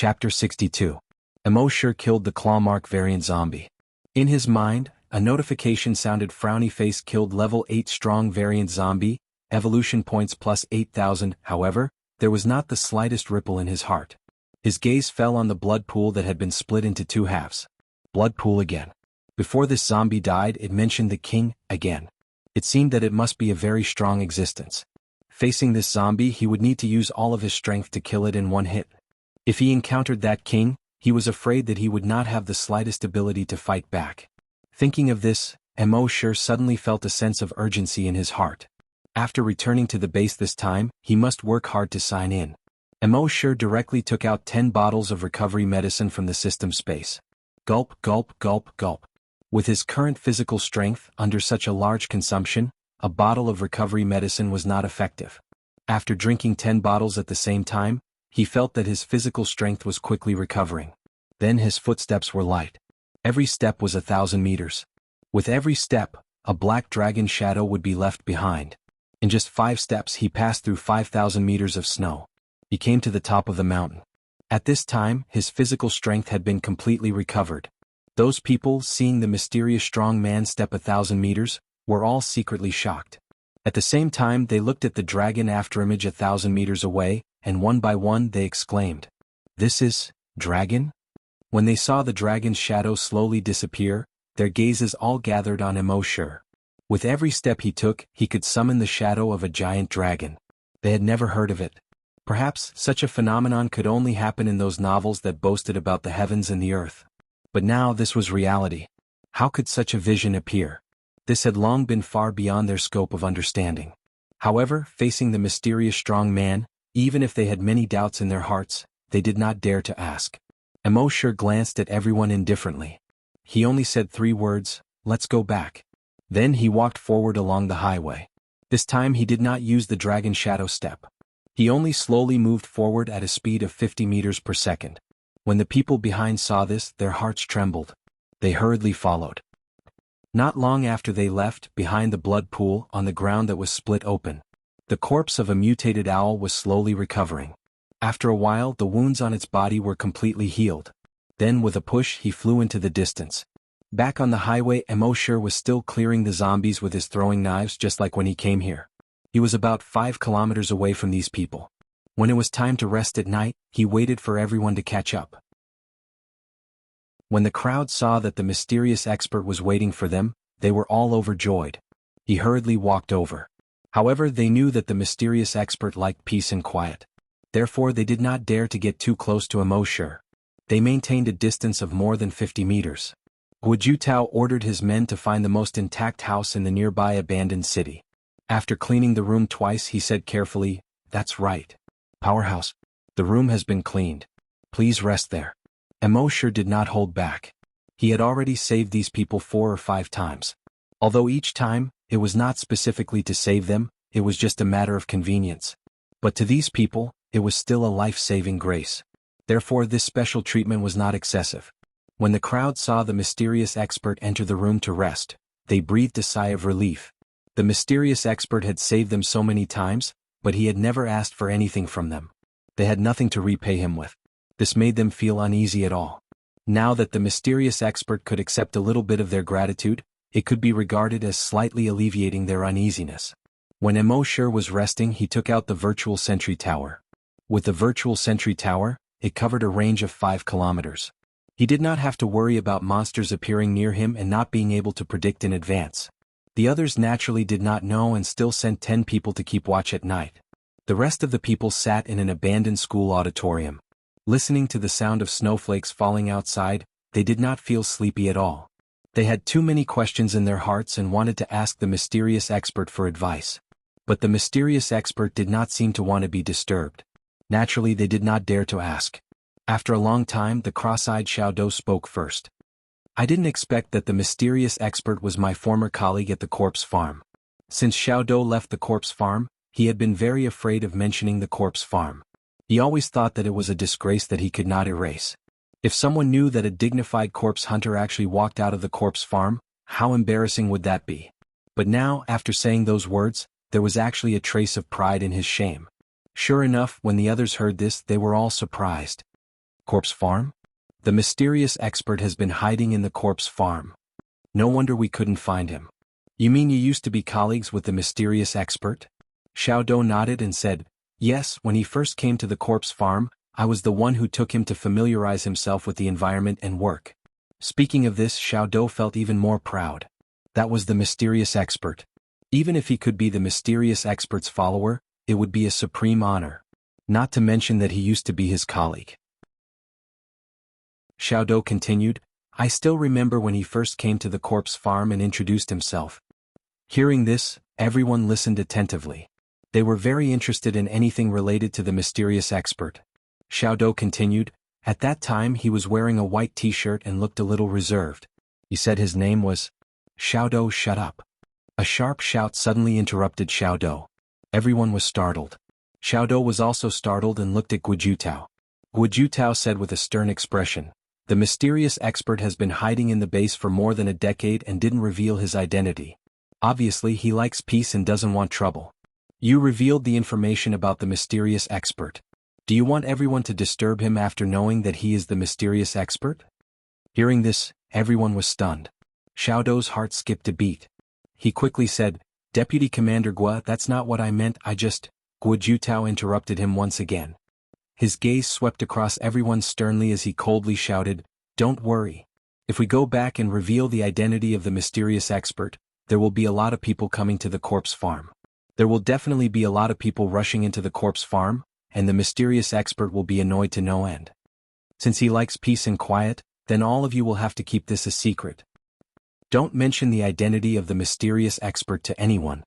Chapter 62. Immortal killed the clawmark variant zombie. In his mind, a notification sounded. Frowny face killed level 8 strong variant zombie, evolution points plus 8,000. However, there was not the slightest ripple in his heart. His gaze fell on the blood pool that had been split into two halves. Blood pool again. Before this zombie died, it mentioned the king, again. It seemed that it must be a very strong existence. Facing this zombie, he would need to use all of his strength to kill it in one hit. If he encountered that king, he was afraid that he would not have the slightest ability to fight back. Thinking of this, Immortal suddenly felt a sense of urgency in his heart. After returning to the base this time, he must work hard to sign in. Immortal directly took out 10 bottles of recovery medicine from the system space. Gulp, gulp, gulp, gulp. With his current physical strength, under such a large consumption, a bottle of recovery medicine was not effective. After drinking 10 bottles at the same time, he felt that his physical strength was quickly recovering. Then his footsteps were light. Every step was 1,000 meters. With every step, a black dragon shadow would be left behind. In just 5 steps he passed through 5,000 meters of snow. He came to the top of the mountain. At this time, his physical strength had been completely recovered. Those people, seeing the mysterious strong man step 1,000 meters, were all secretly shocked. At the same time they looked at the dragon afterimage 1,000 meters away, and one by one they exclaimed, "This is dragon?" When they saw the dragon's shadow slowly disappear, their gazes all gathered on Immortal. With every step he took, he could summon the shadow of a giant dragon. They had never heard of it. Perhaps such a phenomenon could only happen in those novels that boasted about the heavens and the earth. But now this was reality. How could such a vision appear? This had long been far beyond their scope of understanding. However, facing the mysterious strong man, even if they had many doubts in their hearts, they did not dare to ask. Immortal glanced at everyone indifferently. He only said 3 words, "Let's go back." Then he walked forward along the highway. This time he did not use the dragon shadow step. He only slowly moved forward at a speed of 50 meters per second. When the people behind saw this, their hearts trembled. They hurriedly followed. Not long after they left, behind the blood pool, on the ground that was split open, the corpse of a mutated owl was slowly recovering. After a while, the wounds on its body were completely healed. Then with a push he flew into the distance. Back on the highway, Immortal was still clearing the zombies with his throwing knives just like when he came here. He was about 5 kilometers away from these people. When it was time to rest at night, he waited for everyone to catch up. When the crowd saw that the mysterious expert was waiting for them, they were all overjoyed. He hurriedly walked over. However, they knew that the mysterious expert liked peace and quiet. Therefore they did not dare to get too close to Immortal. They maintained a distance of more than 50 meters. Wuxialover ordered his men to find the most intact house in the nearby abandoned city. After cleaning the room twice, he said carefully, "That's right. Powerhouse. The room has been cleaned. Please rest there." Immortal did not hold back. He had already saved these people 4 or 5 times. Although each time, it was not specifically to save them, it was just a matter of convenience. But to these people, it was still a life-saving grace. Therefore this special treatment was not excessive. When the crowd saw the mysterious expert enter the room to rest, they breathed a sigh of relief. The mysterious expert had saved them so many times, but he had never asked for anything from them. They had nothing to repay him with. This made them feel uneasy at all. Now that the mysterious expert could accept a little bit of their gratitude, it could be regarded as slightly alleviating their uneasiness. When Immortal was resting, he took out the virtual sentry tower. With the virtual sentry tower, it covered a range of 5 kilometers. He did not have to worry about monsters appearing near him and not being able to predict in advance. The others naturally did not know and still sent 10 people to keep watch at night. The rest of the people sat in an abandoned school auditorium. Listening to the sound of snowflakes falling outside, they did not feel sleepy at all. They had too many questions in their hearts and wanted to ask the mysterious expert for advice. But the mysterious expert did not seem to want to be disturbed. Naturally, they did not dare to ask. After a long time, the cross-eyed Xiaodo spoke first. "I didn't expect that the mysterious expert was my former colleague at the corpse farm." Since Xiaodo left the corpse farm, he had been very afraid of mentioning the corpse farm. He always thought that it was a disgrace that he could not erase. If someone knew that a dignified corpse hunter actually walked out of the corpse farm, how embarrassing would that be? But now, after saying those words, there was actually a trace of pride in his shame. Sure enough, when the others heard this, they were all surprised. Corpse farm? The mysterious expert has been hiding in the corpse farm. No wonder we couldn't find him. You mean you used to be colleagues with the mysterious expert? Xiaodou nodded and said, yes, when he first came to the corpse farm, I was the one who took him to familiarize himself with the environment and work. Speaking of this, Xiaodou felt even more proud. That was the mysterious expert. Even if he could be the mysterious expert's follower, it would be a supreme honor. Not to mention that he used to be his colleague. Xiaodou continued, I still remember when he first came to the corpse farm and introduced himself. Hearing this, everyone listened attentively. They were very interested in anything related to the mysterious expert. Xiaodou continued, at that time he was wearing a white t-shirt and looked a little reserved. He said his name was... Xiaodou, shut up. A sharp shout suddenly interrupted Xiaodou. Everyone was startled. Xiaodou was also startled and looked at Guojutao. Guojutao said with a stern expression, the mysterious expert has been hiding in the base for more than a decade and didn't reveal his identity. Obviously he likes peace and doesn't want trouble. You revealed the information about the mysterious expert. Do you want everyone to disturb him after knowing that he is the mysterious expert? Hearing this, everyone was stunned. Xiaodou's heart skipped a beat. He quickly said, Deputy Commander Gua, that's not what I meant, Guojutao interrupted him once again. His gaze swept across everyone sternly as he coldly shouted, don't worry. If we go back and reveal the identity of the mysterious expert, there will be a lot of people coming to the corpse farm. There will definitely be a lot of people rushing into the corpse farm, and the mysterious expert will be annoyed to no end. Since he likes peace and quiet, then all of you will have to keep this a secret. Don't mention the identity of the mysterious expert to anyone.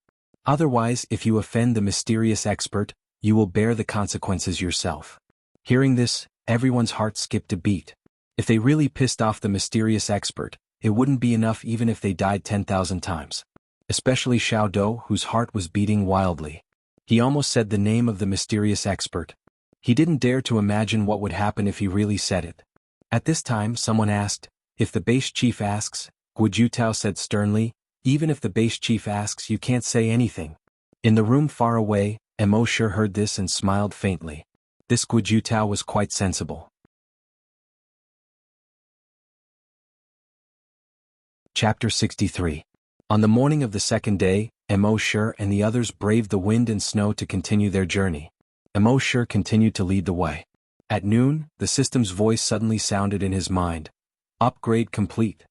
Otherwise, if you offend the mysterious expert, you will bear the consequences yourself. Hearing this, everyone's heart skipped a beat. If they really pissed off the mysterious expert, it wouldn't be enough even if they died 10,000 times. Especially Xiaodou, whose heart was beating wildly. He almost said the name of the mysterious expert. He didn't dare to imagine what would happen if he really said it. At this time, someone asked, if the base chief asks, Guojutao said sternly, even if the base chief asks, you can't say anything. In the room far away, Immortal heard this and smiled faintly. This Guojutao was quite sensible. Chapter 63. On the morning of the second day, Immortal and the others braved the wind and snow to continue their journey. Immortal continued to lead the way. At noon, the system's voice suddenly sounded in his mind. Upgrade complete.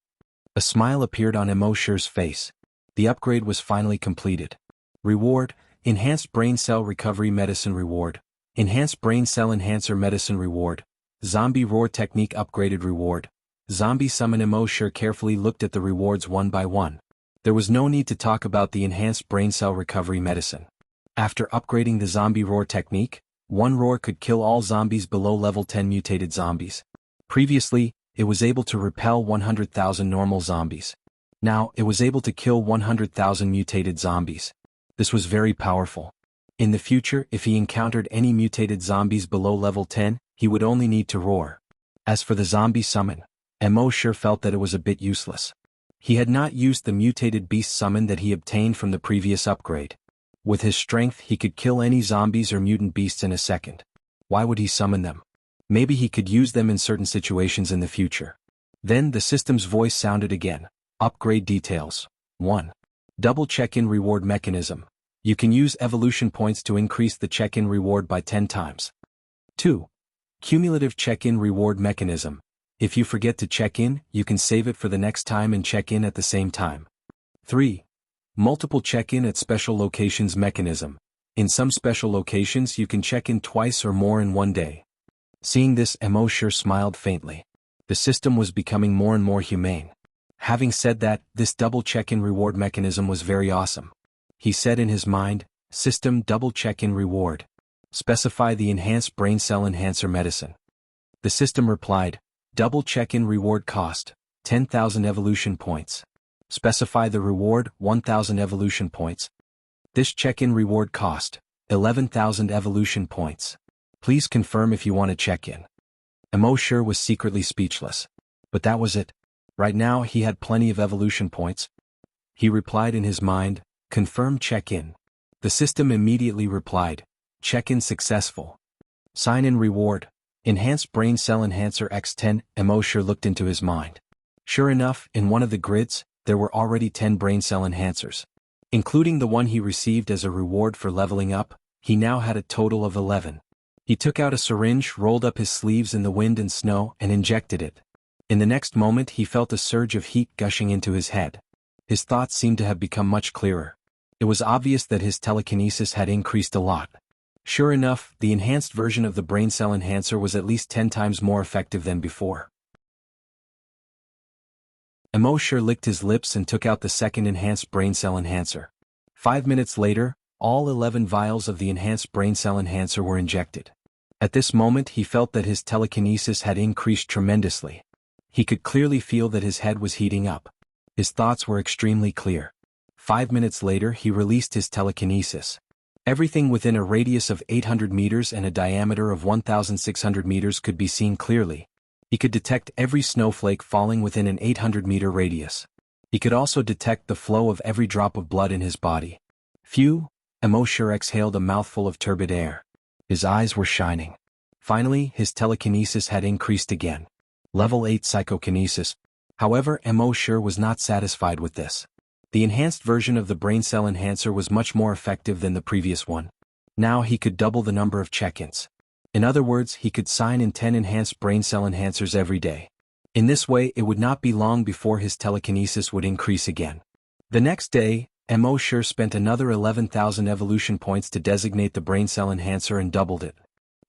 A smile appeared on Immortal's face. The upgrade was finally completed. Reward, Enhanced Brain Cell Recovery Medicine Reward. Enhanced Brain Cell Enhancer Medicine Reward. Zombie Roar Technique Upgraded Reward. Zombie Summon. Immortal carefully looked at the rewards one by one. There was no need to talk about the Enhanced Brain Cell Recovery Medicine. After upgrading the Zombie Roar Technique, one roar could kill all zombies below level 10 mutated zombies. Previously, it was able to repel 100,000 normal zombies. Now, it was able to kill 100,000 mutated zombies. This was very powerful. In the future, if he encountered any mutated zombies below level 10, he would only need to roar. As for the zombie summon, Immortal felt that it was a bit useless. He had not used the mutated beast summon that he obtained from the previous upgrade. With his strength, he could kill any zombies or mutant beasts in a second. Why would he summon them? Maybe he could use them in certain situations in the future. Then the system's voice sounded again. Upgrade details. 1. Double check-in reward mechanism. You can use evolution points to increase the check-in reward by 10 times. 2. Cumulative check-in reward mechanism. If you forget to check in, you can save it for the next time and check in at the same time. 3. Multiple check-in at special locations mechanism. In some special locations you can check in twice or more in one day. Seeing this, Immortal smiled faintly. The system was becoming more and more humane. Having said that, this double check-in reward mechanism was very awesome. He said in his mind, System double check-in reward. Specify the Enhanced Brain Cell Enhancer Medicine. The system replied, Double check-in reward cost, 10,000 evolution points. Specify the reward, 1,000 evolution points. This check-in reward cost, 11,000 evolution points. Please confirm if you want to check in. Immortal was secretly speechless. But that was it. Right now he had plenty of evolution points. He replied in his mind, Confirm check-in. The system immediately replied, Check-in successful. Sign-in reward, Enhanced Brain Cell Enhancer X10. Immortal looked into his mind. Sure enough, in one of the grids, there were already 10 brain cell enhancers. Including the one he received as a reward for leveling up, he now had a total of 11. He took out a syringe, rolled up his sleeves in the wind and snow, and injected it. In the next moment he felt a surge of heat gushing into his head. His thoughts seemed to have become much clearer. It was obvious that his telekinesis had increased a lot. Sure enough, the enhanced version of the brain cell enhancer was at least 10 times more effective than before. Immortal licked his lips and took out the second enhanced brain cell enhancer. 5 minutes later, all 11 vials of the enhanced brain cell enhancer were injected. At this moment he felt that his telekinesis had increased tremendously. He could clearly feel that his head was heating up. His thoughts were extremely clear. 5 minutes later he released his telekinesis. Everything within a radius of 800 meters and a diameter of 1,600 meters could be seen clearly. He could detect every snowflake falling within an 800-meter radius. He could also detect the flow of every drop of blood in his body. Phew! Immortal exhaled a mouthful of turbid air. His eyes were shining. Finally, his telekinesis had increased again. Level 8 psychokinesis. However, Immortal was not satisfied with this. The enhanced version of the brain cell enhancer was much more effective than the previous one. Now he could double the number of check-ins. In other words, he could sign in 10 enhanced brain cell enhancers every day. In this way, it would not be long before his telekinesis would increase again. The next day, Immortal spent another 11,000 evolution points to designate the brain cell enhancer and doubled it.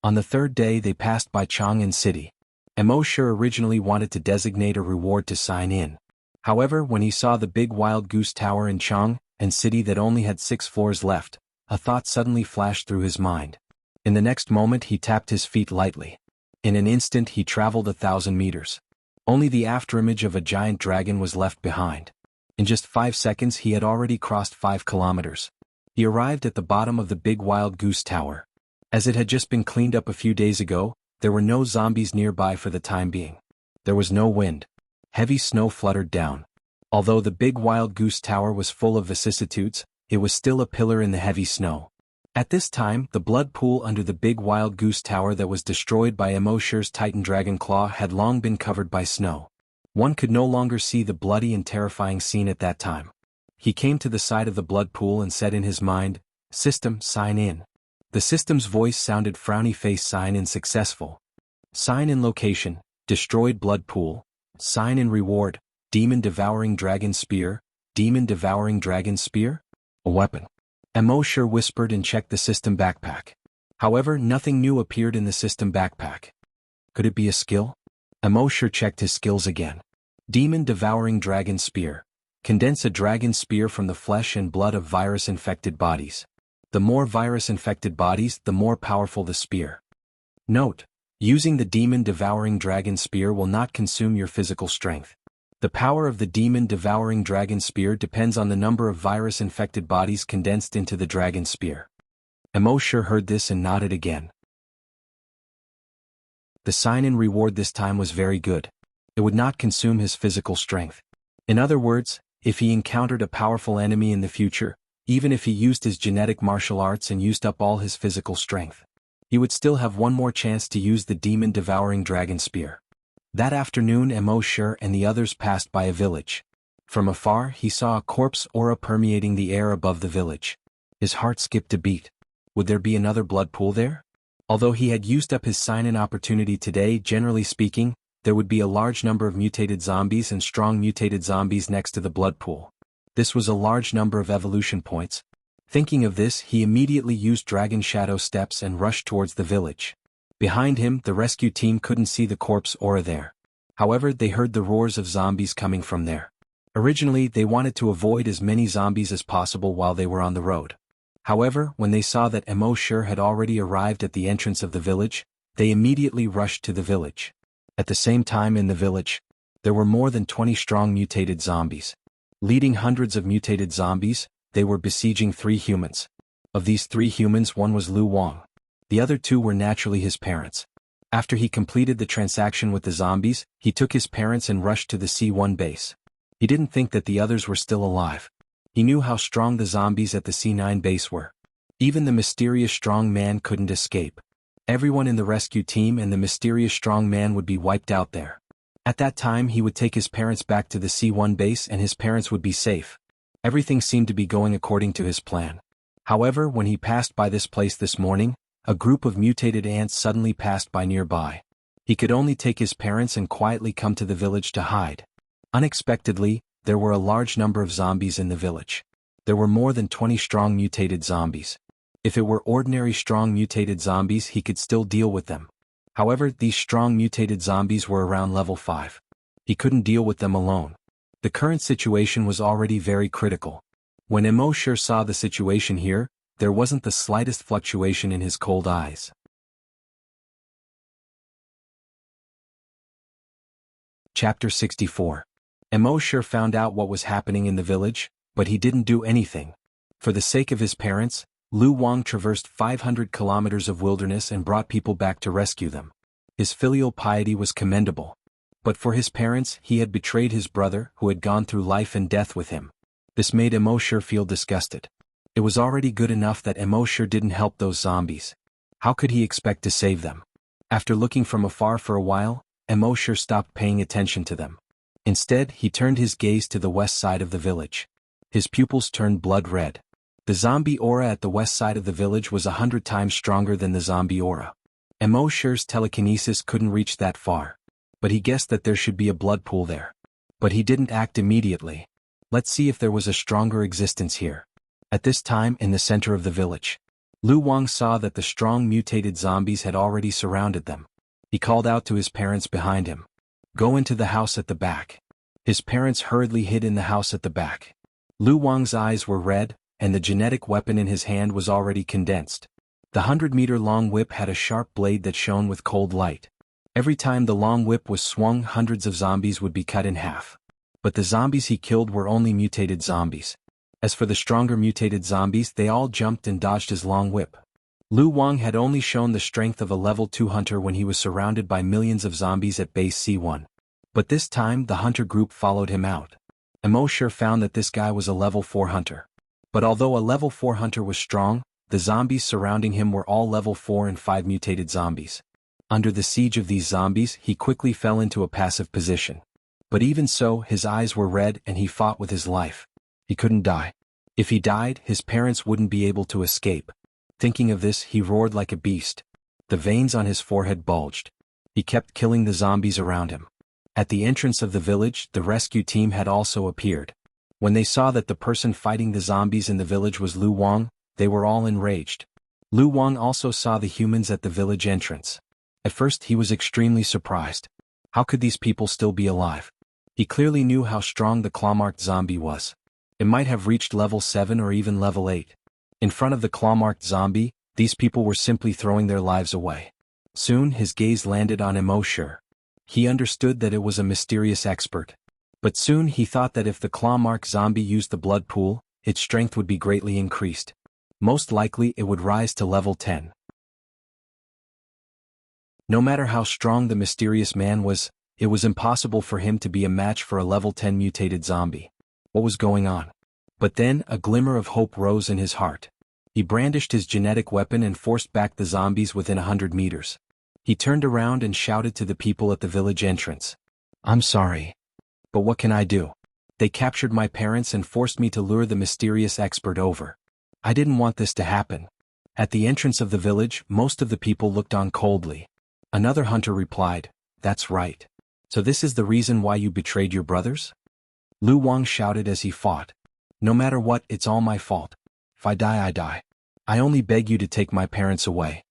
On the third day they passed by Chang'an City. Immortal originally wanted to designate a reward to sign in. However, when he saw the big wild goose tower in Chang'an City that only had 6 floors left, a thought suddenly flashed through his mind. In the next moment he tapped his feet lightly. In an instant he traveled 1,000 meters. Only the afterimage of a giant dragon was left behind. In just 5 seconds he had already crossed 5 kilometers. He arrived at the bottom of the big wild goose tower. As it had just been cleaned up a few days ago, there were no zombies nearby for the time being. There was no wind. Heavy snow fluttered down. Although the big wild goose tower was full of vicissitudes, it was still a pillar in the heavy snow. At this time, the blood pool under the big wild goose tower that was destroyed by Immortal's Titan Dragon Claw had long been covered by snow. One could no longer see the bloody and terrifying scene at that time. He came to the side of the blood pool and said in his mind, "System, sign in." The system's voice sounded frowny face. Sign in successful. Sign in location, destroyed blood pool. Sign in reward, demon devouring dragon spear. Demon devouring dragon spear? A weapon. Immortal whispered and checked the system backpack. However, nothing new appeared in the system backpack. Could it be a skill? Immortal checked his skills again. Demon devouring dragon spear. Condense a dragon spear from the flesh and blood of virus-infected bodies. The more virus-infected bodies, the more powerful the spear. Note: using the demon devouring dragon spear will not consume your physical strength. The power of the demon devouring dragon spear depends on the number of virus-infected bodies condensed into the dragon spear. Immortal heard this and nodded again. The sign-in reward this time was very good. It would not consume his physical strength. In other words, if he encountered a powerful enemy in the future, even if he used his genetic martial arts and used up all his physical strength, he would still have one more chance to use the demon devouring dragon spear. That afternoon Immortal and the others passed by a village. From afar he saw a corpse aura permeating the air above the village. His heart skipped a beat. Would there be another blood pool there? Although he had used up his sign-in opportunity today, generally speaking, there would be a large number of mutated zombies and strong mutated zombies next to the blood pool. This was a large number of evolution points. Thinking of this, he immediately used Dragon Shadow Steps and rushed towards the village. Behind him, the rescue team couldn't see the corpse aura there. However, they heard the roars of zombies coming from there. Originally, they wanted to avoid as many zombies as possible while they were on the road. However, when they saw that Immortal had already arrived at the entrance of the village, they immediately rushed to the village. At the same time in the village, there were more than 20 strong mutated zombies. Leading hundreds of mutated zombies, they were besieging 3 humans. Of these 3 humans, one was Lu Wang. The other 2 were naturally his parents. After he completed the transaction with the zombies, he took his parents and rushed to the C1 base. He didn't think that the others were still alive. He knew how strong the zombies at the C9 base were. Even the mysterious strong man couldn't escape. Everyone in the rescue team and the mysterious strong man would be wiped out there. At that time he would take his parents back to the C1 base and his parents would be safe. Everything seemed to be going according to his plan. However, when he passed by this place this morning, a group of mutated ants suddenly passed by nearby. He could only take his parents and quietly come to the village to hide. Unexpectedly, there were a large number of zombies in the village. There were more than 20 strong mutated zombies. If it were ordinary strong mutated zombies, he could still deal with them. However, these strong mutated zombies were around level 5. He couldn't deal with them alone. The current situation was already very critical. When Immortal saw the situation here, there wasn't the slightest fluctuation in his cold eyes. Chapter 64. Immortal found out what was happening in the village, but he didn't do anything. For the sake of his parents, Lu Wang traversed 500 kilometers of wilderness and brought people back to rescue them. His filial piety was commendable. But for his parents, he had betrayed his brother, who had gone through life and death with him. This made Immortal feel disgusted. It was already good enough that Immortal didn't help those zombies. How could he expect to save them? After looking from afar for a while, Immortal stopped paying attention to them. Instead, he turned his gaze to the west side of the village. His pupils turned blood red. The zombie aura at the west side of the village was 100 times stronger than the zombie aura. Immortal's telekinesis couldn't reach that far. But he guessed that there should be a blood pool there. But he didn't act immediately. Let's see if there was a stronger existence here. At this time, in the center of the village, Lu Wang saw that the strong mutated zombies had already surrounded them. He called out to his parents behind him. Go into the house at the back. His parents hurriedly hid in the house at the back. Lu Wang's eyes were red, and the genetic weapon in his hand was already condensed. The 100-meter-long whip had a sharp blade that shone with cold light. Every time the long whip was swung, hundreds of zombies would be cut in half. But the zombies he killed were only mutated zombies. As for the stronger mutated zombies, they all jumped and dodged his long whip. Lu Wang had only shown the strength of a level 2 hunter when he was surrounded by millions of zombies at base C1. But this time the hunter group followed him out. Immortal found that this guy was a level 4 hunter. But although a level 4 hunter was strong, the zombies surrounding him were all level 4 and 5 mutated zombies. Under the siege of these zombies, he quickly fell into a passive position. But even so, his eyes were red and he fought with his life. He couldn't die. If he died, his parents wouldn't be able to escape. Thinking of this, he roared like a beast. The veins on his forehead bulged. He kept killing the zombies around him. At the entrance of the village, the rescue team had also appeared. When they saw that the person fighting the zombies in the village was Lu Wang, they were all enraged. Lu Wang also saw the humans at the village entrance. At first he was extremely surprised. How could these people still be alive? He clearly knew how strong the claw-marked zombie was. It might have reached level 7 or even level 8. In front of the claw-marked zombie, these people were simply throwing their lives away. Soon his gaze landed on Immortal. He understood that it was a mysterious expert. But soon he thought that if the claw-marked zombie used the blood pool, its strength would be greatly increased. Most likely it would rise to level 10. No matter how strong the mysterious man was, it was impossible for him to be a match for a level 10 mutated zombie. What was going on? But then, a glimmer of hope rose in his heart. He brandished his genetic weapon and forced back the zombies within 100 meters. He turned around and shouted to the people at the village entrance. I'm sorry. But what can I do? They captured my parents and forced me to lure the mysterious expert over. I didn't want this to happen. At the entrance of the village, most of the people looked on coldly. Another hunter replied, That's right. So this is the reason why you betrayed your brothers? Lu Wang shouted as he fought. No matter what, it's all my fault. If I die, I die. I only beg you to take my parents away.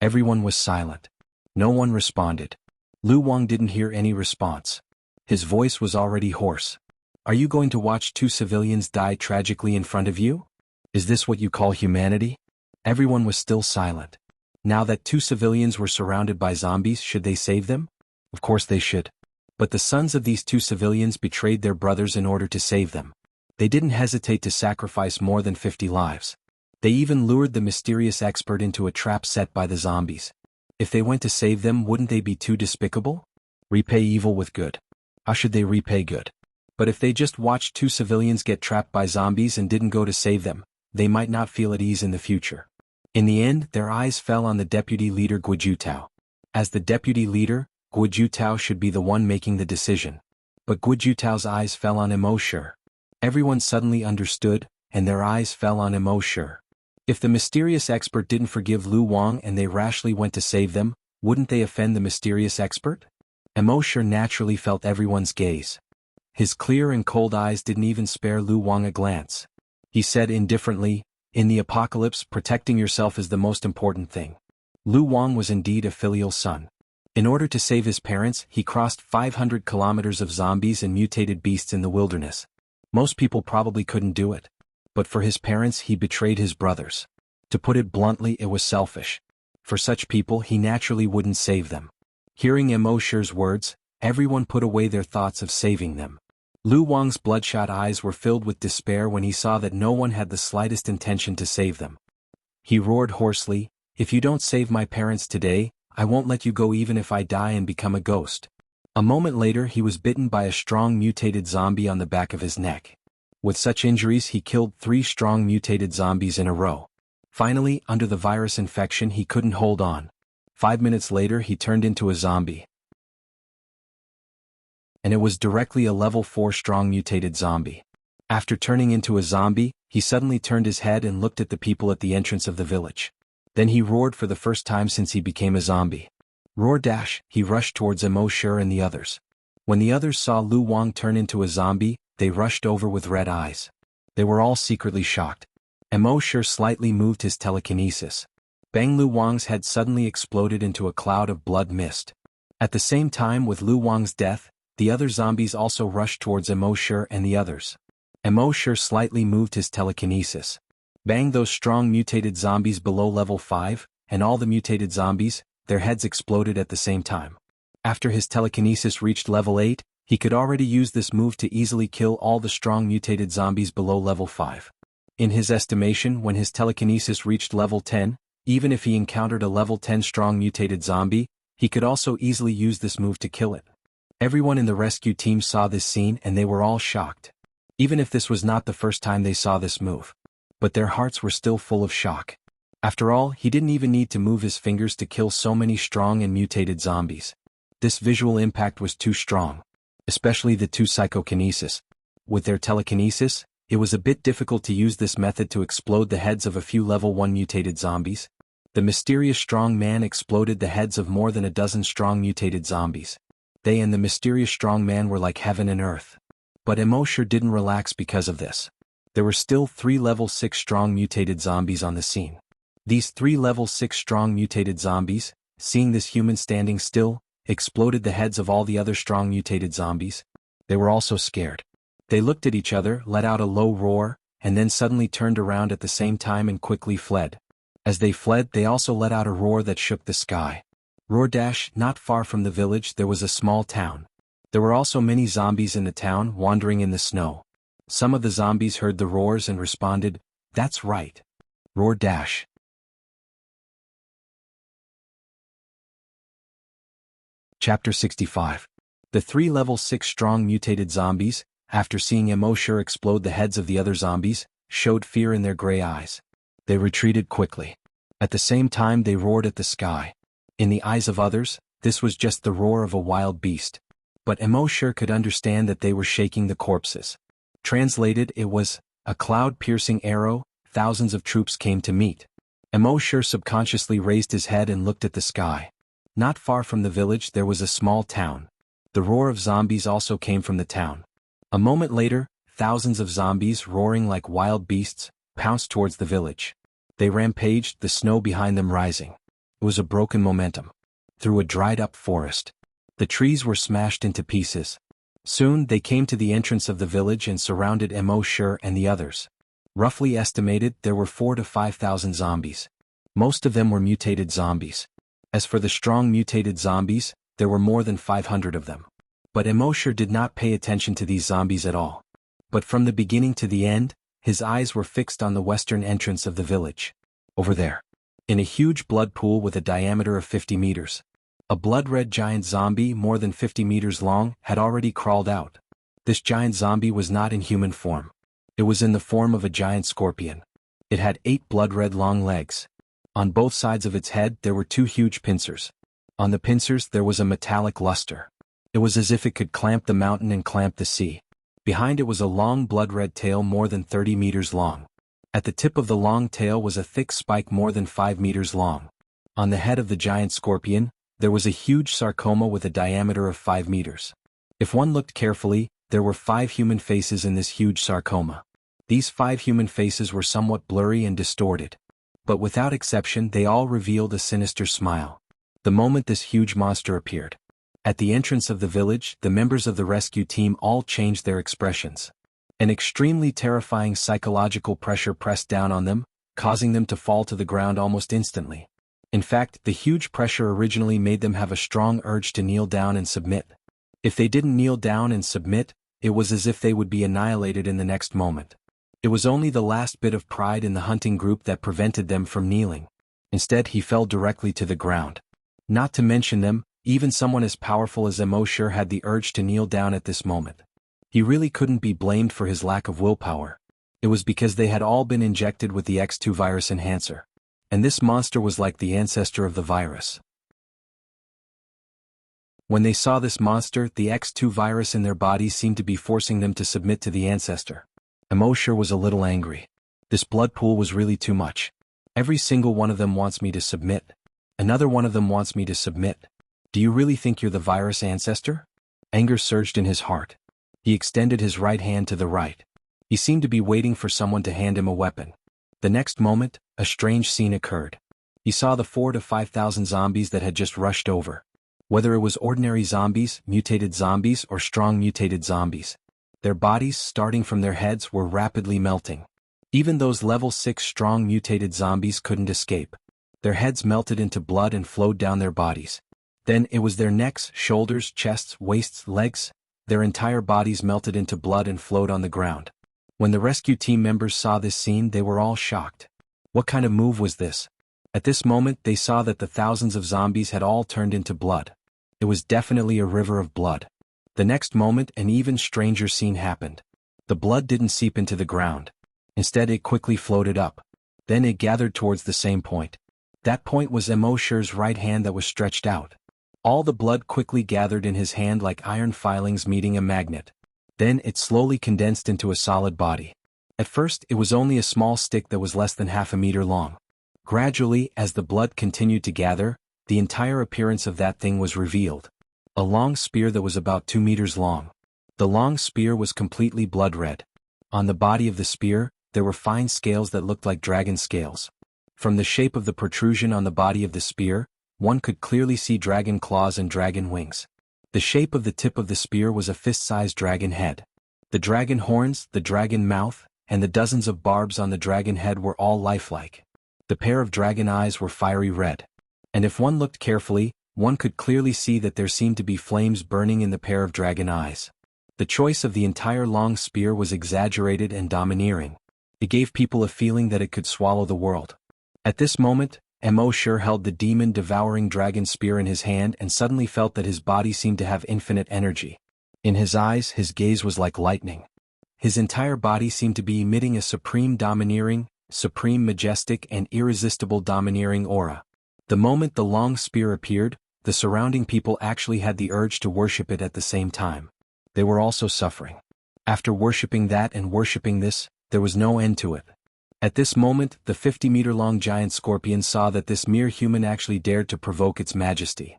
Everyone was silent. No one responded. Lu Wang didn't hear any response. His voice was already hoarse. Are you going to watch 2 civilians die tragically in front of you? Is this what you call humanity? Everyone was still silent. Now that 2 civilians were surrounded by zombies, should they save them? Of course they should. But the sons of these 2 civilians betrayed their brothers in order to save them. They didn't hesitate to sacrifice more than 50 lives. They even lured the mysterious expert into a trap set by the zombies. If they went to save them, wouldn't they be too despicable? Repay evil with good. How should they repay good? But if they just watched 2 civilians get trapped by zombies and didn't go to save them, they might not feel at ease in the future. In the end, their eyes fell on the deputy leader Guojutao. As the deputy leader, Guojutao should be the one making the decision. But Guojutao's eyes fell on Immortal. Everyone suddenly understood, and their eyes fell on Immortal. If the mysterious expert didn't forgive Lu Wang and they rashly went to save them, wouldn't they offend the mysterious expert? Immortal naturally felt everyone's gaze. His clear and cold eyes didn't even spare Lu Wang a glance. He said indifferently, "In the apocalypse, protecting yourself is the most important thing." Lu Wang was indeed a filial son. In order to save his parents, he crossed 500 kilometers of zombies and mutated beasts in the wilderness. Most people probably couldn't do it. But for his parents, he betrayed his brothers. To put it bluntly, it was selfish. For such people, he naturally wouldn't save them. Hearing Immortal's words, everyone put away their thoughts of saving them. Lu Wang's bloodshot eyes were filled with despair when he saw that no one had the slightest intention to save them. He roared hoarsely, "If you don't save my parents today, I won't let you go even if I die and become a ghost." A moment later he was bitten by a strong mutated zombie on the back of his neck. With such injuries he killed 3 strong mutated zombies in a row. Finally, under the virus infection he couldn't hold on. 5 minutes later he turned into a zombie. And it was directly a level 4 strong mutated zombie. After turning into a zombie, he suddenly turned his head and looked at the people at the entrance of the village. Then he roared for the first time since he became a zombie. Roar dash, he rushed towards Immortal and the others. When the others saw Lu Wang turn into a zombie, they rushed over with red eyes. They were all secretly shocked. Immortal slightly moved his telekinesis. Bang! Lu Wang's head suddenly exploded into a cloud of blood mist. At the same time with Lu Wang's death, the other zombies also rushed towards Immortal and the others. Immortal slightly moved his telekinesis. Bang! Those strong mutated zombies below level 5, and all the mutated zombies, their heads exploded at the same time. After his telekinesis reached level 8, he could already use this move to easily kill all the strong mutated zombies below level 5. In his estimation, when his telekinesis reached level 10, even if he encountered a level 10 strong mutated zombie, he could also easily use this move to kill it. Everyone in the rescue team saw this scene and they were all shocked. Even if this was not the first time they saw this move. But their hearts were still full of shock. After all, he didn't even need to move his fingers to kill so many strong and mutated zombies. This visual impact was too strong. Especially the 2 psychokinesis. With their telekinesis, it was a bit difficult to use this method to explode the heads of a few level 1 mutated zombies. The mysterious strong man exploded the heads of more than a dozen strong mutated zombies. They and the mysterious strong man were like heaven and earth. But Immortal didn't relax because of this. There were still 3 level 6 strong mutated zombies on the scene. These 3 level 6 strong mutated zombies, seeing this human standing still, exploded the heads of all the other strong mutated zombies. They were also scared. They looked at each other, let out a low roar, and then suddenly turned around at the same time and quickly fled. As they fled, they also let out a roar that shook the sky. Roar dash, not far from the village there was a small town. There were also many zombies in the town wandering in the snow. Some of the zombies heard the roars and responded, "That's right. Roar dash." Chapter 65. The 3 level 6 strong mutated zombies, after seeing Immortal explode the heads of the other zombies, showed fear in their gray eyes. They retreated quickly. At the same time they roared at the sky. In the eyes of others, this was just the roar of a wild beast. But Immortal could understand that they were shaking the corpses. Translated, it was a cloud-piercing arrow. Thousands of troops came to meet. Immortal subconsciously raised his head and looked at the sky. Not far from the village there was a small town. The roar of zombies also came from the town. A moment later, thousands of zombies roaring like wild beasts, pounced towards the village. They rampaged, the snow behind them rising. It was a broken momentum. Through a dried-up forest. The trees were smashed into pieces. Soon they came to the entrance of the village and surrounded Immortal and the others. Roughly estimated, there were 4,000 to 5,000 zombies. Most of them were mutated zombies. As for the strong mutated zombies, there were more than 500 of them. But Immortal did not pay attention to these zombies at all. But from the beginning to the end, his eyes were fixed on the western entrance of the village. Over there. In a huge blood pool with a diameter of 50 meters. A blood-red giant zombie more than 50 meters long had already crawled out. This giant zombie was not in human form. It was in the form of a giant scorpion. It had 8 blood-red long legs. On both sides of its head there were two huge pincers. On the pincers there was a metallic luster. It was as if it could clamp the mountain and clamp the sea. Behind it was a long blood-red tail more than 30 meters long. At the tip of the long tail was a thick spike more than 5 meters long. On the head of the giant scorpion, there was a huge sarcoma with a diameter of 5 meters. If one looked carefully, there were 5 human faces in this huge sarcoma. These 5 human faces were somewhat blurry and distorted. But without exception they all revealed a sinister smile. The moment this huge monster appeared, at the entrance of the village, the members of the rescue team all changed their expressions. An extremely terrifying psychological pressure pressed down on them, causing them to fall to the ground almost instantly. In fact, the huge pressure originally made them have a strong urge to kneel down and submit. If they didn't kneel down and submit, it was as if they would be annihilated in the next moment. It was only the last bit of pride in the hunting group that prevented them from kneeling. Instead, he fell directly to the ground. Not to mention them, even someone as powerful as Immortal had the urge to kneel down at this moment. He really couldn't be blamed for his lack of willpower. It was because they had all been injected with the X2 virus enhancer. And this monster was like the ancestor of the virus. When they saw this monster, the X2 virus in their bodies seemed to be forcing them to submit to the ancestor. Immortal was a little angry. This blood pool was really too much. Every single one of them wants me to submit. Another one of them wants me to submit. Do you really think you're the virus ancestor? Anger surged in his heart. He extended his right hand to the right. He seemed to be waiting for someone to hand him a weapon. The next moment, a strange scene occurred. He saw the 4,000 to 5,000 zombies that had just rushed over. Whether it was ordinary zombies, mutated zombies, or strong mutated zombies, their bodies, starting from their heads, were rapidly melting. Even those level 6 strong mutated zombies couldn't escape. Their heads melted into blood and flowed down their bodies. Then it was their necks, shoulders, chests, waists, legs. Their entire bodies melted into blood and flowed on the ground. When the rescue team members saw this scene, they were all shocked. What kind of move was this? At this moment they saw that the thousands of zombies had all turned into blood. It was definitely a river of blood. The next moment an even stranger scene happened. The blood didn't seep into the ground. Instead it quickly floated up. Then it gathered towards the same point. That point was Immortal's right hand that was stretched out. All the blood quickly gathered in his hand like iron filings meeting a magnet. Then it slowly condensed into a solid body. At first it was only a small stick that was less than half a meter long. Gradually, as the blood continued to gather, the entire appearance of that thing was revealed. A long spear that was about 2 meters long. The long spear was completely blood red. On the body of the spear, there were fine scales that looked like dragon scales. From the shape of the protrusion on the body of the spear, one could clearly see dragon claws and dragon wings. The shape of the tip of the spear was a fist-sized dragon head. The dragon horns, the dragon mouth, and the dozens of barbs on the dragon head were all lifelike. The pair of dragon eyes were fiery red. And if one looked carefully, one could clearly see that there seemed to be flames burning in the pair of dragon eyes. The choice of the entire long spear was exaggerated and domineering. It gave people a feeling that it could swallow the world. At this moment, Immortal held the demon-devouring dragon spear in his hand and suddenly felt that his body seemed to have infinite energy. In his eyes, his gaze was like lightning. His entire body seemed to be emitting a supreme domineering, supreme majestic and irresistible domineering aura. The moment the long spear appeared, the surrounding people actually had the urge to worship it at the same time. They were also suffering. After worshipping that and worshipping this, there was no end to it. At this moment, the 50-meter-long giant scorpion saw that this mere human actually dared to provoke its majesty.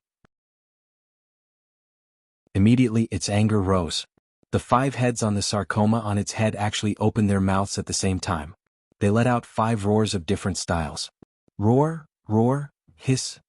Immediately its anger rose. The 5 heads on the sarcoma on its head actually opened their mouths at the same time. They let out 5 roars of different styles. Roar, roar, hiss,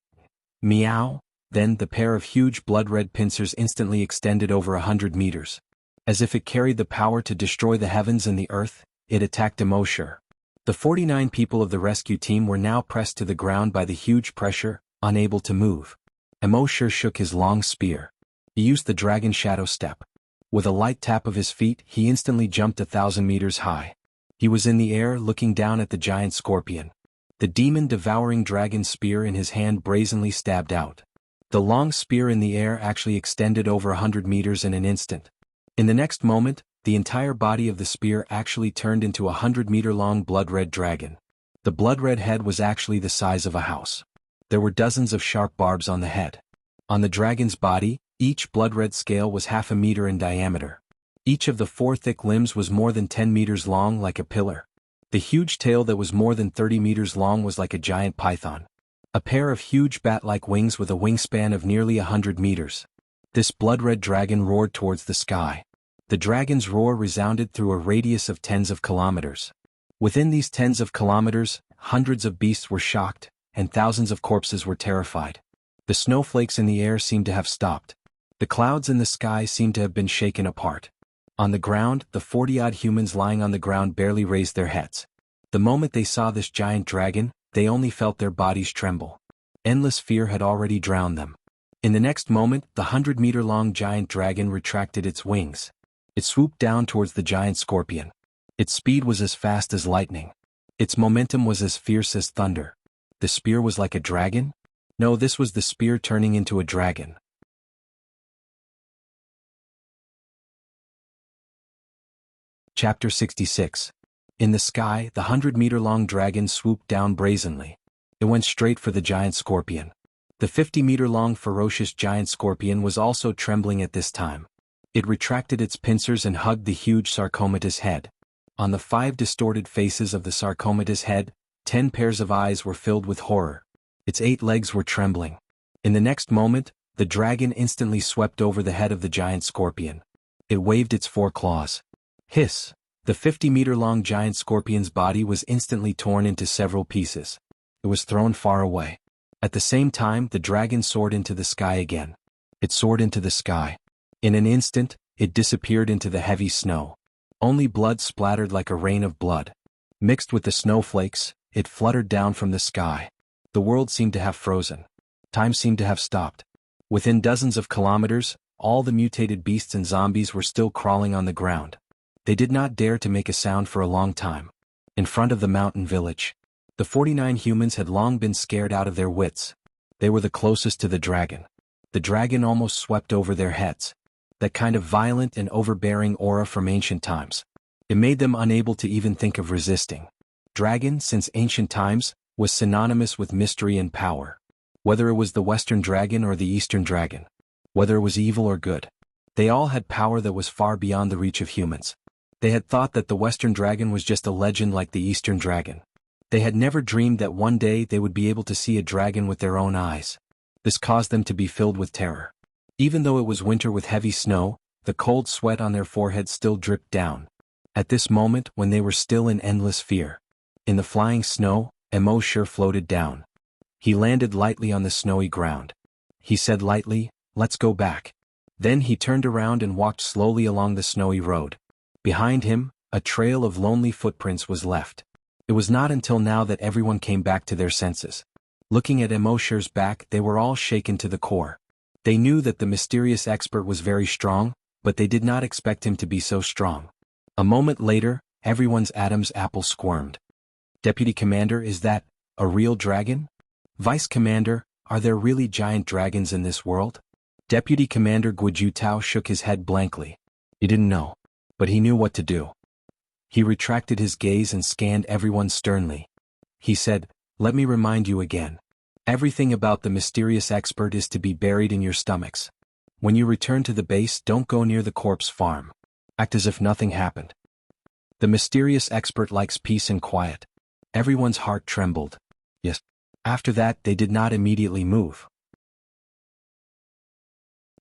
meow. Then the pair of huge blood-red pincers instantly extended over 100 meters. As if it carried the power to destroy the heavens and the earth, it attacked Immortal. The 49 people of the rescue team were now pressed to the ground by the huge pressure, unable to move. Immortal shook his long spear. He used the dragon shadow step. With a light tap of his feet, he instantly jumped 1,000 meters high. He was in the air looking down at the giant scorpion. The demon-devouring dragon spear in his hand brazenly stabbed out. The long spear in the air actually extended over 100 meters in an instant. In the next moment, the entire body of the spear actually turned into a 100-meter-long blood-red dragon. The blood-red head was actually the size of a house. There were dozens of sharp barbs on the head. On the dragon's body, each blood-red scale was half a meter in diameter. Each of the 4 thick limbs was more than 10 meters long, like a pillar. The huge tail that was more than 30 meters long was like a giant python. A pair of huge bat-like wings with a wingspan of nearly 100 meters. This blood-red dragon roared towards the sky. The dragon's roar resounded through a radius of tens of kilometers. Within these tens of kilometers, hundreds of beasts were shocked, and thousands of corpses were terrified. The snowflakes in the air seemed to have stopped. The clouds in the sky seemed to have been shaken apart. On the ground, the 40-odd humans lying on the ground barely raised their heads. The moment they saw this giant dragon, they only felt their bodies tremble. Endless fear had already drowned them. In the next moment, the 100-meter-long giant dragon retracted its wings. It swooped down towards the giant scorpion. Its speed was as fast as lightning. Its momentum was as fierce as thunder. The spear was like a dragon? No, this was the spear turning into a dragon. Chapter 66. In the sky, the 100-meter-long dragon swooped down brazenly. It went straight for the giant scorpion. The 50-meter-long ferocious giant scorpion was also trembling at this time. It retracted its pincers and hugged the huge sarcomatous head. On the 5 distorted faces of the sarcomatous head, 10 pairs of eyes were filled with horror. Its 8 legs were trembling. In the next moment, the dragon instantly swept over the head of the giant scorpion. It waved its 4 claws. Hiss! The 50-meter-long giant scorpion's body was instantly torn into several pieces. It was thrown far away. At the same time, the dragon soared into the sky again. It soared into the sky. In an instant, it disappeared into the heavy snow. Only blood splattered like a rain of blood. Mixed with the snowflakes, it fluttered down from the sky. The world seemed to have frozen. Time seemed to have stopped. Within dozens of kilometers, all the mutated beasts and zombies were still crawling on the ground. They did not dare to make a sound for a long time. In front of the mountain village, the 49 humans had long been scared out of their wits. They were the closest to the dragon. The dragon almost swept over their heads. That kind of violent and overbearing aura from ancient times. It made them unable to even think of resisting. Dragon, since ancient times, was synonymous with mystery and power. Whether it was the Western dragon or the Eastern dragon. Whether it was evil or good. They all had power that was far beyond the reach of humans. They had thought that the Western dragon was just a legend like the Eastern dragon. They had never dreamed that one day they would be able to see a dragon with their own eyes. This caused them to be filled with terror. Even though it was winter with heavy snow, the cold sweat on their foreheads still dripped down. At this moment, when they were still in endless fear. In the flying snow, Immortal floated down. He landed lightly on the snowy ground. He said lightly, "Let's go back." Then he turned around and walked slowly along the snowy road. Behind him, a trail of lonely footprints was left. It was not until now that everyone came back to their senses. Looking at Immortal's back, they were all shaken to the core. They knew that the mysterious expert was very strong, but they did not expect him to be so strong. A moment later, everyone's Adam's apple squirmed. "Deputy Commander, is that a real dragon?" "Vice Commander, are there really giant dragons in this world?" Deputy Commander Guijutao shook his head blankly. He didn't know. But he knew what to do. He retracted his gaze and scanned everyone sternly. He said, "Let me remind you again. Everything about the mysterious expert is to be buried in your stomachs. When you return to the base, don't go near the corpse farm. Act as if nothing happened. The mysterious expert likes peace and quiet." Everyone's heart trembled. Yes. After that, they did not immediately move.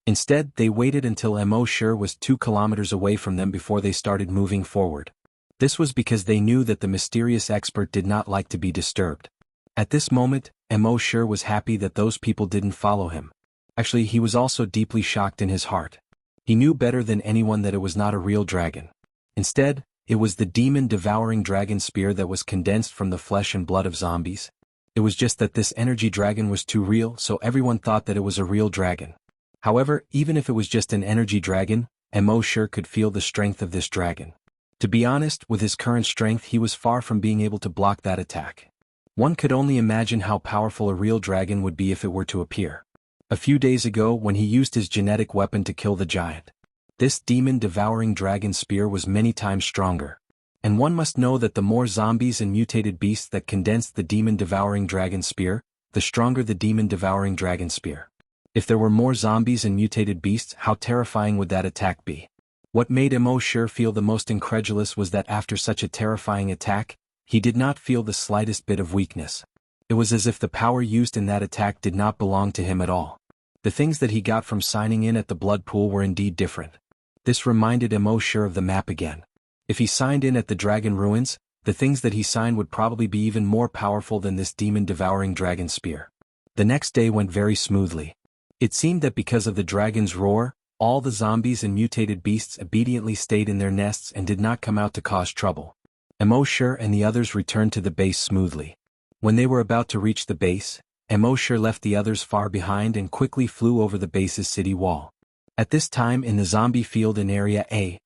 Instead, they waited until Immortal was 2 kilometers away from them before they started moving forward. This was because they knew that the mysterious expert did not like to be disturbed. At this moment, Immortal was happy that those people didn't follow him. Actually, he was also deeply shocked in his heart. He knew better than anyone that it was not a real dragon. Instead, it was the demon-devouring dragon spear that was condensed from the flesh and blood of zombies. It was just that this energy dragon was too real, so everyone thought that it was a real dragon. However, even if it was just an energy dragon, Immortal could feel the strength of this dragon. To be honest, with his current strength he was far from being able to block that attack. One could only imagine how powerful a real dragon would be if it were to appear. A few days ago, when he used his genetic weapon to kill the giant. This demon-devouring dragon spear was many times stronger. And one must know that the more zombies and mutated beasts that condensed the demon-devouring dragon spear, the stronger the demon-devouring dragon spear. If there were more zombies and mutated beasts, how terrifying would that attack be? What made Immortal feel the most incredulous was that after such a terrifying attack, he did not feel the slightest bit of weakness. It was as if the power used in that attack did not belong to him at all. The things that he got from signing in at the blood pool were indeed different. This reminded Immortal of the map again. If he signed in at the dragon ruins, the things that he signed would probably be even more powerful than this demon-devouring dragon spear. The next day went very smoothly. It seemed that because of the dragon's roar, all the zombies and mutated beasts obediently stayed in their nests and did not come out to cause trouble. Immortal and the others returned to the base smoothly. When they were about to reach the base, Immortal left the others far behind and quickly flew over the base's city wall. At this time in the zombie field in Area A,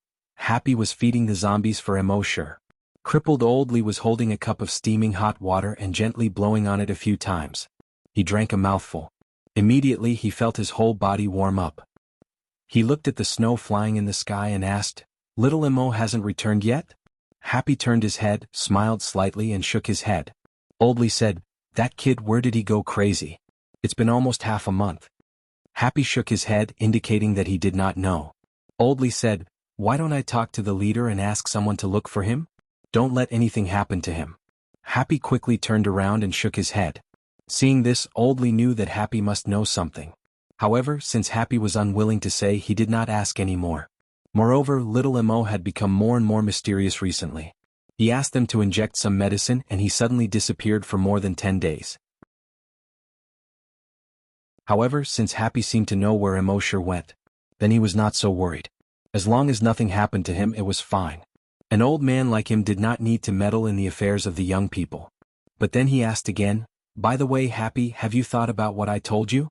Happy was feeding the zombies for Immortal. Crippled Old Lee was holding a cup of steaming hot water and gently blowing on it a few times. He drank a mouthful. Immediately he felt his whole body warm up. He looked at the snow flying in the sky and asked, "Little Immo hasn't returned yet?" Happy turned his head, smiled slightly and shook his head. Old Lee said, "That kid, where did he go crazy? It's been almost half a month." Happy shook his head, indicating that he did not know. Old Lee said, "Why don't I talk to the leader and ask someone to look for him? Don't let anything happen to him." Happy quickly turned around and shook his head. Seeing this, Old Lee knew that Happy must know something. However, since Happy was unwilling to say, he did not ask any more. Moreover, little Immo had become more and more mysterious recently. He asked them to inject some medicine and he suddenly disappeared for more than 10 days. However, since Happy seemed to know where Immortal went, then he was not so worried. As long as nothing happened to him, it was fine. An old man like him did not need to meddle in the affairs of the young people. But then he asked again, "By the way, Happy, have you thought about what I told you?"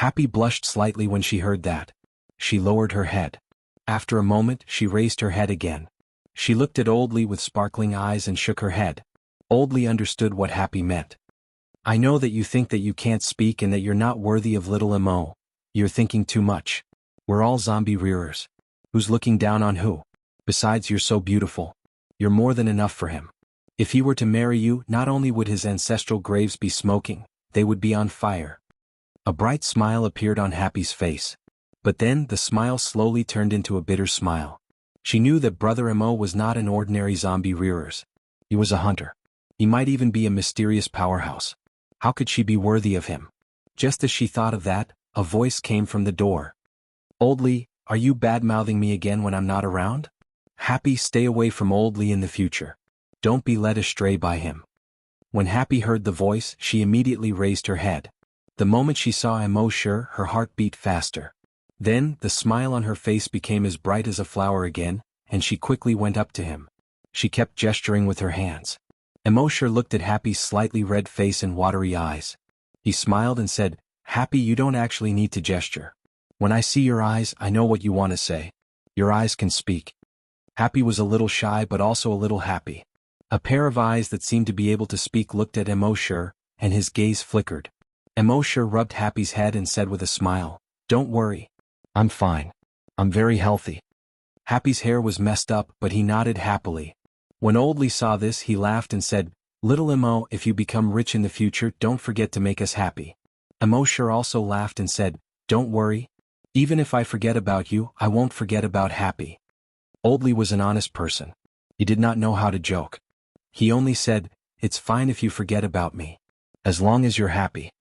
Happy blushed slightly when she heard that. She lowered her head. After a moment, she raised her head again. She looked at Old Lee with sparkling eyes and shook her head. Old Lee understood what Happy meant. "I know that you think that you can't speak and that you're not worthy of little Immo. You're thinking too much. We're all zombie rearers. Who's looking down on who? Besides, you're so beautiful. You're more than enough for him. If he were to marry you, not only would his ancestral graves be smoking, they would be on fire." A bright smile appeared on Happy's face. But then the smile slowly turned into a bitter smile. She knew that Brother Immo was not an ordinary zombie rearers. He was a hunter. He might even be a mysterious powerhouse. How could she be worthy of him? Just as she thought of that, a voice came from the door. "Old Lee, are you bad-mouthing me again when I'm not around?" Happy, stay away from Old Lee in the future. Don't be led astray by him. When Happy heard the voice, she immediately raised her head. The moment she saw Immortal, her heart beat faster. Then, the smile on her face became as bright as a flower again, and she quickly went up to him. She kept gesturing with her hands. Immortal looked at Happy's slightly red face and watery eyes. He smiled and said, "Happy, you don't actually need to gesture. When I see your eyes, I know what you want to say. Your eyes can speak." Happy was a little shy but also a little happy. A pair of eyes that seemed to be able to speak looked at Immortal, and his gaze flickered. Immortal rubbed Happy's head and said with a smile, "Don't worry. I'm fine. I'm very healthy." Happy's hair was messed up, but he nodded happily. When Old Lee saw this, he laughed and said, "Little Immo, if you become rich in the future, don't forget to make us happy." Immortal also laughed and said, "Don't worry. Even if I forget about you, I won't forget about Happy." Old Lee was an honest person. He did not know how to joke. He only said, "It's fine if you forget about me. As long as you're happy."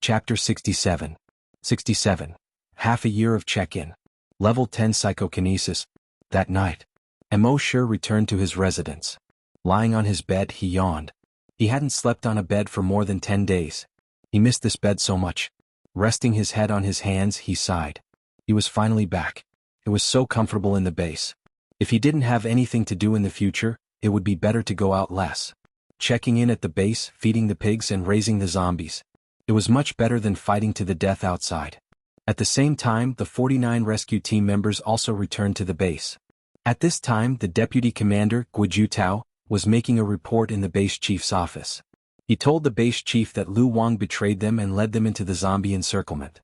Chapter 67. 67. Half a year of check-in. Level 10 psychokinesis. That night, Immortal returned to his residence. Lying on his bed, he yawned. He hadn't slept on a bed for more than 10 days. He missed this bed so much. Resting his head on his hands, he sighed. He was finally back. It was so comfortable in the base. If he didn't have anything to do in the future, it would be better to go out less. Checking in at the base, feeding the pigs and raising the zombies. It was much better than fighting to the death outside. At the same time, the 49 rescue team members also returned to the base. At this time, the deputy commander, Guijutao, was making a report in the base chief's office. He told the base chief that Lu Wang betrayed them and led them into the zombie encirclement.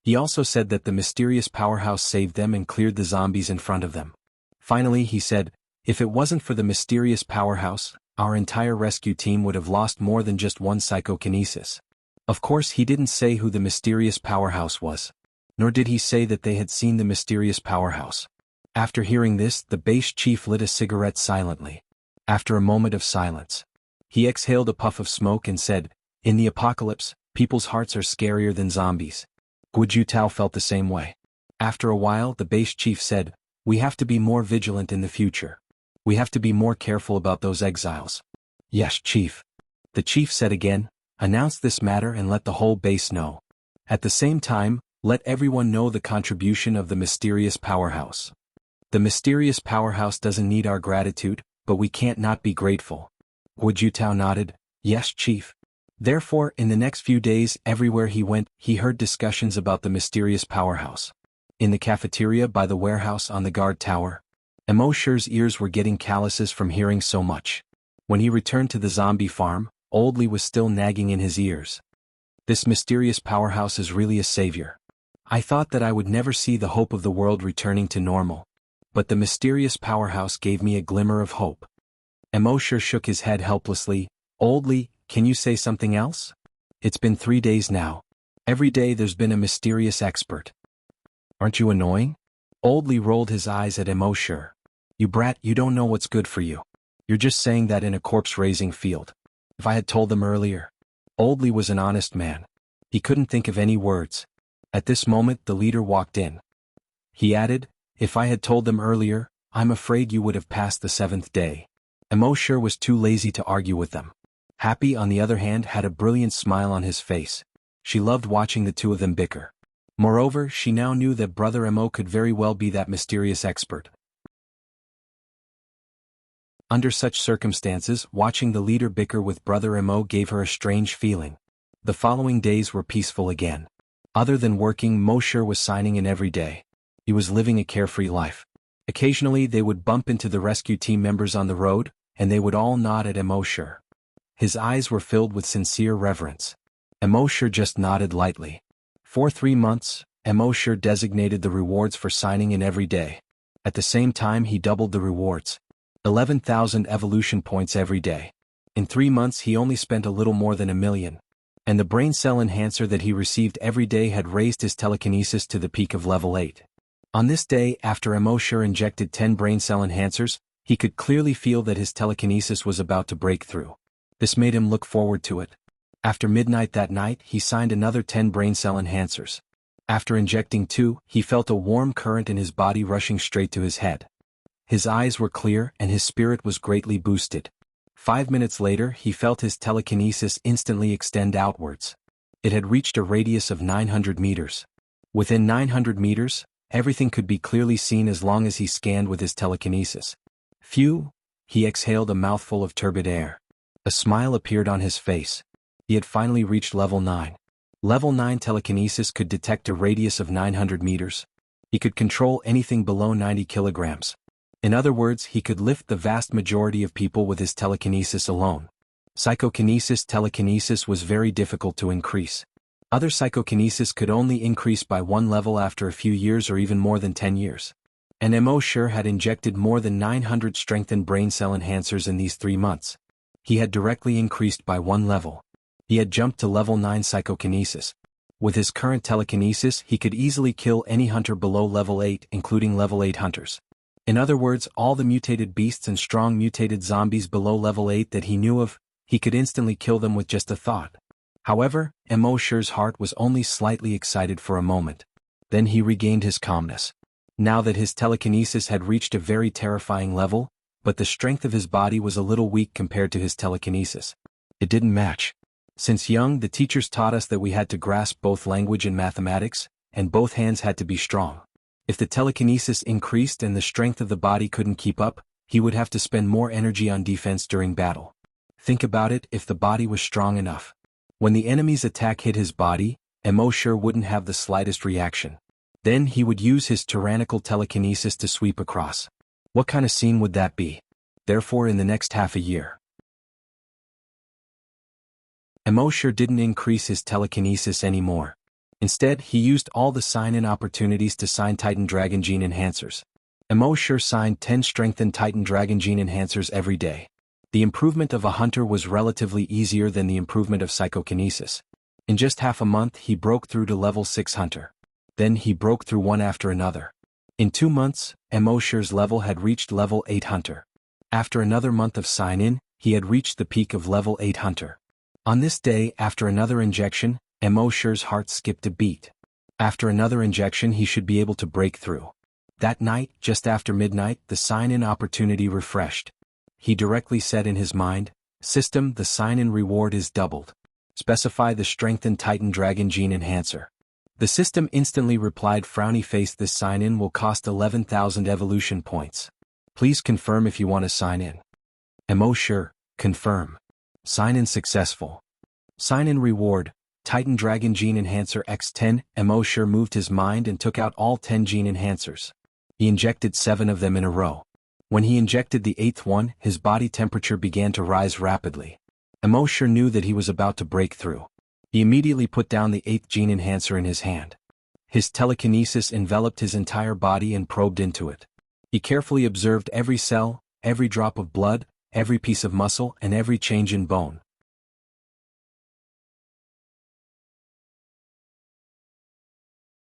He also said that the mysterious powerhouse saved them and cleared the zombies in front of them. Finally, he said, if it wasn't for the mysterious powerhouse, our entire rescue team would have lost more than just one psychokinesis. Of course, he didn't say who the mysterious powerhouse was. Nor did he say that they had seen the mysterious powerhouse. After hearing this, the base chief lit a cigarette silently. After a moment of silence, he exhaled a puff of smoke and said, in the apocalypse, people's hearts are scarier than zombies. Guojutao felt the same way. After a while, the base chief said, we have to be more vigilant in the future. We have to be more careful about those exiles. Yes, chief. The chief said again, announce this matter and let the whole base know. At the same time, let everyone know the contribution of the mysterious powerhouse. The mysterious powerhouse doesn't need our gratitude, but we can't not be grateful. Guojutao nodded, yes, chief. Therefore, in the next few days, everywhere he went, he heard discussions about the mysterious powerhouse. In the cafeteria by the warehouse on the guard tower, Immersive's ears were getting calluses from hearing so much. When he returned to the zombie farm, Oldly was still nagging in his ears. This mysterious powerhouse is really a savior. I thought that I would never see the hope of the world returning to normal. But the mysterious powerhouse gave me a glimmer of hope. Immersive shook his head helplessly. Oldly, can you say something else? It's been 3 days now. Every day there's been a mysterious expert. Aren't you annoying? Oldly rolled his eyes at Immersive. You brat, you don't know what's good for you. You're just saying that in a corpse-raising field. If I had told them earlier. Oldly was an honest man. He couldn't think of any words. At this moment the leader walked in. He added, if I had told them earlier, I'm afraid you would have passed the 7th day. Immersive was too lazy to argue with them. Happy, on the other hand, had a brilliant smile on his face. She loved watching the two of them bicker. Moreover, she now knew that Brother Emo could very well be that mysterious expert. Under such circumstances, watching the leader bicker with Brother Emo gave her a strange feeling. The following days were peaceful again. Other than working, Mosher was signing in every day. He was living a carefree life. Occasionally they would bump into the rescue team members on the road, and they would all nod at Mosher. His eyes were filled with sincere reverence. Mosher just nodded lightly. For 3 months, Mosher designated the rewards for signing in every day. At the same time he doubled the rewards. 11,000 evolution points every day. In 3 months he only spent a little more than 1 million. And the brain cell enhancer that he received every day had raised his telekinesis to the peak of level 8. On this day, after Mosher injected 10 brain cell enhancers, he could clearly feel that his telekinesis was about to break through. This made him look forward to it. After midnight that night, he signed another 10 brain cell enhancers. After injecting 2, he felt a warm current in his body rushing straight to his head. His eyes were clear and his spirit was greatly boosted. 5 minutes later, he felt his telekinesis instantly extend outwards. It had reached a radius of 900 meters. Within 900 meters, everything could be clearly seen as long as he scanned with his telekinesis. Phew! He exhaled a mouthful of turbid air. A smile appeared on his face. He had finally reached level 9. Level 9 telekinesis could detect a radius of 900 meters. He could control anything below 90 kilograms. In other words, he could lift the vast majority of people with his telekinesis alone. Psychokinesis telekinesis was very difficult to increase. Other psychokinesis could only increase by 1 level after a few years or even more than 10 years. And Mosher had injected more than 900 strengthened brain cell enhancers in these 3 months. He had directly increased by 1 level. He had jumped to level 9 psychokinesis. With his current telekinesis, he could easily kill any hunter below level 8, including level 8 hunters. In other words, all the mutated beasts and strong mutated zombies below level 8 that he knew of, he could instantly kill them with just a thought. However, Mosher's heart was only slightly excited for a moment. Then he regained his calmness. Now that his telekinesis had reached a very terrifying level, but the strength of his body was a little weak compared to his telekinesis. It didn't match. Since young, the teachers taught us that we had to grasp both language and mathematics, and both hands had to be strong. If the telekinesis increased and the strength of the body couldn't keep up, he would have to spend more energy on defense during battle. Think about it, if the body was strong enough. When the enemy's attack hit his body, Mosher wouldn't have the slightest reaction. Then he would use his tyrannical telekinesis to sweep across. What kind of scene would that be? Therefore, in the next half a year, Mosher didn't increase his telekinesis anymore. Instead, he used all the sign-in opportunities to sign Titan Dragon Gene Enhancers. Immortal signed 10 strengthened Titan Dragon Gene Enhancers every day. The improvement of a hunter was relatively easier than the improvement of psychokinesis. In just half a month he broke through to level 6 hunter. Then he broke through one after another. In 2 months, Immortal's level had reached level 8 hunter. After another month of sign-in, he had reached the peak of level 8 hunter. On this day, after another injection, Immortal's heart skipped a beat. After another injection he should be able to break through. That night, just after midnight, the sign-in opportunity refreshed. He directly said in his mind, "System, the sign-in reward is doubled. Specify the strengthened Titan Dragon Gene Enhancer." The system instantly replied, "Frowny face, this sign-in will cost 11,000 evolution points. Please confirm if you want to sign in." Immortal, confirm. Sign-in successful. Sign-in reward, Titan Dragon Gene Enhancer X10. Immortal moved his mind and took out all 10 gene enhancers. He injected 7 of them in a row. When he injected the 8th one, his body temperature began to rise rapidly. Immortal knew that he was about to break through. He immediately put down the 8th gene enhancer in his hand. His telekinesis enveloped his entire body and probed into it. He carefully observed every cell, every drop of blood, every piece of muscle, and every change in bone.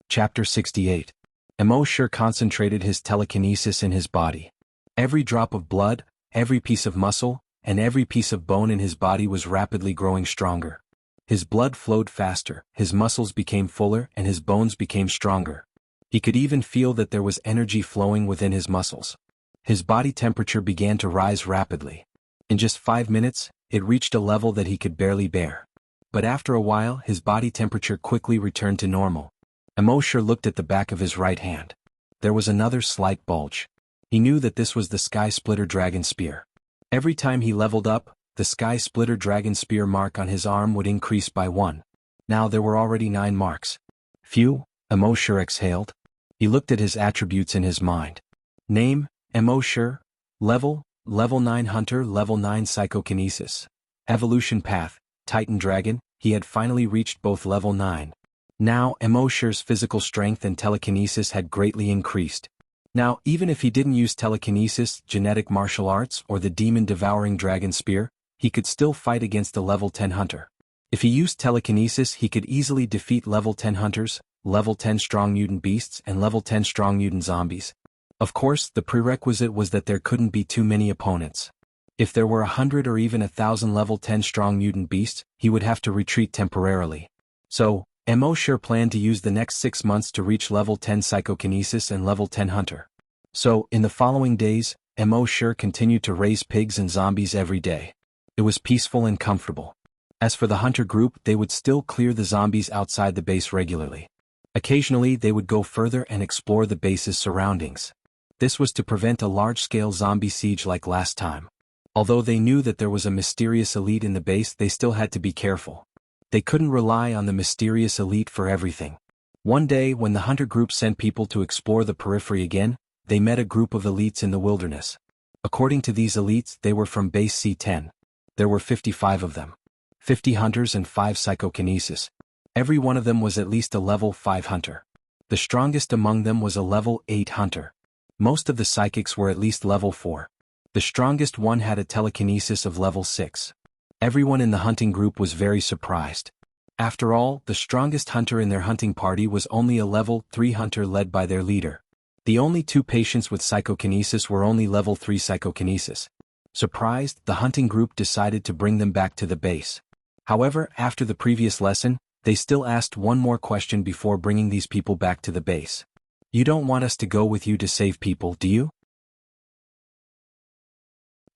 Chapter 68. Immortal concentrated his telekinesis in his body. Every drop of blood, every piece of muscle, and every piece of bone in his body was rapidly growing stronger. His blood flowed faster, his muscles became fuller, and his bones became stronger. He could even feel that there was energy flowing within his muscles. His body temperature began to rise rapidly. In just 5 minutes, it reached a level that he could barely bear. But after a while, his body temperature quickly returned to normal. Immortal looked at the back of his right hand. There was another slight bulge. He knew that this was the Sky Splitter Dragon Spear. Every time he leveled up, the Sky Splitter Dragon Spear mark on his arm would increase by 1. Now there were already 9 marks. Phew, Immortal exhaled. He looked at his attributes in his mind. Name, Immortal. Level 9 Hunter, level 9 Psychokinesis. Evolution path, Titan Dragon. He had finally reached both level 9. Now, Immortal's physical strength and telekinesis had greatly increased. Now, even if he didn't use telekinesis, genetic martial arts, or the demon-devouring dragon spear, he could still fight against a level 10 hunter. If he used telekinesis, he could easily defeat level 10 hunters, level 10 strong mutant beasts, and level 10 strong mutant zombies. Of course, the prerequisite was that there couldn't be too many opponents. If there were 100 or even 1,000 level 10 strong mutant beasts, he would have to retreat temporarily. So, Immortal planned to use the next 6 months to reach level 10 psychokinesis and level 10 hunter. So, in the following days, Immortal continued to raise pigs and zombies every day. It was peaceful and comfortable. As for the hunter group, they would still clear the zombies outside the base regularly. Occasionally they would go further and explore the base's surroundings. This was to prevent a large-scale zombie siege like last time. Although they knew that there was a mysterious elite in the base, they still had to be careful. They couldn't rely on the mysterious elite for everything. One day, when the hunter group sent people to explore the periphery again, they met a group of elites in the wilderness. According to these elites, they were from base C10. There were 55 of them. 50 hunters and 5 psychokinesis. Every one of them was at least a level 5 hunter. The strongest among them was a level 8 hunter. Most of the psychics were at least level 4. The strongest one had a telekinesis of level 6. Everyone in the hunting group was very surprised. After all, the strongest hunter in their hunting party was only a level 3 hunter led by their leader. The only 2 patients with psychokinesis were only level 3 psychokinesis. Surprised, the hunting group decided to bring them back to the base. However, after the previous lesson, they still asked one more question before bringing these people back to the base. "You don't want us to go with you to save people, do you?"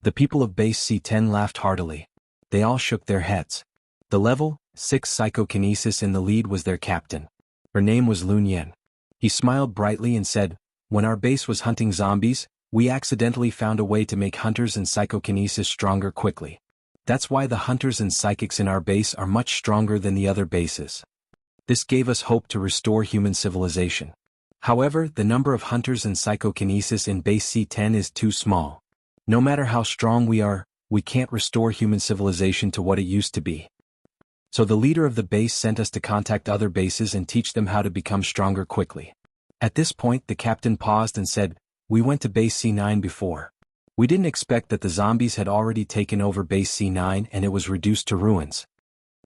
The people of base C10 laughed heartily. They all shook their heads. The level 6 psychokinesis in the lead was their captain. Her name was Lun Yen. He smiled brightly and said, "When our base was hunting zombies, we accidentally found a way to make hunters and psychokinesis stronger quickly. That's why the hunters and psychics in our base are much stronger than the other bases. This gave us hope to restore human civilization. However, the number of hunters and psychokinesis in base C10 is too small. No matter how strong we are, we can't restore human civilization to what it used to be." So the leader of the base sent us to contact other bases and teach them how to become stronger quickly. At this point the captain paused and said, "We went to base C9 before. We didn't expect that the zombies had already taken over base C9 and it was reduced to ruins."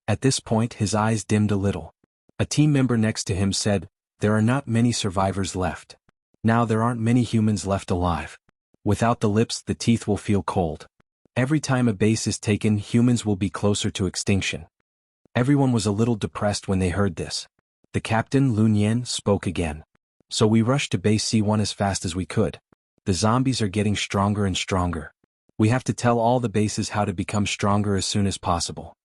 At this point his eyes dimmed a little. A team member next to him said, "There are not many survivors left. Now there aren't many humans left alive. Without the lips the teeth will feel cold. Every time a base is taken humans will be closer to extinction." Everyone was a little depressed when they heard this. The captain, Lunyan, spoke again. "So we rushed to base C1 as fast as we could. The zombies are getting stronger and stronger. We have to tell all the bases how to become stronger as soon as possible.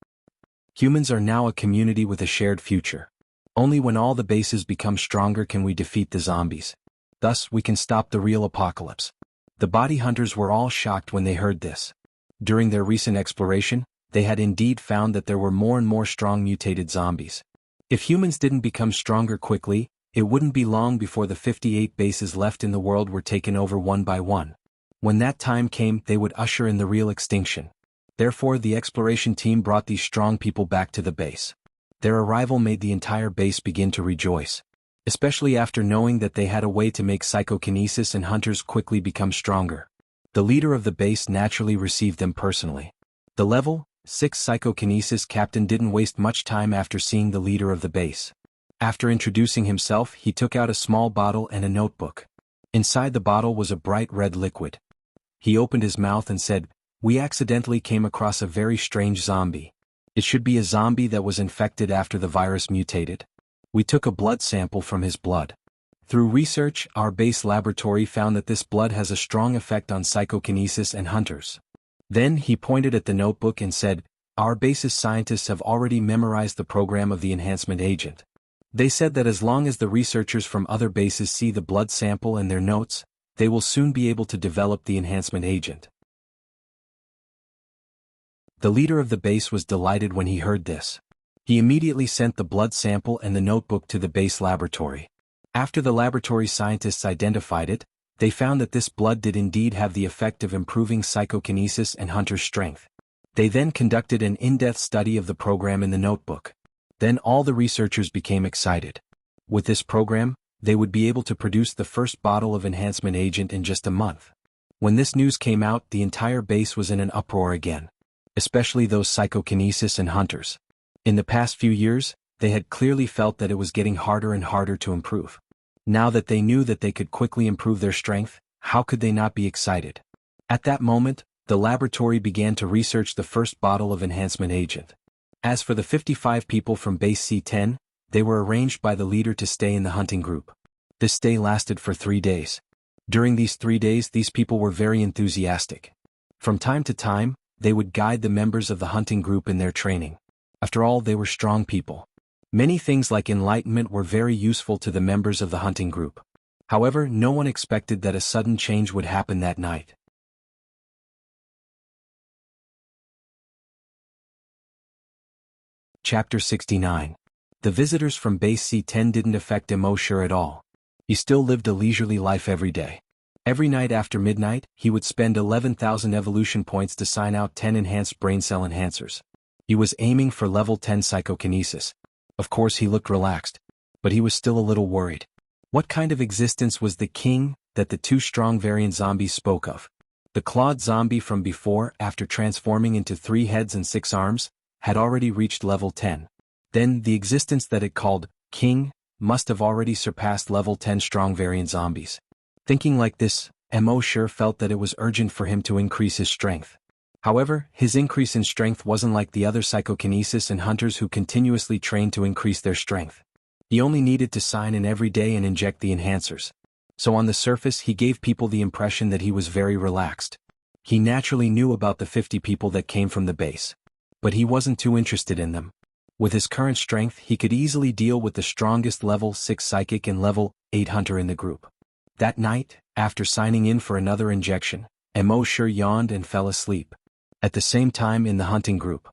Humans are now a community with a shared future. Only when all the bases become stronger can we defeat the zombies. Thus we can stop the real apocalypse." The body hunters were all shocked when they heard this. During their recent exploration, they had indeed found that there were more and more strong mutated zombies. If humans didn't become stronger quickly, it wouldn't be long before the 58 bases left in the world were taken over one by one. When that time came, they would usher in the real extinction. Therefore the exploration team brought these strong people back to the base. Their arrival made the entire base begin to rejoice, especially after knowing that they had a way to make psychokinesis and hunters quickly become stronger. The leader of the base naturally received them personally. The level 6 psychokinesis captain didn't waste much time after seeing the leader of the base. After introducing himself, he took out a small bottle and a notebook. Inside the bottle was a bright red liquid. He opened his mouth and said, "We accidentally came across a very strange zombie. It should be a zombie that was infected after the virus mutated. We took a blood sample from his blood. Through research, our base laboratory found that this blood has a strong effect on psychokinesis and hunters." Then he pointed at the notebook and said, "Our base's scientists have already memorized the program of the enhancement agent. They said that as long as the researchers from other bases see the blood sample and their notes, they will soon be able to develop the enhancement agent." The leader of the base was delighted when he heard this. He immediately sent the blood sample and the notebook to the base laboratory. After the laboratory scientists identified it, they found that this blood did indeed have the effect of improving psychokinesis and hunter strength. They then conducted an in-depth study of the program in the notebook. Then all the researchers became excited. With this program, they would be able to produce the first bottle of enhancement agent in just a month. When this news came out, the entire base was in an uproar again, especially those psychokinesis and hunters. In the past few years, they had clearly felt that it was getting harder and harder to improve. Now that they knew that they could quickly improve their strength, how could they not be excited? At that moment, the laboratory began to research the first bottle of enhancement agent. As for the 55 people from base C10, they were arranged by the leader to stay in the hunting group. This stay lasted for 3 days. During these 3 days, these people were very enthusiastic. From time to time, they would guide the members of the hunting group in their training. After all, they were strong people. Many things like enlightenment were very useful to the members of the hunting group. However, no one expected that a sudden change would happen that night. Chapter 69. The visitors from base C10 didn't affect Immortal at all. He still lived a leisurely life every day. Every night after midnight, he would spend 11,000 evolution points to sign out 10 enhanced brain cell enhancers. He was aiming for level 10 psychokinesis. Of course he looked relaxed, but he was still a little worried. What kind of existence was the king that the 2 strong variant zombies spoke of? The clawed zombie from before, after transforming into 3 heads and 6 arms, had already reached level 10. Then the existence that it called king must have already surpassed level 10 strong variant zombies. Thinking like this, Immortal felt that it was urgent for him to increase his strength. However, his increase in strength wasn't like the other psychokinesis and hunters who continuously trained to increase their strength. He only needed to sign in every day and inject the enhancers. So on the surface he gave people the impression that he was very relaxed. He naturally knew about the 50 people that came from the base. But he wasn't too interested in them. With his current strength he could easily deal with the strongest level 6 psychic and level 8 hunter in the group. That night, after signing in for another injection, Immortal yawned and fell asleep. At the same time in the hunting group,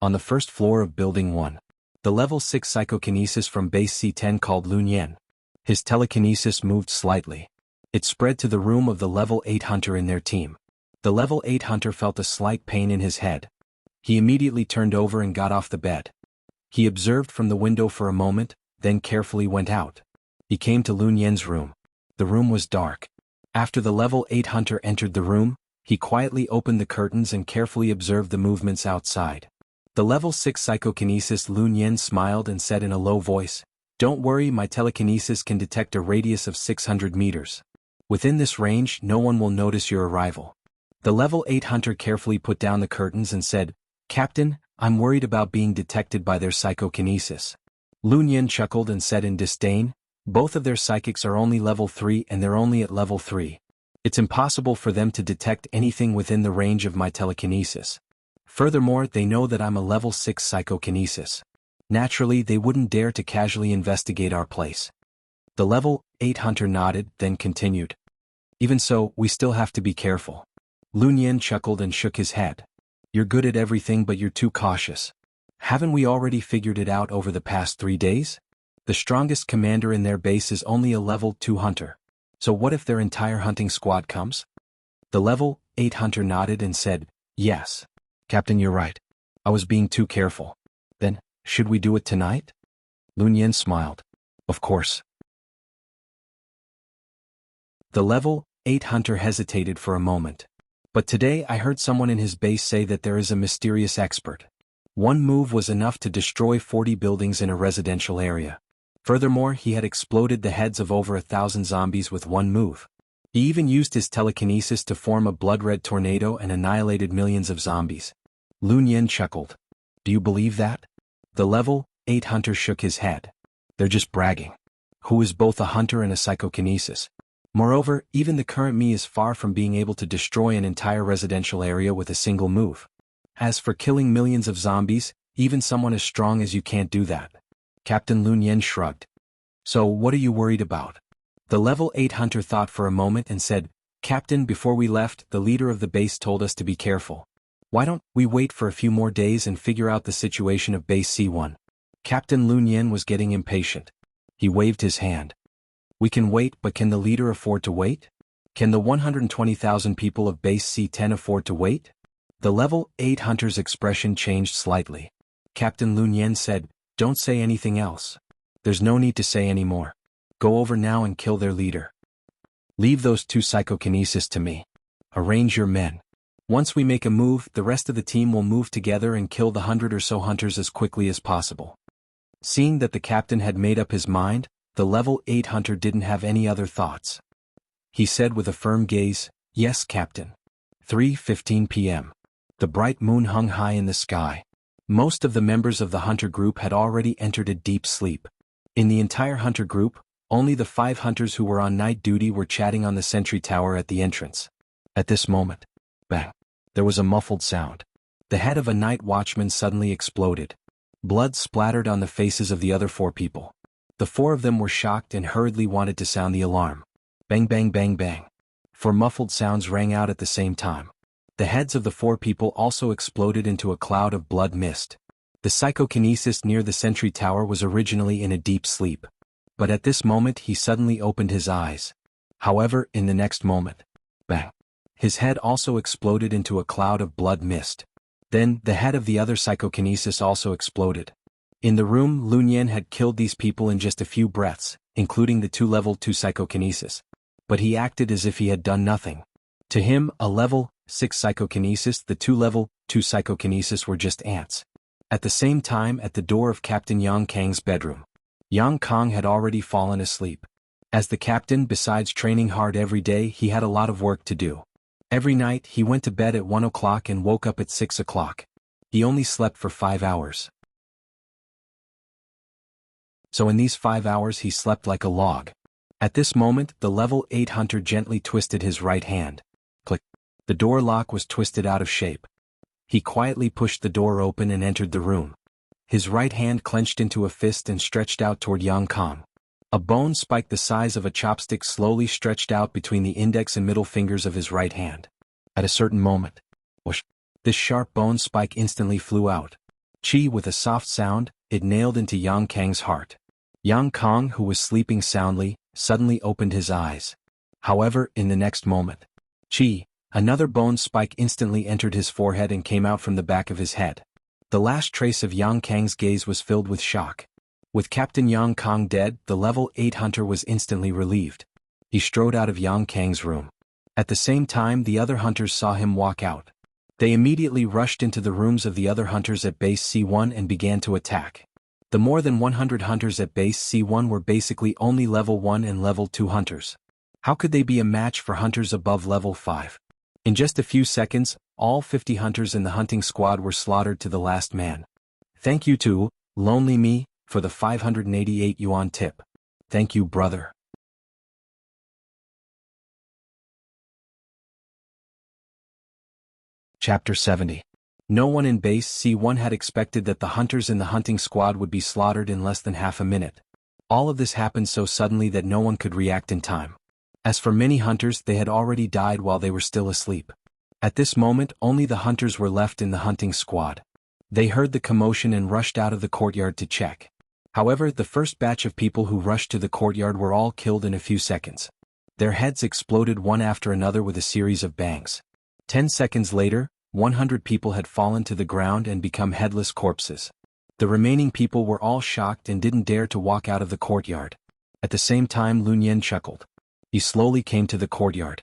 on the first floor of Building 1, the level 6 psychokinesis from base C10 called Lunyan. His telekinesis moved slightly. It spread to the room of the level 8 hunter in their team. The level 8 hunter felt a slight pain in his head. He immediately turned over and got off the bed. He observed from the window for a moment, then carefully went out. He came to Lun Yan's room. The room was dark. After the level 8 hunter entered the room, he quietly opened the curtains and carefully observed the movements outside. The level 6 psychokinesis Lun Yan smiled and said in a low voice, "Don't worry, my telekinesis can detect a radius of 600 meters. Within this range, no one will notice your arrival." The level 8 hunter carefully put down the curtains and said, "Captain, I'm worried about being detected by their psychokinesis." Lun Yan chuckled and said in disdain, "Both of their psychics are only level 3 and they're only at level 3. It's impossible for them to detect anything within the range of my telekinesis. Furthermore, they know that I'm a level 6 psychokinesis. Naturally, they wouldn't dare to casually investigate our place." The level 8 hunter nodded, then continued, "Even so, we still have to be careful." Lun Yan chuckled and shook his head. "You're good at everything but you're too cautious. Haven't we already figured it out over the past 3 days? The strongest commander in their base is only a level 2 hunter. So what if their entire hunting squad comes?" The level 8 hunter nodded and said, "Yes. Captain, you're right. I was being too careful. Then, should we do it tonight?" Lun Yan smiled. "Of course." The level 8 hunter hesitated for a moment. "But today I heard someone in his base say that there is a mysterious expert. One move was enough to destroy 40 buildings in a residential area. Furthermore, he had exploded the heads of over 1,000 zombies with one move. He even used his telekinesis to form a blood-red tornado and annihilated millions of zombies." Lun Yan chuckled. "Do you believe that?" The level 8 hunter shook his head. "They're just bragging. Who is both a hunter and a psychokinesis? Moreover, even the current me is far from being able to destroy an entire residential area with a single move. As for killing millions of zombies, even someone as strong as you can't do that." Captain Lun Yan shrugged. "So what are you worried about?" The level 8 hunter thought for a moment and said, "Captain, before we left, the leader of the base told us to be careful. Why don't we wait for a few more days and figure out the situation of base C1? Captain Lun Yan was getting impatient. He waved his hand. "We can wait, but can the leader afford to wait? Can the 120,000 people of base C10 afford to wait?" The level 8 hunter's expression changed slightly. Captain Lun Yan said, "Don't say anything else. There's no need to say any more. Go over now and kill their leader. Leave those 2 psychokinesis to me. Arrange your men. Once we make a move, the rest of the team will move together and kill the 100 or so hunters as quickly as possible." Seeing that the captain had made up his mind, the level 8 hunter didn't have any other thoughts. He said with a firm gaze, "Yes, Captain." 3:15 p.m. The bright moon hung high in the sky. Most of the members of the hunter group had already entered a deep sleep. In the entire hunter group, only the 5 hunters who were on night duty were chatting on the sentry tower at the entrance. At this moment, bang, there was a muffled sound. The head of a night watchman suddenly exploded. Blood splattered on the faces of the other 4 people. The 4 of them were shocked and hurriedly wanted to sound the alarm. Bang bang bang bang. 4 muffled sounds rang out at the same time. The heads of the 4 people also exploded into a cloud of blood mist. The psychokinesis near the sentry tower was originally in a deep sleep. But at this moment he suddenly opened his eyes. However, in the next moment, bang, his head also exploded into a cloud of blood mist. Then, the head of the other psychokinesis also exploded. In the room, Lun Yan had killed these people in just a few breaths, including the 2 level 2 psychokinesis. But he acted as if he had done nothing. To him, a level 6 psychokinesis, the 2 level 2 psychokinesis were just ants. At the same time, at the door of Captain Yang Kang's bedroom, Yang Kang had already fallen asleep. As the captain, besides training hard every day, he had a lot of work to do. Every night, he went to bed at 1 o'clock and woke up at 6 o'clock. He only slept for 5 hours. So in these 5 hours he slept like a log. At this moment, the level 8 hunter gently twisted his right hand. Click. The door lock was twisted out of shape. He quietly pushed the door open and entered the room. His right hand clenched into a fist and stretched out toward Yang Kang. A bone spike the size of a chopstick slowly stretched out between the index and middle fingers of his right hand. At a certain moment, whoosh, this sharp bone spike instantly flew out. Chi, with a soft sound, it nailed into Yang Kang's heart. Yang Kang, who was sleeping soundly, suddenly opened his eyes. However, in the next moment, Chi, another bone spike instantly entered his forehead and came out from the back of his head. The last trace of Yang Kang's gaze was filled with shock. With Captain Yang Kang dead, the level 8 hunter was instantly relieved. He strode out of Yang Kang's room. At the same time, the other hunters saw him walk out. They immediately rushed into the rooms of the other hunters at base C1 and began to attack. The more than 100 hunters at base C1 were basically only level 1 and level 2 hunters. How could they be a match for hunters above level 5? In just a few seconds, all 50 hunters in the hunting squad were slaughtered to the last man. Thank you to Lonely Me for the 588 yuan tip. Thank you, brother. Chapter 70. No one in base C1 had expected that the hunters in the hunting squad would be slaughtered in less than half a minute. All of this happened so suddenly that no one could react in time. As for many hunters, they had already died while they were still asleep. At this moment, only the hunters were left in the hunting squad. They heard the commotion and rushed out of the courtyard to check. However, the first batch of people who rushed to the courtyard were all killed in a few seconds. Their heads exploded one after another with a series of bangs. 10 seconds later, 100 people had fallen to the ground and become headless corpses. The remaining people were all shocked and didn't dare to walk out of the courtyard. At the same time, Lun Yen chuckled. He slowly came to the courtyard.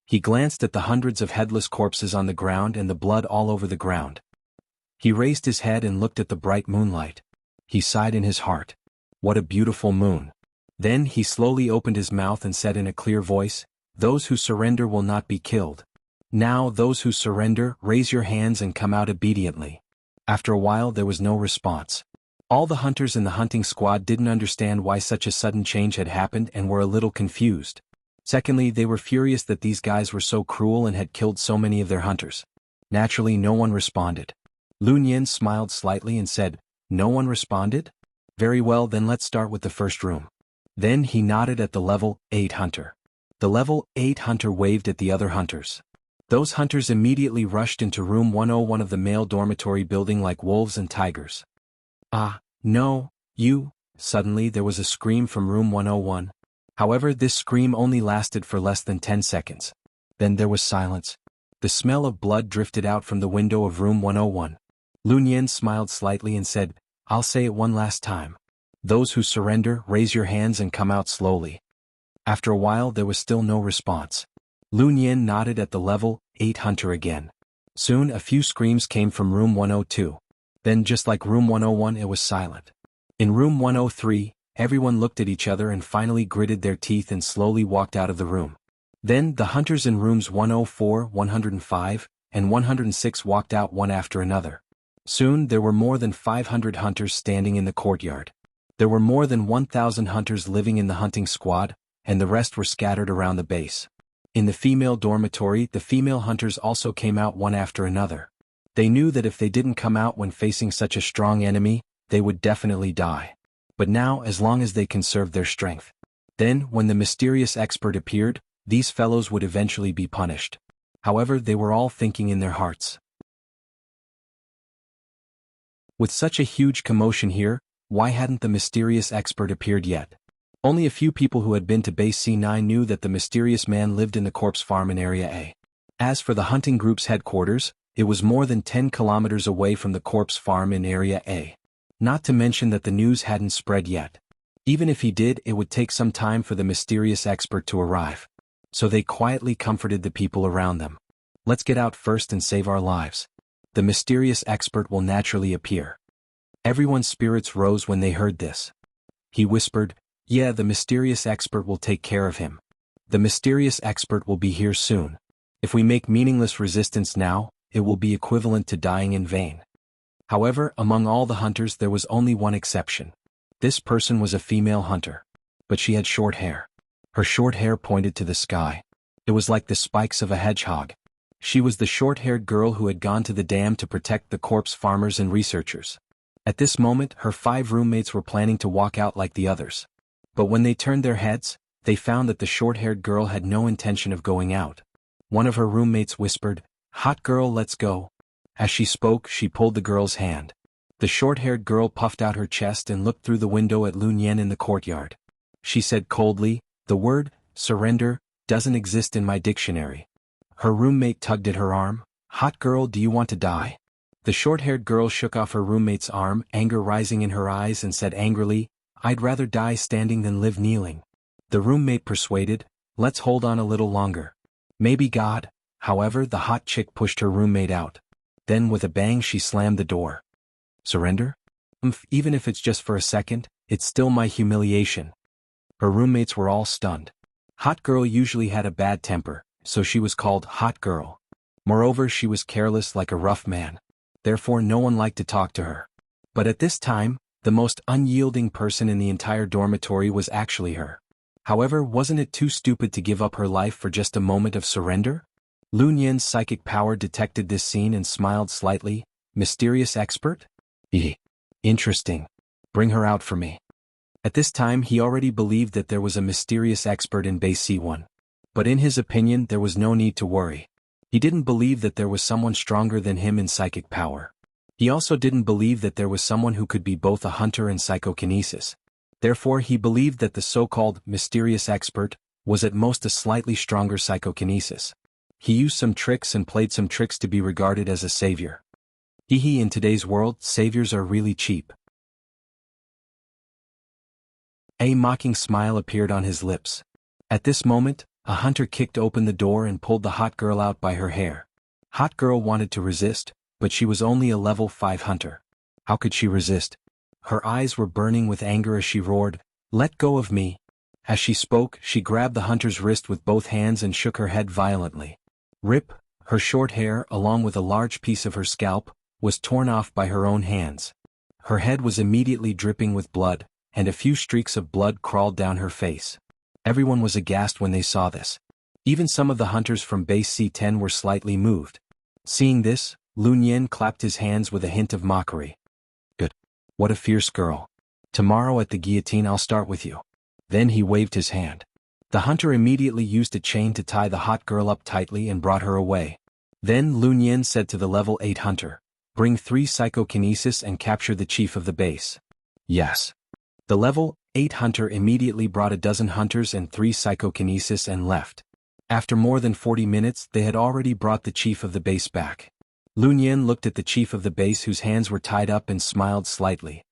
He glanced at the hundreds of headless corpses on the ground and the blood all over the ground. He raised his head and looked at the bright moonlight. He sighed in his heart. What a beautiful moon. Then he slowly opened his mouth and said in a clear voice, "Those who surrender will not be killed. Now those who surrender, raise your hands and come out obediently." After a while there was no response. All the hunters in the hunting squad didn't understand why such a sudden change had happened and were a little confused. Secondly, they were furious that these guys were so cruel and had killed so many of their hunters. Naturally, no one responded. Lun Yen smiled slightly and said, "No one responded? Very well, then let's start with the first room." Then he nodded at the level 8 hunter. The level 8 hunter waved at the other hunters. Those hunters immediately rushed into room 101 of the male dormitory building like wolves and tigers. "Ah, no, you!" Suddenly there was a scream from room 101. However, this scream only lasted for less than 10 seconds. Then there was silence. The smell of blood drifted out from the window of room 101. Lun Yen smiled slightly and said, "I'll say it one last time. Those who surrender, raise your hands and come out slowly." After a while there was still no response. Lun Yen nodded at the level 8 hunter again. Soon a few screams came from room 102. Then just like room 101 it was silent. In room 103, everyone looked at each other and finally gritted their teeth and slowly walked out of the room. Then the hunters in rooms 104, 105, and 106 walked out one after another. Soon there were more than 500 hunters standing in the courtyard. There were more than 1,000 hunters living in the hunting squad, and the rest were scattered around the base. In the female dormitory, the female hunters also came out one after another. They knew that if they didn't come out when facing such a strong enemy, they would definitely die. But now, as long as they conserved their strength. Then, when the mysterious expert appeared, these fellows would eventually be punished. However, they were all thinking in their hearts. With such a huge commotion here, why hadn't the mysterious expert appeared yet? Only a few people who had been to base C9 knew that the mysterious man lived in the corpse farm in Area A. As for the hunting group's headquarters, it was more than 10 kilometers away from the corpse farm in Area A. Not to mention that the news hadn't spread yet. Even if he did, it would take some time for the mysterious expert to arrive. So they quietly comforted the people around them. "Let's get out first and save our lives. The mysterious expert will naturally appear." Everyone's spirits rose when they heard this. He whispered, "Yeah, the mysterious expert will take care of him. The mysterious expert will be here soon. If we make meaningless resistance now, it will be equivalent to dying in vain." However, among all the hunters there was only one exception. This person was a female hunter. But she had short hair. Her short hair pointed to the sky. It was like the spikes of a hedgehog. She was the short-haired girl who had gone to the dam to protect the corpse farmers and researchers. At this moment, her 5 roommates were planning to walk out like the others. But when they turned their heads, they found that the short-haired girl had no intention of going out. One of her roommates whispered, "Hot girl, let's go." As she spoke, she pulled the girl's hand. The short-haired girl puffed out her chest and looked through the window at Lun Yen in the courtyard. She said coldly, "The word, surrender, doesn't exist in my dictionary." Her roommate tugged at her arm. "Hot girl, do you want to die?" The short-haired girl shook off her roommate's arm, anger rising in her eyes, and said angrily, "I'd rather die standing than live kneeling." The roommate persuaded, "Let's hold on a little longer. Maybe God." However, the hot chick pushed her roommate out. Then with a bang she slammed the door. "Surrender? Even if it's just for a second, it's still my humiliation." Her roommates were all stunned. Hot Girl usually had a bad temper, so she was called Hot Girl. Moreover, she was careless like a rough man. Therefore no one liked to talk to her. But at this time, the most unyielding person in the entire dormitory was actually her. However, wasn't it too stupid to give up her life for just a moment of surrender? Lun Yan's psychic power detected this scene and smiled slightly. "Mysterious expert? Interesting. Bring her out for me." At this time he already believed that there was a mysterious expert in Base C1. But in his opinion there was no need to worry. He didn't believe that there was someone stronger than him in psychic power. He also didn't believe that there was someone who could be both a hunter and psychokinesis. Therefore he believed that the so-called mysterious expert was at most a slightly stronger psychokinesis. He used some tricks and played some tricks to be regarded as a savior. In today's world, saviors are really cheap. A mocking smile appeared on his lips. At this moment, a hunter kicked open the door and pulled the hot girl out by her hair. Hot Girl wanted to resist, but she was only a level 5 hunter. How could she resist? Her eyes were burning with anger as she roared, "Let go of me." As she spoke, she grabbed the hunter's wrist with both hands and shook her head violently. Rip, her short hair, along with a large piece of her scalp, was torn off by her own hands. Her head was immediately dripping with blood, and a few streaks of blood crawled down her face. Everyone was aghast when they saw this. Even some of the hunters from Base C10 were slightly moved. Seeing this, Lun Yan clapped his hands with a hint of mockery. "Good. What a fierce girl. Tomorrow at the guillotine I'll start with you." Then he waved his hand. The hunter immediately used a chain to tie the hot girl up tightly and brought her away. Then Lun Yan said to the level 8 hunter, "Bring 3 psychokinesis and capture the chief of the base." "Yes." The level 8 hunter immediately brought a dozen hunters and 3 psychokinesis and left. After more than 40 minutes they had already brought the chief of the base back. Lun Yan looked at the chief of the base whose hands were tied up and smiled slightly.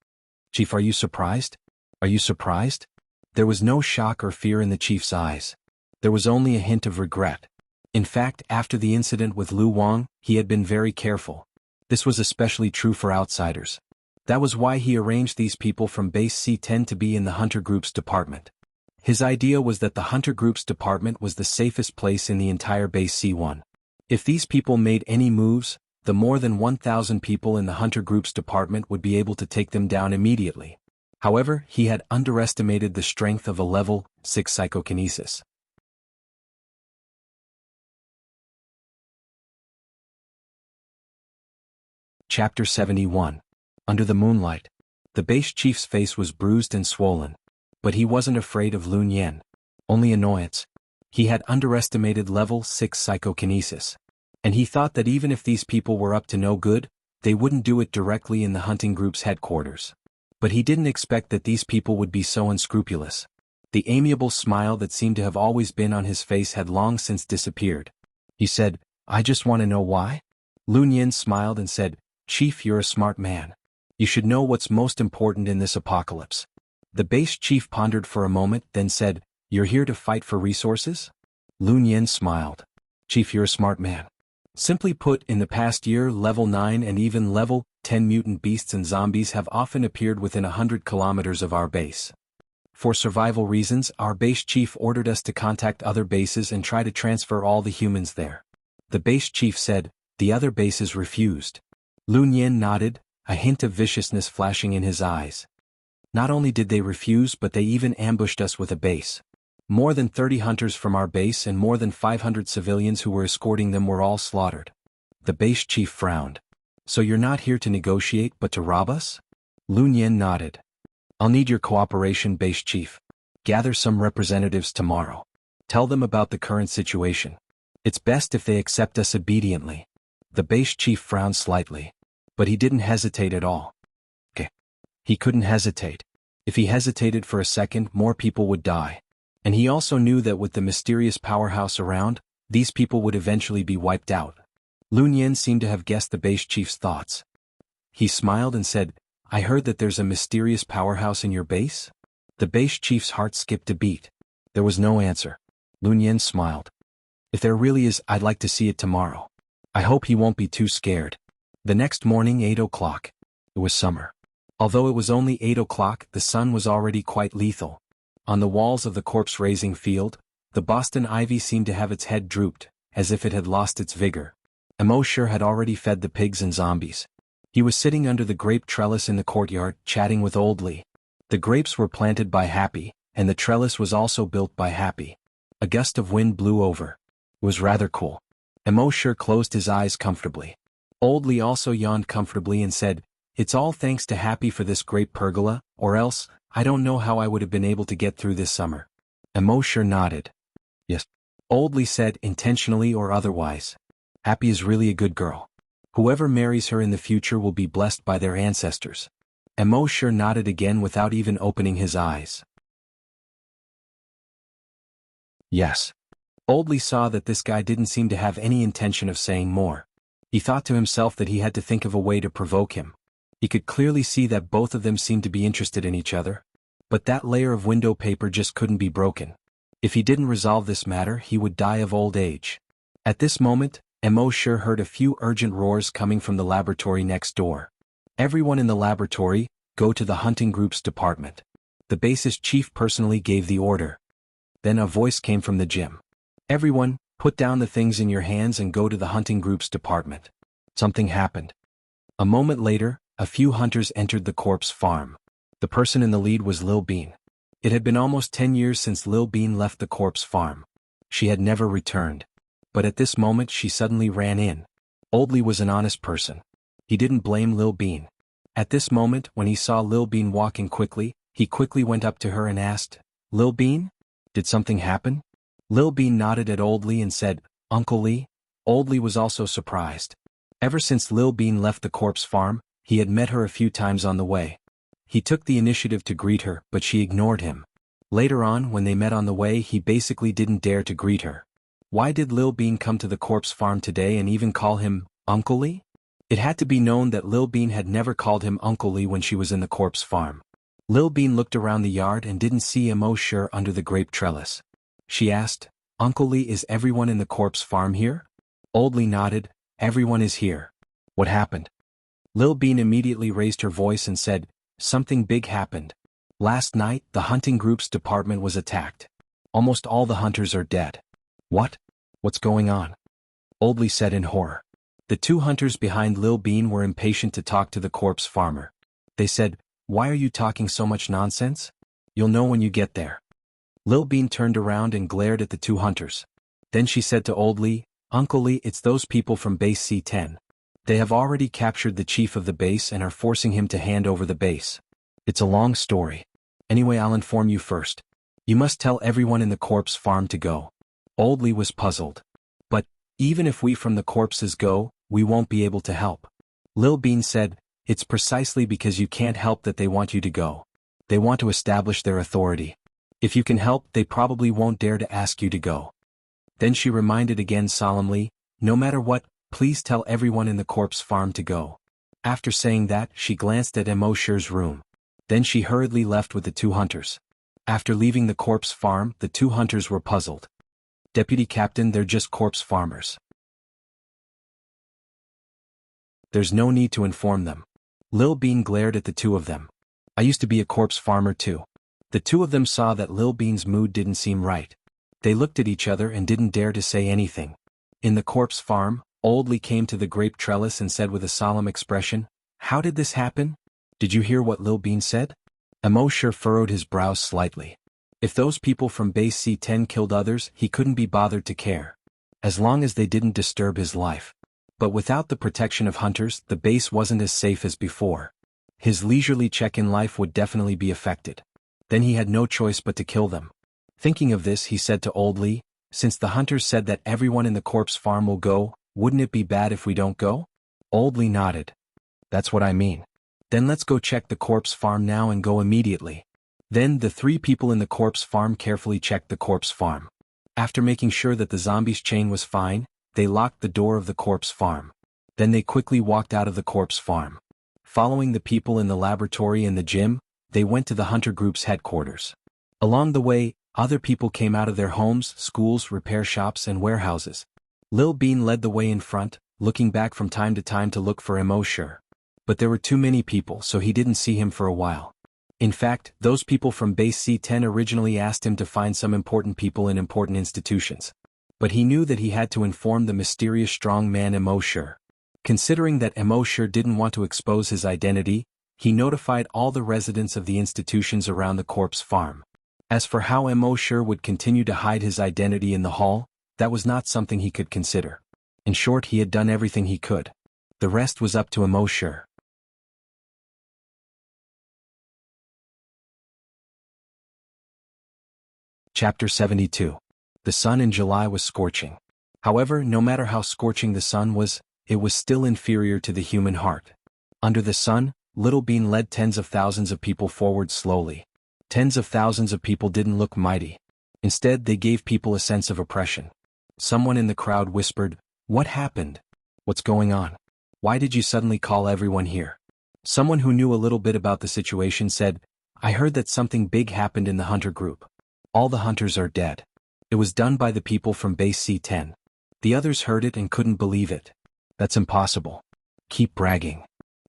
"Chief, are you surprised? Are you surprised?" There was no shock or fear in the chief's eyes. There was only a hint of regret. In fact, after the incident with Lu Wang, he had been very careful. This was especially true for outsiders. That was why he arranged these people from Base C10 to be in the Hunter Group's department. His idea was that the Hunter Group's department was the safest place in the entire Base C1. If these people made any moves, the more than 1,000 people in the Hunter Group's department would be able to take them down immediately. However, he had underestimated the strength of a level 6 psychokinesis. Chapter 71. Under the moonlight. The base chief's face was bruised and swollen. But he wasn't afraid of Lun Yan. Only annoyance. He had underestimated level 6 psychokinesis. And he thought that even if these people were up to no good, they wouldn't do it directly in the hunting group's headquarters. But he didn't expect that these people would be so unscrupulous. The amiable smile that seemed to have always been on his face had long since disappeared. He said, "I just want to know why?" Lun Yan smiled and said, "Chief, you're a smart man. You should know what's most important in this apocalypse." The base chief pondered for a moment, then said, "You're here to fight for resources?" Lun Yan smiled. "Chief, you're a smart man. Simply put, in the past year, level 9 and even level 10 mutant beasts and zombies have often appeared within 100 kilometers of our base. For survival reasons, our base chief ordered us to contact other bases and try to transfer all the humans there." The base chief said, "The other bases refused." Lun Yan nodded, a hint of viciousness flashing in his eyes. "Not only did they refuse, but they even ambushed us with a base. More than 30 hunters from our base and more than 500 civilians who were escorting them were all slaughtered." The base chief frowned. "So you're not here to negotiate but to rob us?" Lun Yan nodded. "I'll need your cooperation, base chief. Gather some representatives tomorrow. Tell them about the current situation. It's best if they accept us obediently." The base chief frowned slightly. But he didn't hesitate at all. He couldn't hesitate. If he hesitated for a second, more people would die. And he also knew that with the mysterious powerhouse around, these people would eventually be wiped out. Lun Yen seemed to have guessed the base chief's thoughts. He smiled and said, I heard that there's a mysterious powerhouse in your base? The base chief's heart skipped a beat. There was no answer. Lun Yen smiled. If there really is, I'd like to see it tomorrow. I hope he won't be too scared. The next morning, 8 o'clock. It was summer. Although it was only 8 o'clock, the sun was already quite lethal. On the walls of the corpse-raising field, the Boston ivy seemed to have its head drooped, as if it had lost its vigor. Immortal had already fed the pigs and zombies. He was sitting under the grape trellis in the courtyard, chatting with Old Lee. The grapes were planted by Happy, and the trellis was also built by Happy. A gust of wind blew over. It was rather cool. Immortal closed his eyes comfortably. Old Lee also yawned comfortably and said, It's all thanks to Happy for this great pergola, or else, I don't know how I would have been able to get through this summer. Immortal nodded. Yes. Old Lee said, intentionally or otherwise. Happy is really a good girl. Whoever marries her in the future will be blessed by their ancestors. Immortal nodded again without even opening his eyes. Yes. Old Lee saw that this guy didn't seem to have any intention of saying more. He thought to himself that he had to think of a way to provoke him. He could clearly see that both of them seemed to be interested in each other. But that layer of window paper just couldn't be broken. If he didn't resolve this matter, he would die of old age. At this moment, Immortal heard a few urgent roars coming from the laboratory next door. Everyone in the laboratory, go to the hunting groups department. The base's chief personally gave the order. Then a voice came from the gym. Everyone, put down the things in your hands and go to the hunting groups department. Something happened. A moment later, a few hunters entered the corpse farm. The person in the lead was Lil Bean. It had been almost 10 years since Lil Bean left the corpse farm. She had never returned. But at this moment she suddenly ran in. Old Lee was an honest person. He didn't blame Lil Bean. At this moment, when he saw Lil Bean walking quickly, he quickly went up to her and asked, Lil Bean? Did something happen? Lil Bean nodded at Old Lee and said, Uncle Lee? Old Lee was also surprised. Ever since Lil Bean left the corpse farm, he had met her a few times on the way. He took the initiative to greet her, but she ignored him. Later on, when they met on the way, he basically didn't dare to greet her. Why did Lil Bean come to the corpse farm today and even call him Uncle Lee? It had to be known that Lil Bean had never called him Uncle Lee when she was in the corpse farm. Lil Bean looked around the yard and didn't see Immortal under the grape trellis. She asked, Uncle Lee, is everyone in the corpse farm here? Old Lee nodded, everyone is here. What happened? Lil Bean immediately raised her voice and said, something big happened. Last night, the hunting group's department was attacked. Almost all the hunters are dead. What? What's going on? Old Lee said in horror. The two hunters behind Lil Bean were impatient to talk to the corpse farmer. They said, why are you talking so much nonsense? You'll know when you get there. Lil Bean turned around and glared at the two hunters. Then she said to Old Lee, Uncle Lee, it's those people from base C10. They have already captured the chief of the base and are forcing him to hand over the base. It's a long story. Anyway, I'll inform you first. You must tell everyone in the corpse farm to go. Old Lee was puzzled. But, even if we from the corpses go, we won't be able to help. Lil Bean said, it's precisely because you can't help that they want you to go. They want to establish their authority. If you can help, they probably won't dare to ask you to go. Then she reminded again solemnly, no matter what, please tell everyone in the corpse farm to go. After saying that, she glanced at Immortal's room. Then she hurriedly left with the two hunters. After leaving the corpse farm, the two hunters were puzzled. Deputy Captain, they're just corpse farmers. There's no need to inform them. Lil Bean glared at the two of them. I used to be a corpse farmer too. The two of them saw that Lil Bean's mood didn't seem right. They looked at each other and didn't dare to say anything. In the corpse farm, Old Lee came to the grape trellis and said with a solemn expression, how did this happen? Did you hear what Lil Bean said? Immortal furrowed his brows slightly. If those people from base C10 killed others, he couldn't be bothered to care. As long as they didn't disturb his life. But without the protection of hunters, the base wasn't as safe as before. His leisurely check-in life would definitely be affected. Then he had no choice but to kill them. Thinking of this, he said to Old Lee, since the hunters said that everyone in the corpse farm will go, wouldn't it be bad if we don't go? Old Lee nodded. That's what I mean. Then let's go check the corpse farm now and go immediately. Then the three people in the corpse farm carefully checked the corpse farm. After making sure that the zombies' chain was fine, they locked the door of the corpse farm. Then they quickly walked out of the corpse farm. Following the people in the laboratory and the gym, they went to the hunter group's headquarters. Along the way, other people came out of their homes, schools, repair shops, and warehouses. Lil Bean led the way in front, looking back from time to time to look for Immortal. But there were too many people, so he didn't see him for a while. In fact, those people from Base C10 originally asked him to find some important people in important institutions. But he knew that he had to inform the mysterious strong man Immortal. Considering that Immortal didn't want to expose his identity, he notified all the residents of the institutions around the corpse farm. As for how Immortal would continue to hide his identity in the hall, that was not something he could consider. In short, he had done everything he could. The rest was up to Immortal. Chapter 72. The sun in July was scorching. However, no matter how scorching the sun was, it was still inferior to the human heart. Under the sun, Little Bean led tens of thousands of people forward slowly. Tens of thousands of people didn't look mighty. Instead, they gave people a sense of oppression. Someone in the crowd whispered, "What happened? What's going on? Why did you suddenly call everyone here?" Someone who knew a little bit about the situation said, "I heard that something big happened in the hunter group. All the hunters are dead. It was done by the people from Base C10. The others heard it and couldn't believe it. That's impossible. Keep bragging."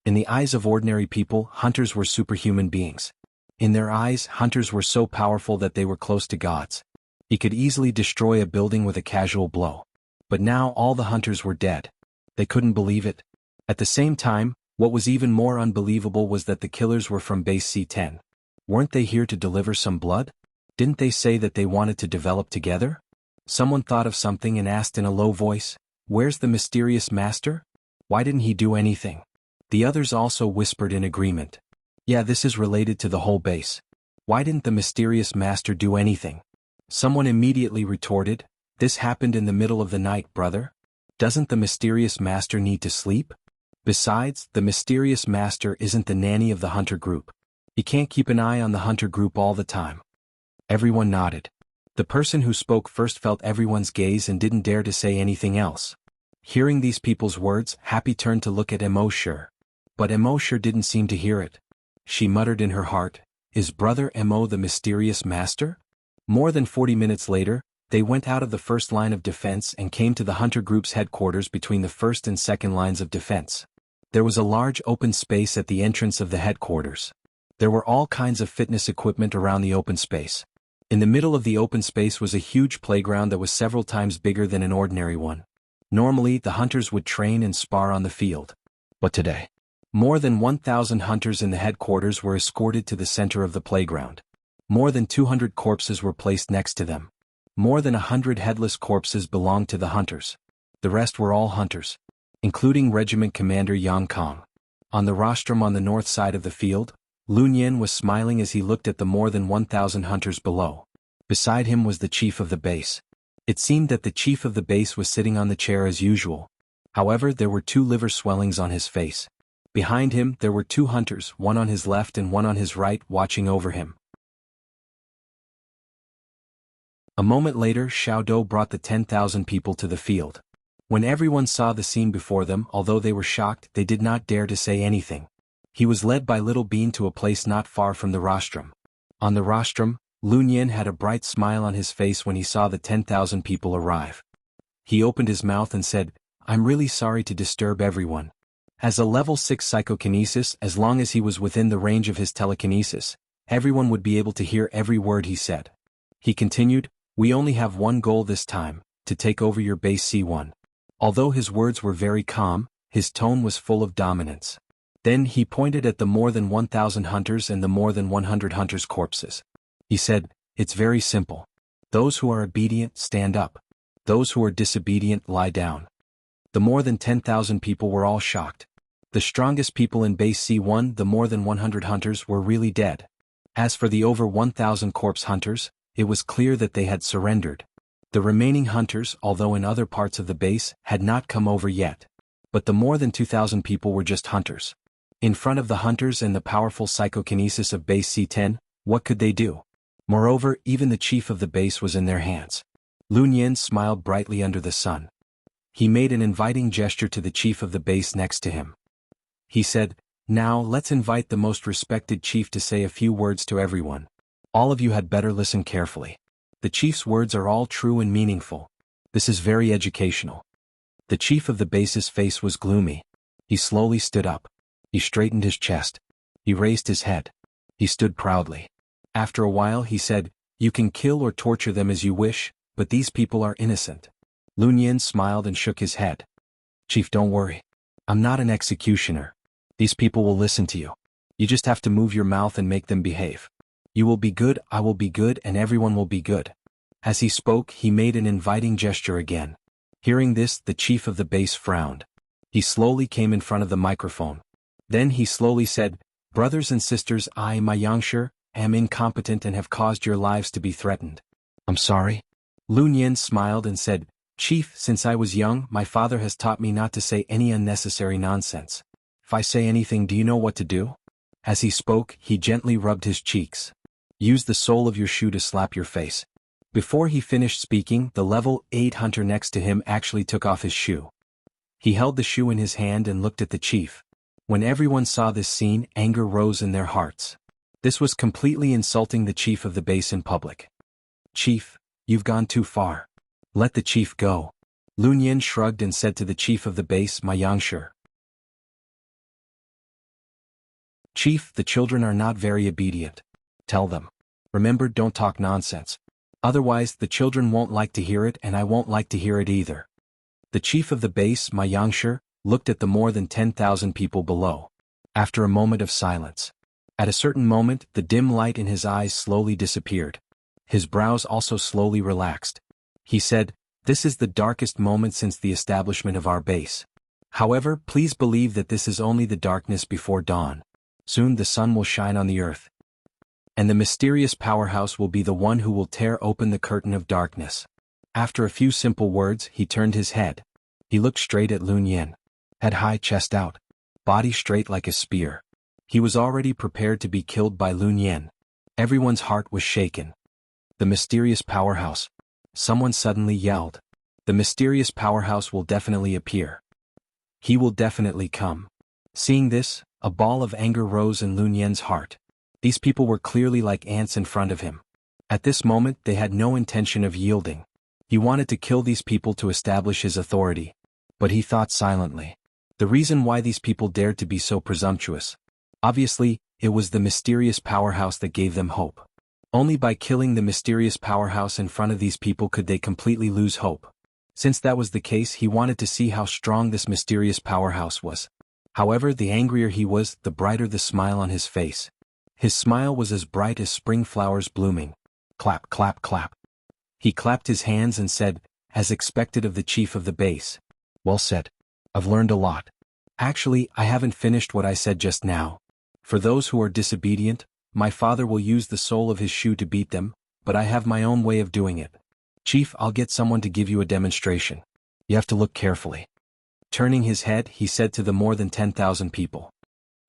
In the eyes of ordinary people, hunters were superhuman beings. In their eyes, hunters were so powerful that they were close to gods. He could easily destroy a building with a casual blow. But now all the hunters were dead. They couldn't believe it. At the same time, what was even more unbelievable was that the killers were from Base C10. Weren't they here to deliver some blood? Didn't they say that they wanted to develop together? Someone thought of something and asked in a low voice, "Where's the mysterious master? Why didn't he do anything?" The others also whispered in agreement. "Yeah, this is related to the whole base. Why didn't the mysterious master do anything?" Someone immediately retorted, "This happened in the middle of the night, brother. Doesn't the mysterious master need to sleep? Besides, the mysterious master isn't the nanny of the hunter group. He can't keep an eye on the hunter group all the time." Everyone nodded. The person who spoke first felt everyone's gaze and didn't dare to say anything else. Hearing these people's words, Happy turned to look at Immortal. But Immortal didn't seem to hear it. She muttered in her heart, "Is brother Mo the mysterious master?" More than 40 minutes later, they went out of the first line of defense and came to the hunter group's headquarters between the first and second lines of defense. There was a large open space at the entrance of the headquarters. There were all kinds of fitness equipment around the open space. In the middle of the open space was a huge playground that was several times bigger than an ordinary one. Normally, the hunters would train and spar on the field. But today, more than 1,000 hunters in the headquarters were escorted to the center of the playground. More than 200 corpses were placed next to them. More than 100 headless corpses belonged to the hunters. The rest were all hunters, including Regiment Commander Yang Kong. On the rostrum on the north side of the field, Lunyan was smiling as he looked at the more than 1,000 hunters below. Beside him was the chief of the base. It seemed that the chief of the base was sitting on the chair as usual. However, there were 2 liver swellings on his face. Behind him, there were 2 hunters, one on his left and one on his right, watching over him. A moment later, Xiaodou brought the 10,000 people to the field. When everyone saw the scene before them, although they were shocked, they did not dare to say anything. He was led by Little Bean to a place not far from the rostrum. On the rostrum, Lunyan had a bright smile on his face when he saw the 10,000 people arrive. He opened his mouth and said, "I'm really sorry to disturb everyone." As a level 6 psychokinesis, as long as he was within the range of his telekinesis, everyone would be able to hear every word he said. He continued, "We only have one goal this time, to take over your base C1. Although his words were very calm, his tone was full of dominance. Then he pointed at the more than 1,000 hunters and the more than 100 hunters' corpses. He said, "It's very simple. Those who are obedient, stand up. Those who are disobedient, lie down." The more than 10,000 people were all shocked. The strongest people in base C1, the more than 100 hunters, were really dead. As for the over 1,000 corpse hunters, it was clear that they had surrendered. The remaining hunters, although in other parts of the base, had not come over yet. But the more than 2,000 people were just hunters. In front of the hunters and the powerful psychokinesis of base C10, what could they do? Moreover, even the chief of the base was in their hands. Lunyan smiled brightly under the sun. He made an inviting gesture to the chief of the base next to him. He said, "Now let's invite the most respected chief to say a few words to everyone. All of you had better listen carefully. The chief's words are all true and meaningful. This is very educational." The chief of the base's face was gloomy. He slowly stood up. He straightened his chest. He raised his head. He stood proudly. After a while he said, "You can kill or torture them as you wish, but these people are innocent." Lun Yin smiled and shook his head. "Chief, don't worry. I'm not an executioner. These people will listen to you. You just have to move your mouth and make them behave. You will be good, I will be good, and everyone will be good." As he spoke, he made an inviting gesture again. Hearing this, the chief of the base frowned. He slowly came in front of the microphone. Then he slowly said, "Brothers and sisters, I, my xianxia, am incompetent and have caused your lives to be threatened." "I'm sorry." Lun Yin smiled and said, "Chief, since I was young, my father has taught me not to say any unnecessary nonsense. If I say anything, do you know what to do?" As he spoke, he gently rubbed his cheeks. "Use the sole of your shoe to slap your face." Before he finished speaking, the level 8 hunter next to him actually took off his shoe. He held the shoe in his hand and looked at the chief. When everyone saw this scene, anger rose in their hearts. This was completely insulting the chief of the base in public. "Chief, you've gone too far. Let the chief go." Lun Yin shrugged and said to the chief of the base, "My xianxia. Chief, the children are not very obedient. Tell them. Remember, don't talk nonsense. Otherwise, the children won't like to hear it and I won't like to hear it either." The chief of the base, my xianxia, looked at the more than 10,000 people below. After a moment of silence. At a certain moment, the dim light in his eyes slowly disappeared. His brows also slowly relaxed. He said, "This is the darkest moment since the establishment of our base. However, please believe that this is only the darkness before dawn. Soon the sun will shine on the earth. And the mysterious powerhouse will be the one who will tear open the curtain of darkness." After a few simple words, he turned his head. He looked straight at Lun Yin. Head high, chest out. Body straight like a spear. He was already prepared to be killed by Lun Yin. Everyone's heart was shaken. "The mysterious powerhouse." Someone suddenly yelled. "The mysterious powerhouse will definitely appear. He will definitely come." Seeing this, a ball of anger rose in Lun Yin's heart. These people were clearly like ants in front of him. At this moment, they had no intention of yielding. He wanted to kill these people to establish his authority. But he thought silently. The reason why these people dared to be so presumptuous. Obviously, it was the mysterious powerhouse that gave them hope. Only by killing the mysterious powerhouse in front of these people could they completely lose hope. Since that was the case, he wanted to see how strong this mysterious powerhouse was. However, the angrier he was, the brighter the smile on his face. His smile was as bright as spring flowers blooming. Clap, clap, clap. He clapped his hands and said, as expected of the chief of the base, "Well said. I've learned a lot. Actually, I haven't finished what I said just now. For those who are disobedient, my father will use the sole of his shoe to beat them, but I have my own way of doing it. Chief, I'll get someone to give you a demonstration. You have to look carefully." Turning his head, he said to the more than 10,000 people,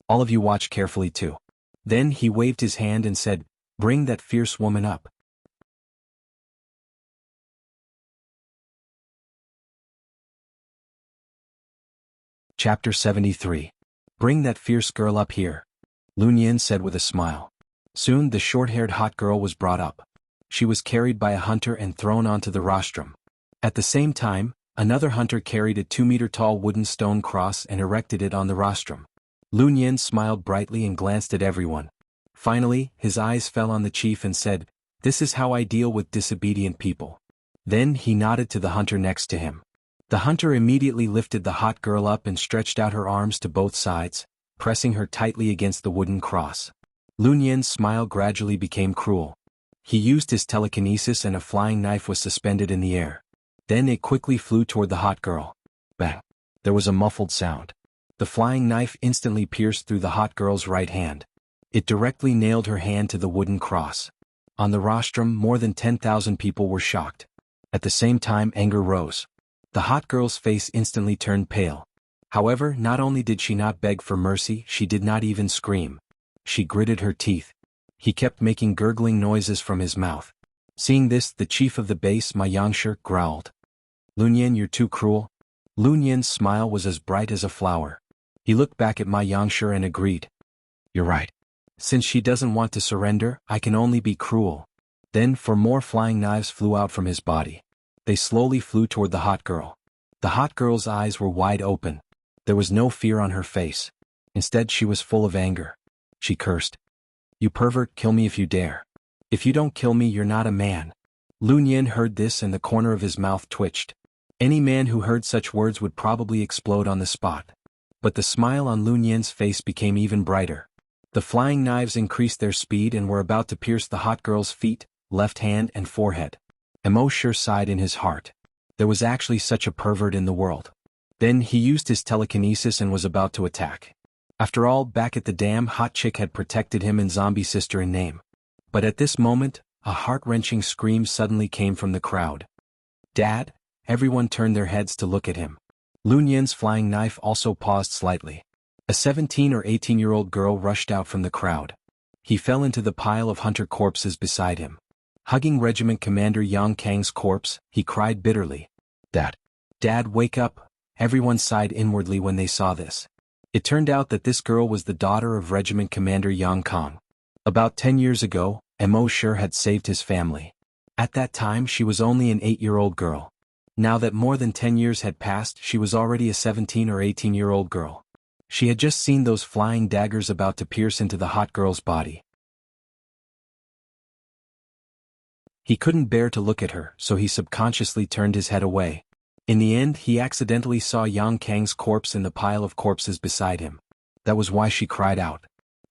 "All of you watch carefully too." Then he waved his hand and said, "Bring that fierce woman up." Chapter 73. Bring that fierce girl up here. Lun Yin said with a smile. Soon the short-haired hot girl was brought up. She was carried by a hunter and thrown onto the rostrum. At the same time, another hunter carried a 2-meter-tall wooden stone cross and erected it on the rostrum. Lun Yin smiled brightly and glanced at everyone. Finally, his eyes fell on the chief and said, "This is how I deal with disobedient people." Then he nodded to the hunter next to him. The hunter immediately lifted the hot girl up and stretched out her arms to both sides, pressing her tightly against the wooden cross. Lun Yin's smile gradually became cruel. He used his telekinesis and a flying knife was suspended in the air. Then it quickly flew toward the hot girl. Bang! There was a muffled sound. The flying knife instantly pierced through the hot girl's right hand. It directly nailed her hand to the wooden cross. On the rostrum, more than 10,000 people were shocked. At the same time, anger rose. The hot girl's face instantly turned pale. However, not only did she not beg for mercy, she did not even scream. She gritted her teeth. He kept making gurgling noises from his mouth. Seeing this, the chief of the base, my xianxia, growled. "Lun Yin, you're too cruel. Lu Nian's smile was as bright as a flower. He looked back at my xianxia and agreed. You're right. Since she doesn't want to surrender, I can only be cruel. Then 4 more flying knives flew out from his body. They slowly flew toward the hot girl. The hot girl's eyes were wide open. There was no fear on her face. Instead, she was full of anger. She cursed. You pervert, kill me if you dare. If you don't kill me, you're not a man. Lu Nian heard this and the corner of his mouth twitched. Any man who heard such words would probably explode on the spot. But the smile on Lu Nian's face became even brighter. The flying knives increased their speed and were about to pierce the hot girl's feet, left hand and forehead. Emo sure sighed in his heart. There was actually such a pervert in the world. Then he used his telekinesis and was about to attack. After all, back at the dam, hot chick had protected him and zombie sister in name. But at this moment, a heart-wrenching scream suddenly came from the crowd. Dad? Everyone turned their heads to look at him. Lu Nian's flying knife also paused slightly. A 17 or 18-year-old girl rushed out from the crowd. He fell into the pile of hunter corpses beside him. Hugging Regiment Commander Yang Kang's corpse, he cried bitterly. Dad, wake up! Everyone sighed inwardly when they saw this. It turned out that this girl was the daughter of Regiment Commander Yang Kang. About 10 years ago, Mo Sure had saved his family. At that time she was only an 8-year-old girl. Now that more than 10 years had passed, she was already a 17 or 18-year-old girl. She had just seen those flying daggers about to pierce into the hot girl's body. He couldn't bear to look at her, so he subconsciously turned his head away. In the end, he accidentally saw Yang Kang's corpse in the pile of corpses beside him. That was why she cried out.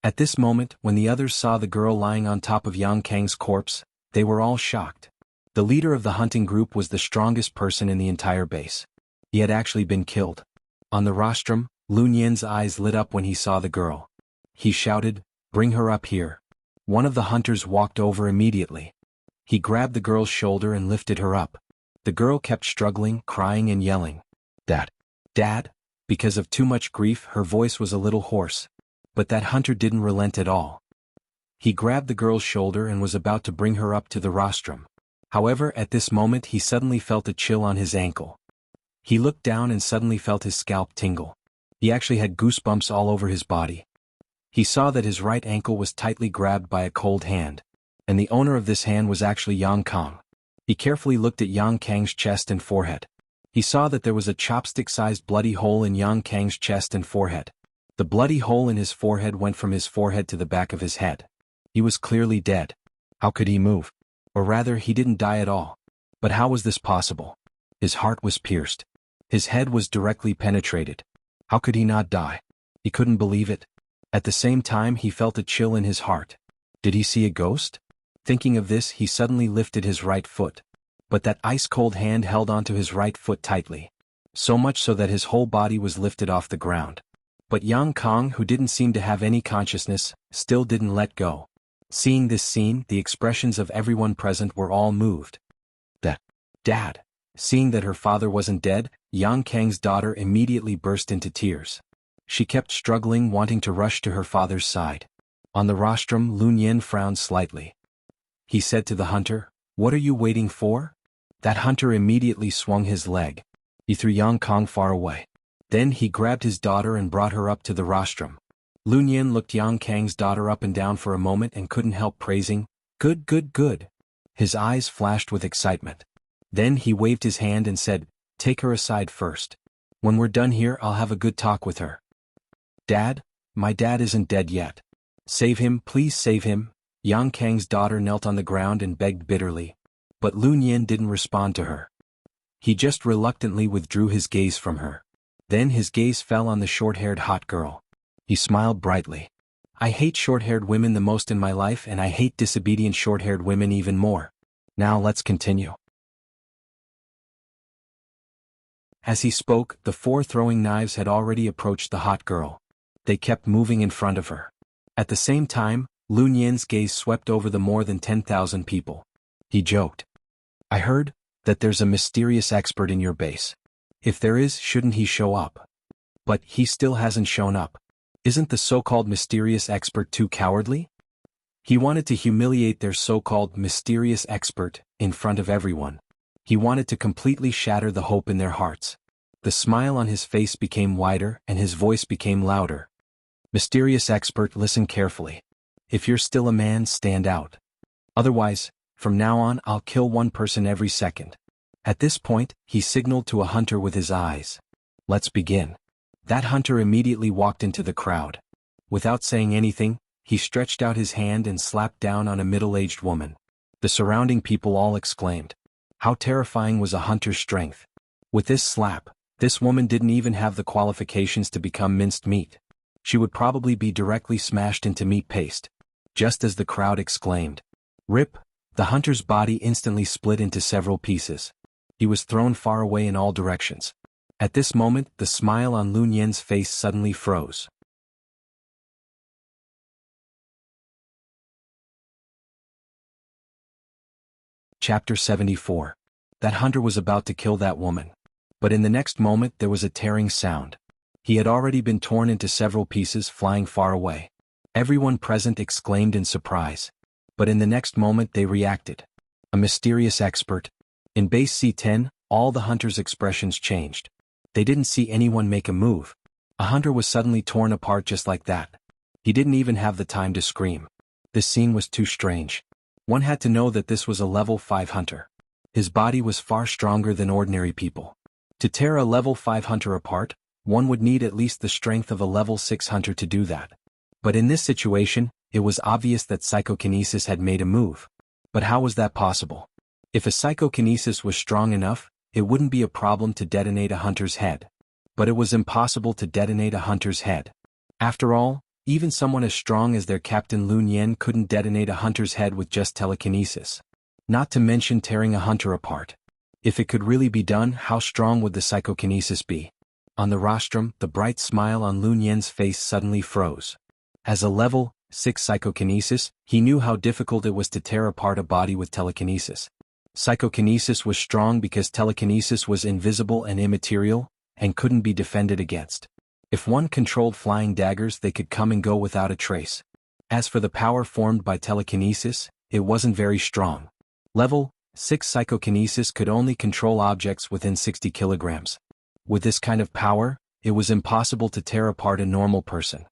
At this moment, when the others saw the girl lying on top of Yang Kang's corpse, they were all shocked. The leader of the hunting group was the strongest person in the entire base. He had actually been killed. On the rostrum, Lu Nian's eyes lit up when he saw the girl. He shouted, "Bring her up here." One of the hunters walked over immediately. He grabbed the girl's shoulder and lifted her up. The girl kept struggling, crying and yelling. Dad? Because of too much grief, her voice was a little hoarse. But that hunter didn't relent at all. He grabbed the girl's shoulder and was about to bring her up to the rostrum. However, at this moment he suddenly felt a chill on his ankle. He looked down and suddenly felt his scalp tingle. He actually had goosebumps all over his body. He saw that his right ankle was tightly grabbed by a cold hand. And the owner of this hand was actually Yang Kang. He carefully looked at Yang Kang's chest and forehead. He saw that there was a chopstick-sized bloody hole in Yang Kang's chest and forehead. The bloody hole in his forehead went from his forehead to the back of his head. He was clearly dead. How could he move? Or rather, he didn't die at all. But how was this possible? His heart was pierced. His head was directly penetrated. How could he not die? He couldn't believe it. At the same time, he felt a chill in his heart. Did he see a ghost? Thinking of this, he suddenly lifted his right foot. But that ice-cold hand held onto his right foot tightly. So much so that his whole body was lifted off the ground. But Yang Kang, who didn't seem to have any consciousness, still didn't let go. Seeing this scene, the expressions of everyone present were all moved. Dad. Seeing that her father wasn't dead, Yang Kang's daughter immediately burst into tears. She kept struggling, wanting to rush to her father's side. On the rostrum, Lu Nian frowned slightly. He said to the hunter, "What are you waiting for?" That hunter immediately swung his leg. He threw Yang Kang far away. Then he grabbed his daughter and brought her up to the rostrum. Lu Nian looked Yang Kang's daughter up and down for a moment and couldn't help praising, "Good, good, good." His eyes flashed with excitement. Then he waved his hand and said, "Take her aside first. When we're done here, I'll have a good talk with her." "Dad? My dad isn't dead yet. Save him, please save him." Yang Kang's daughter knelt on the ground and begged bitterly. But Lu Nian didn't respond to her. He just reluctantly withdrew his gaze from her. Then his gaze fell on the short-haired hot girl. He smiled brightly. "I hate short-haired women the most in my life, and I hate disobedient short-haired women even more. Now let's continue." As he spoke, the 4 throwing knives had already approached the hot girl. They kept moving in front of her. At the same time, Lu Nian's gaze swept over the more than 10,000 people. He joked. "I heard that there's a mysterious expert in your base. If there is, shouldn't he show up? But he still hasn't shown up. Isn't the so-called mysterious expert too cowardly?" He wanted to humiliate their so-called mysterious expert in front of everyone. He wanted to completely shatter the hope in their hearts. The smile on his face became wider and his voice became louder. Mysterious expert, listen carefully. If you're still a man, stand out. Otherwise, from now on I'll kill one person every second. At this point, he signaled to a hunter with his eyes. Let's begin. That hunter immediately walked into the crowd. Without saying anything, he stretched out his hand and slapped down on a middle-aged woman. The surrounding people all exclaimed. How terrifying was a hunter's strength. With this slap, this woman didn't even have the qualifications to become minced meat. She would probably be directly smashed into meat paste. Just as the crowd exclaimed, "Rip!" the hunter's body instantly split into several pieces. He was thrown far away in all directions. At this moment, the smile on Lun Yan's face suddenly froze. Chapter 74. That hunter was about to kill that woman. But in the next moment there was a tearing sound. He had already been torn into several pieces, flying far away. Everyone present exclaimed in surprise. But in the next moment they reacted. A mysterious expert. In base C10, all the hunters' expressions changed. They didn't see anyone make a move. A hunter was suddenly torn apart just like that. He didn't even have the time to scream. This scene was too strange. One had to know that this was a level 5 hunter. His body was far stronger than ordinary people. To tear a level 5 hunter apart, one would need at least the strength of a level 6 hunter to do that. But in this situation, it was obvious that psychokinesis had made a move. But how was that possible? If a psychokinesis was strong enough, it wouldn't be a problem to detonate a hunter's head. But it was impossible to detonate a hunter's head. After all, even someone as strong as their captain Lun Yan couldn't detonate a hunter's head with just telekinesis. Not to mention tearing a hunter apart. If it could really be done, how strong would the psychokinesis be? On the rostrum, the bright smile on Lun Yan's face suddenly froze. As a level 6 psychokinesis, he knew how difficult it was to tear apart a body with telekinesis. Psychokinesis was strong because telekinesis was invisible and immaterial, and couldn't be defended against. If one controlled flying daggers, they could come and go without a trace. As for the power formed by telekinesis, it wasn't very strong. Level 6 psychokinesis could only control objects within 60 kilograms. With this kind of power, it was impossible to tear apart a normal person.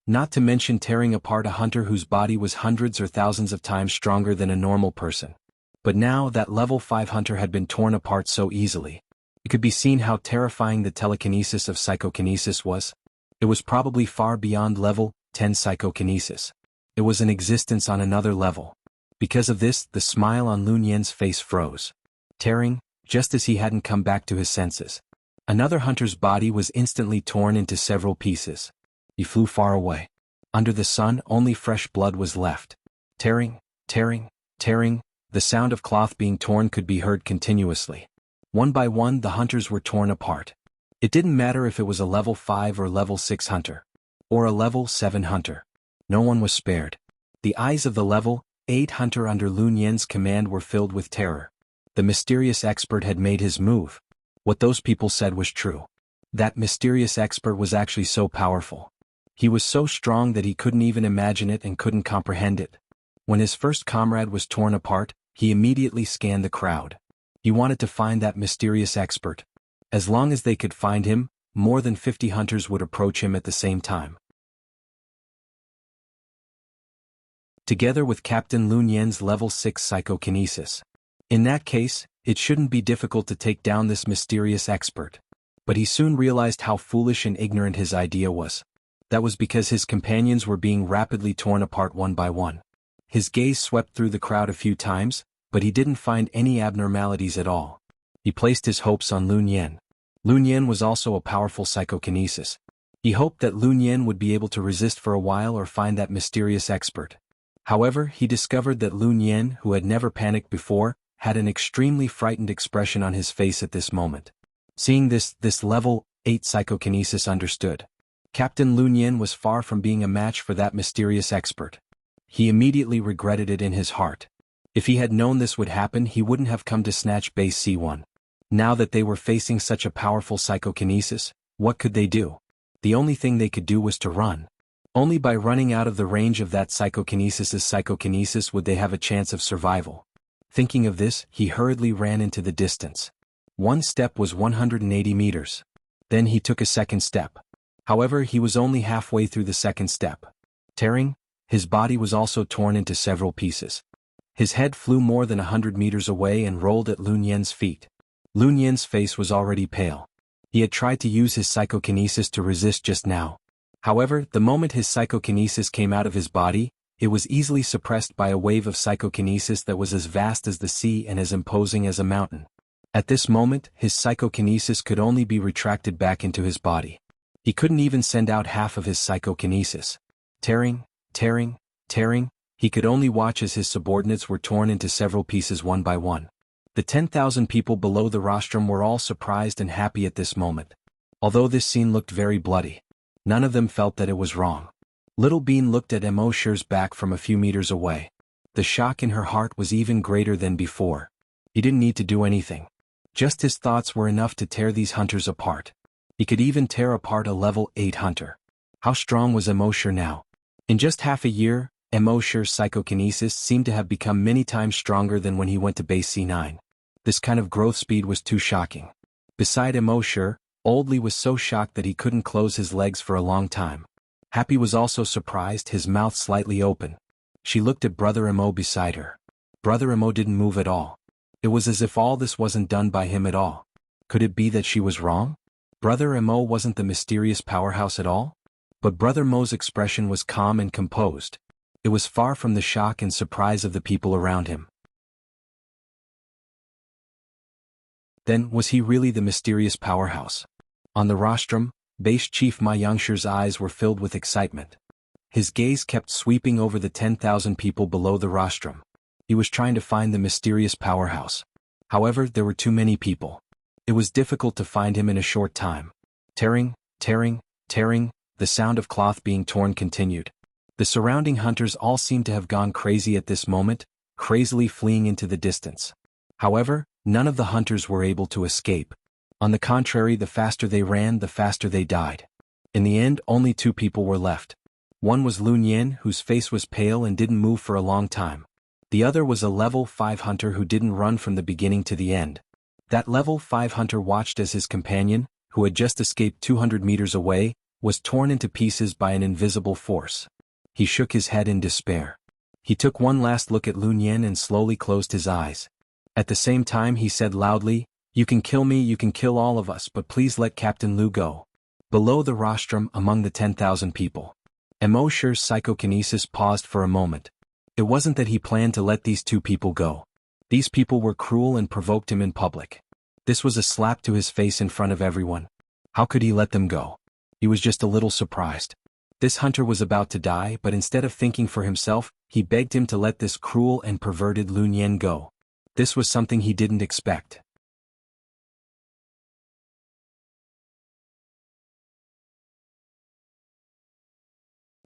Not to mention tearing apart a hunter whose body was hundreds or thousands of times stronger than a normal person. But now that level 5 hunter had been torn apart so easily, it could be seen how terrifying the telekinesis of psychokinesis was. It was probably far beyond level 10 psychokinesis. It was an existence on another level. Because of this, the smile on Lun Yan's face froze. Tearing, just as he hadn't come back to his senses. Another hunter's body was instantly torn into several pieces. He flew far away. Under the sun, only fresh blood was left. Tearing, tearing, tearing, the sound of cloth being torn could be heard continuously. One by one the hunters were torn apart. It didn't matter if it was a level 5 or level 6 hunter. Or a level 7 hunter. No one was spared. The eyes of the level 8 hunter under Lun Yan's command were filled with terror. The mysterious expert had made his move. What those people said was true. That mysterious expert was actually so powerful. He was so strong that he couldn't even imagine it and couldn't comprehend it. When his first comrade was torn apart, he immediately scanned the crowd. He wanted to find that mysterious expert. As long as they could find him, more than 50 hunters would approach him at the same time. Together with Captain Lun Yan's level 6 psychokinesis. In that case, it shouldn't be difficult to take down this mysterious expert. But he soon realized how foolish and ignorant his idea was. That was because his companions were being rapidly torn apart one by one. His gaze swept through the crowd a few times, but he didn't find any abnormalities at all. He placed his hopes on Lun Yan. Lun Yan was also a powerful psychokinesis. He hoped that Lun Yan would be able to resist for a while or find that mysterious expert. However, he discovered that Lun Yan, who had never panicked before, had an extremely frightened expression on his face at this moment. Seeing this level 8 psychokinesis understood. Captain Lun Yan was far from being a match for that mysterious expert. He immediately regretted it in his heart. If he had known this would happen, he wouldn't have come to snatch base C1. Now that they were facing such a powerful psychokinesis, what could they do? The only thing they could do was to run. Only by running out of the range of that psychokinesis would they have a chance of survival. Thinking of this, he hurriedly ran into the distance. One step was 180 meters. Then he took a second step. However, he was only halfway through the second step. Tearing, his body was also torn into several pieces. His head flew more than 100 meters away and rolled at Lun Yan's feet. Lun Yan's face was already pale. He had tried to use his psychokinesis to resist just now. However, the moment his psychokinesis came out of his body, it was easily suppressed by a wave of psychokinesis that was as vast as the sea and as imposing as a mountain. At this moment, his psychokinesis could only be retracted back into his body. He couldn't even send out half of his psychokinesis. Tearing, he could only watch as his subordinates were torn into several pieces one by one. The 10,000 people below the rostrum were all surprised and happy at this moment. Although this scene looked very bloody, none of them felt that it was wrong. Little Bean looked at Immortal's back from a few meters away. The shock in her heart was even greater than before. He didn't need to do anything. Just his thoughts were enough to tear these hunters apart. He could even tear apart a level 8 hunter. How strong was Immortal now? In just half a year, Immortal's psychokinesis seemed to have become many times stronger than when he went to base C9. This kind of growth speed was too shocking. Beside Immortal, Oldly was so shocked that he couldn't close his legs for a long time. Happy was also surprised, his mouth slightly open. She looked at Brother Imo beside her. Brother Imo didn't move at all. It was as if all this wasn't done by him at all. Could it be that she was wrong? Brother Imo wasn't the mysterious powerhouse at all? But Brother Mo's expression was calm and composed. It was far from the shock and surprise of the people around him. Then, was he really the mysterious powerhouse? On the rostrum, Base Chief Ma Yangshir's eyes were filled with excitement. His gaze kept sweeping over the 10,000 people below the rostrum. He was trying to find the mysterious powerhouse. However, there were too many people. It was difficult to find him in a short time. Tearing, the sound of cloth being torn continued. The surrounding hunters all seemed to have gone crazy at this moment, crazily fleeing into the distance. However, none of the hunters were able to escape. On the contrary, the faster they ran, the faster they died. In the end, only 2 people were left. One was Lun Yan, whose face was pale and didn't move for a long time. The other was a level 5 hunter who didn't run from the beginning to the end. That level 5 hunter watched as his companion, who had just escaped 200 meters away, was torn into pieces by an invisible force. He shook his head in despair. He took one last look at Lun Yan and slowly closed his eyes. At the same time he said loudly, "You can kill me, you can kill all of us, but please let Captain Lu go." Below the rostrum, among the 10,000 people, Immortal's psychokinesis paused for a moment. It wasn't that he planned to let these 2 people go. These people were cruel and provoked him in public. This was a slap to his face in front of everyone. How could he let them go? He was just a little surprised. This hunter was about to die, but instead of thinking for himself, he begged him to let this cruel and perverted Lun Yan go. This was something he didn't expect.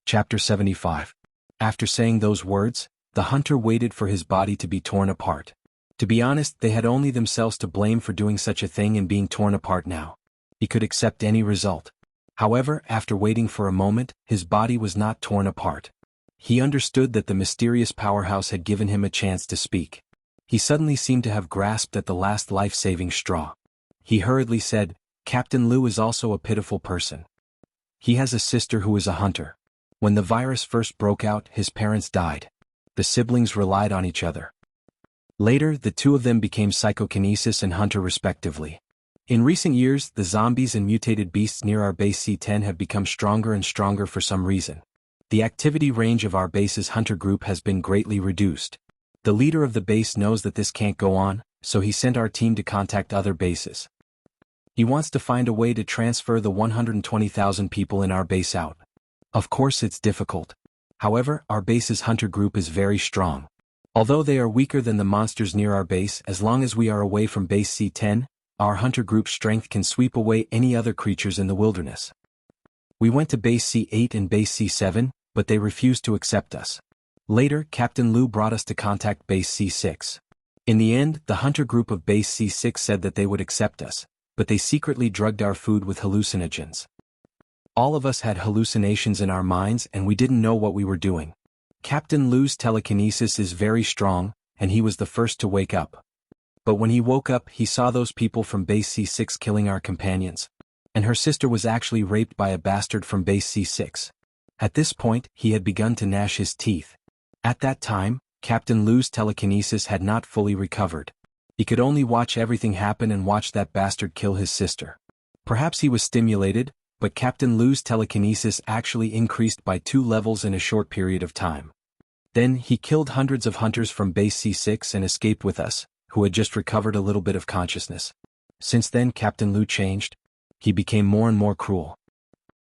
Chapter 75. After saying those words, the hunter waited for his body to be torn apart. To be honest, they had only themselves to blame for doing such a thing and being torn apart now. He could accept any result. However, after waiting for a moment, his body was not torn apart. He understood that the mysterious powerhouse had given him a chance to speak. He suddenly seemed to have grasped at the last life-saving straw. He hurriedly said, "Captain Lu is also a pitiful person. He has a sister who is a hunter. When the virus first broke out, his parents died. The siblings relied on each other. Later, the 2 of them became psychokinesis and hunter respectively. In recent years, the zombies and mutated beasts near our base C10 have become stronger and stronger for some reason. The activity range of our base's hunter group has been greatly reduced. The leader of the base knows that this can't go on, so he sent our team to contact other bases. He wants to find a way to transfer the 120,000 people in our base out. Of course it's difficult. However, our base's hunter group is very strong. Although they are weaker than the monsters near our base, as long as we are away from base C10, our hunter group's strength can sweep away any other creatures in the wilderness. We went to base C8 and base C7, but they refused to accept us. Later, Captain Lu brought us to contact base C6. In the end, the hunter group of base C6 said that they would accept us, but they secretly drugged our food with hallucinogens. All of us had hallucinations in our minds and we didn't know what we were doing. Captain Lu's telekinesis is very strong, and he was the first to wake up. But when he woke up, he saw those people from base C6 killing our companions. and her sister was actually raped by a bastard from base C6. At this point, he had begun to gnash his teeth. At that time, Captain Lu's telekinesis had not fully recovered. He could only watch everything happen and watch that bastard kill his sister. Perhaps he was stimulated, but Captain Lu's telekinesis actually increased by 2 levels in a short period of time. Then he killed hundreds of hunters from base C6 and escaped with us, who had just recovered a little bit of consciousness. Since then Captain Lu changed. He became more and more cruel.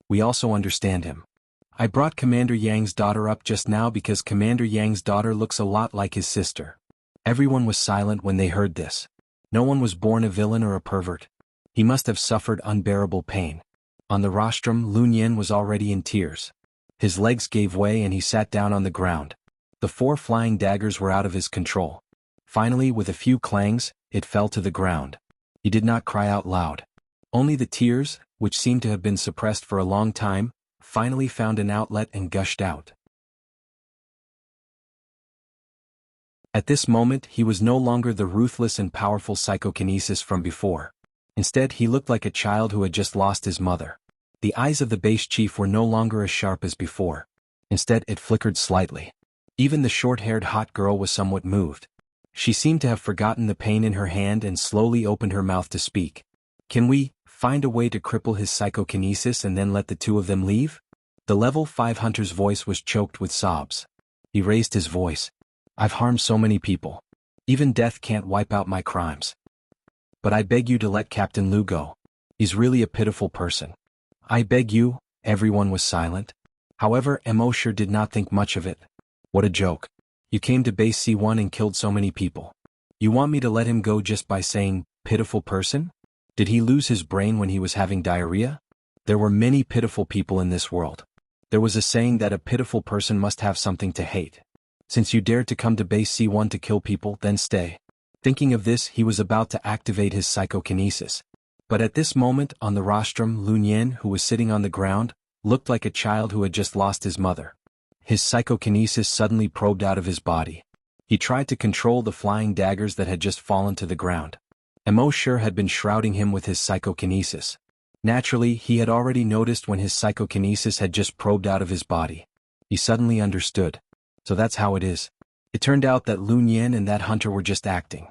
We also understand him. I brought Commander Yang's daughter up just now because Commander Yang's daughter looks a lot like his sister. Everyone was silent when they heard this. No one was born a villain or a pervert. He must have suffered unbearable pain. On the rostrum, Lun Yin was already in tears. His legs gave way and he sat down on the ground. The 4 flying daggers were out of his control. Finally, with a few clangs, it fell to the ground. He did not cry out loud. Only the tears, which seemed to have been suppressed for a long time, finally found an outlet and gushed out. At this moment he was no longer the ruthless and powerful psychokinesis from before. Instead he looked like a child who had just lost his mother. The eyes of the base chief were no longer as sharp as before. Instead it flickered slightly. Even the short-haired hot girl was somewhat moved. She seemed to have forgotten the pain in her hand and slowly opened her mouth to speak. Can we find a way to cripple his psychokinesis and then let the 2 of them leave? The level 5 hunter's voice was choked with sobs. He raised his voice. I've harmed so many people. Even death can't wipe out my crimes. But I beg you to let Captain Lu go. He's really a pitiful person. I beg you. Everyone was silent. However, Mosher did not think much of it. What a joke. You came to base C1 and killed so many people. You want me to let him go just by saying, pitiful person? Did he lose his brain when he was having diarrhea? There were many pitiful people in this world. There was a saying that a pitiful person must have something to hate. Since you dared to come to base C1 to kill people, then stay. Thinking of this, he was about to activate his psychokinesis. But at this moment, on the rostrum, Lun Yin, who was sitting on the ground, looked like a child who had just lost his mother. His psychokinesis suddenly probed out of his body. He tried to control the flying daggers that had just fallen to the ground. Mosher had been shrouding him with his psychokinesis. Naturally, he had already noticed when his psychokinesis had just probed out of his body. He suddenly understood. So that's how it is. It turned out that Lun Yin and that hunter were just acting.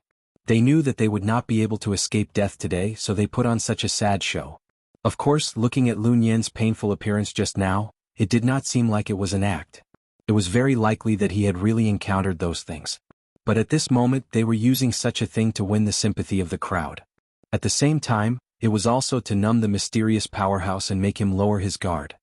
They knew that they would not be able to escape death today, so they put on such a sad show. Of course, looking at Lun Yin's painful appearance just now, it did not seem like it was an act. It was very likely that he had really encountered those things. But at this moment they were using such a thing to win the sympathy of the crowd. At the same time, it was also to numb the mysterious powerhouse and make him lower his guard.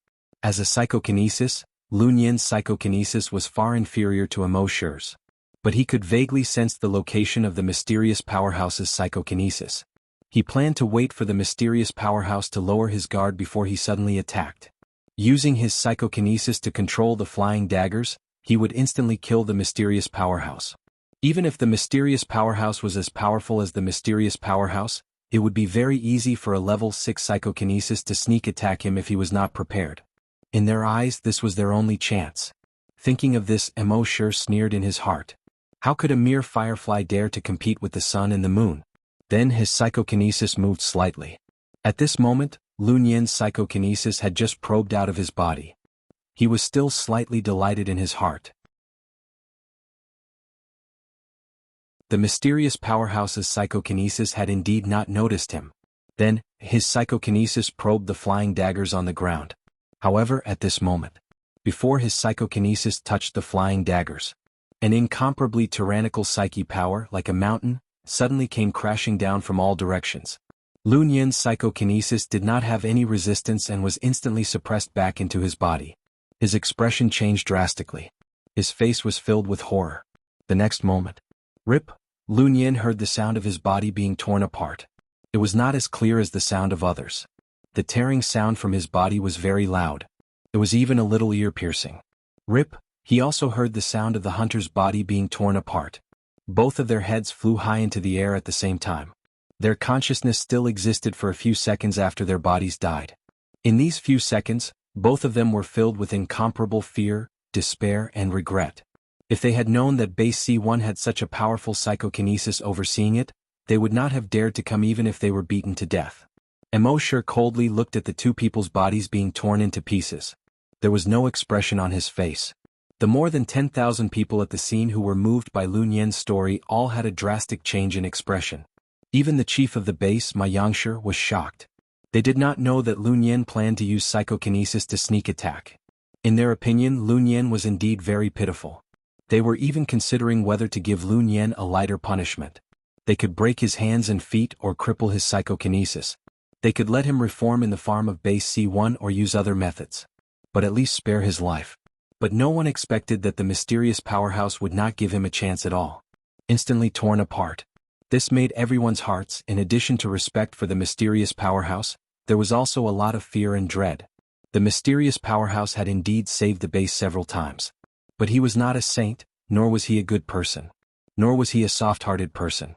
As a psychokinesis, Lun Yin's psychokinesis was far inferior to Mosher's. But he could vaguely sense the location of the mysterious powerhouse's psychokinesis. He planned to wait for the mysterious powerhouse to lower his guard before he suddenly attacked. Using his psychokinesis to control the flying daggers, he would instantly kill the mysterious powerhouse. Even if the mysterious powerhouse was as powerful as the mysterious powerhouse, it would be very easy for a level 6 psychokinesis to sneak attack him if he was not prepared. In their eyes, this was their only chance. Thinking of this, Mosher sneered in his heart. How could a mere firefly dare to compete with the sun and the moon? Then his psychokinesis moved slightly. At this moment, Lun Yin's psychokinesis had just probed out of his body. He was still slightly delighted in his heart. The mysterious powerhouse's psychokinesis had indeed not noticed him. Then, his psychokinesis probed the flying daggers on the ground. However, at this moment, before his psychokinesis touched the flying daggers, an incomparably tyrannical psyche power, like a mountain, suddenly came crashing down from all directions. Lun Yin's psychokinesis did not have any resistance and was instantly suppressed back into his body. His expression changed drastically. His face was filled with horror. The next moment, rip, Lun Yin heard the sound of his body being torn apart. It was not as clear as the sound of others. The tearing sound from his body was very loud. It was even a little ear-piercing. Rip, he also heard the sound of the hunter's body being torn apart. Both of their heads flew high into the air at the same time. Their consciousness still existed for a few seconds after their bodies died. In these few seconds, both of them were filled with incomparable fear, despair, and regret. If they had known that base C1 had such a powerful psychokinesis overseeing it, they would not have dared to come even if they were beaten to death. Emoshur coldly looked at the two people's bodies being torn into pieces. There was no expression on his face. The more than 10,000 people at the scene who were moved by Lun Yan's story all had a drastic change in expression. Even the chief of the base, xianxia, was shocked. They did not know that Lun Yan planned to use psychokinesis to sneak attack. In their opinion, Lun Yan was indeed very pitiful. They were even considering whether to give Lun Yan a lighter punishment. They could break his hands and feet or cripple his psychokinesis. They could let him reform in the farm of base C1 or use other methods. But at least spare his life. But no one expected that the mysterious powerhouse would not give him a chance at all. Instantly torn apart. This made everyone's hearts. In addition to respect for the mysterious powerhouse, there was also a lot of fear and dread. The mysterious powerhouse had indeed saved the base several times. But he was not a saint, nor was he a good person. Nor was he a soft-hearted person.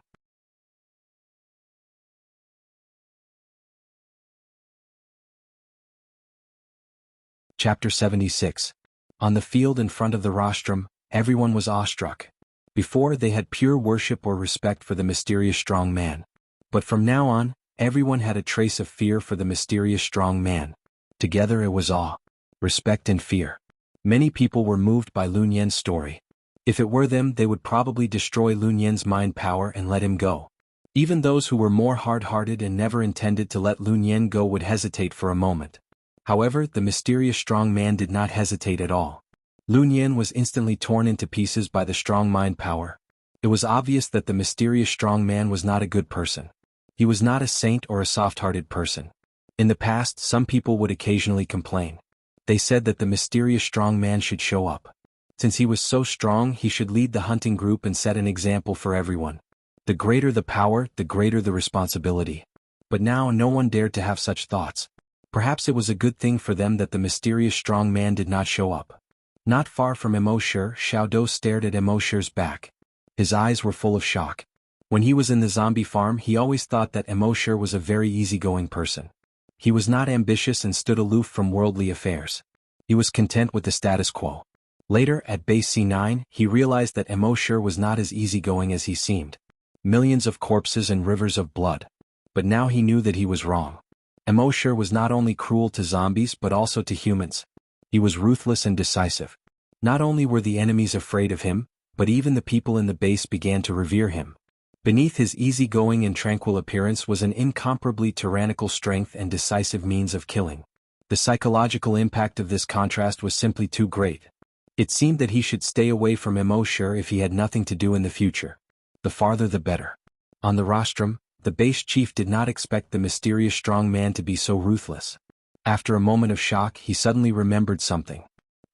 Chapter 76. On the field in front of the rostrum, everyone was awestruck. Before, they had pure worship or respect for the mysterious strong man. But from now on, everyone had a trace of fear for the mysterious strong man. Together it was awe, respect and fear. Many people were moved by Lun Yan's story. If it were them, they would probably destroy Lun Yan's mind power and let him go. Even those who were more hard-hearted and never intended to let Lun Yan go would hesitate for a moment. However, the mysterious strong man did not hesitate at all. Lun Yan was instantly torn into pieces by the strong mind power. It was obvious that the mysterious strong man was not a good person. He was not a saint or a soft-hearted person. In the past, some people would occasionally complain. They said that the mysterious strong man should show up. Since he was so strong, he should lead the hunting group and set an example for everyone. The greater the power, the greater the responsibility. But now no one dared to have such thoughts. Perhaps it was a good thing for them that the mysterious strong man did not show up. Not far from Emoshur, Xiaodo stared at Emoshur's back. His eyes were full of shock. When he was in the zombie farm, he always thought that Emoshur was a very easygoing person. He was not ambitious and stood aloof from worldly affairs. He was content with the status quo. Later, at base C9, he realized that Emoshur was not as easygoing as he seemed. Millions of corpses and rivers of blood. But now he knew that he was wrong. Emoshur was not only cruel to zombies but also to humans. He was ruthless and decisive. Not only were the enemies afraid of him, but even the people in the base began to revere him. Beneath his easygoing and tranquil appearance was an incomparably tyrannical strength and decisive means of killing. The psychological impact of this contrast was simply too great. It seemed that he should stay away from Emoshur if he had nothing to do in the future. The farther the better. On the rostrum, the base chief did not expect the mysterious strong man to be so ruthless. After a moment of shock, he suddenly remembered something.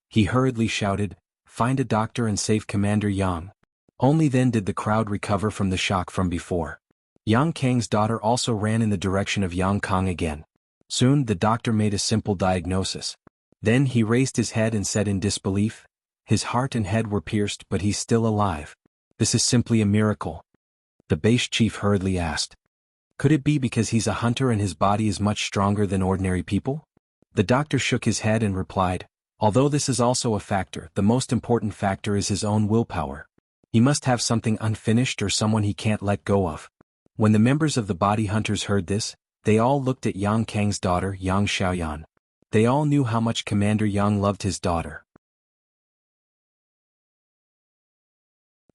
He hurriedly shouted, "Find a doctor and save Commander Yang." Only then did the crowd recover from the shock from before. Yang Kang's daughter also ran in the direction of Yang Kang again. Soon the doctor made a simple diagnosis. Then he raised his head and said in disbelief, "His heart and head were pierced, but he's still alive. This is simply a miracle." The base chief hurriedly asked, "Could it be because he's a hunter and his body is much stronger than ordinary people?" The doctor shook his head and replied, "Although this is also a factor, the most important factor is his own willpower. He must have something unfinished or someone he can't let go of." When the members of the body hunters heard this, they all looked at Yang Kang's daughter, Yang Xiaoyan. They all knew how much Commander Yang loved his daughter.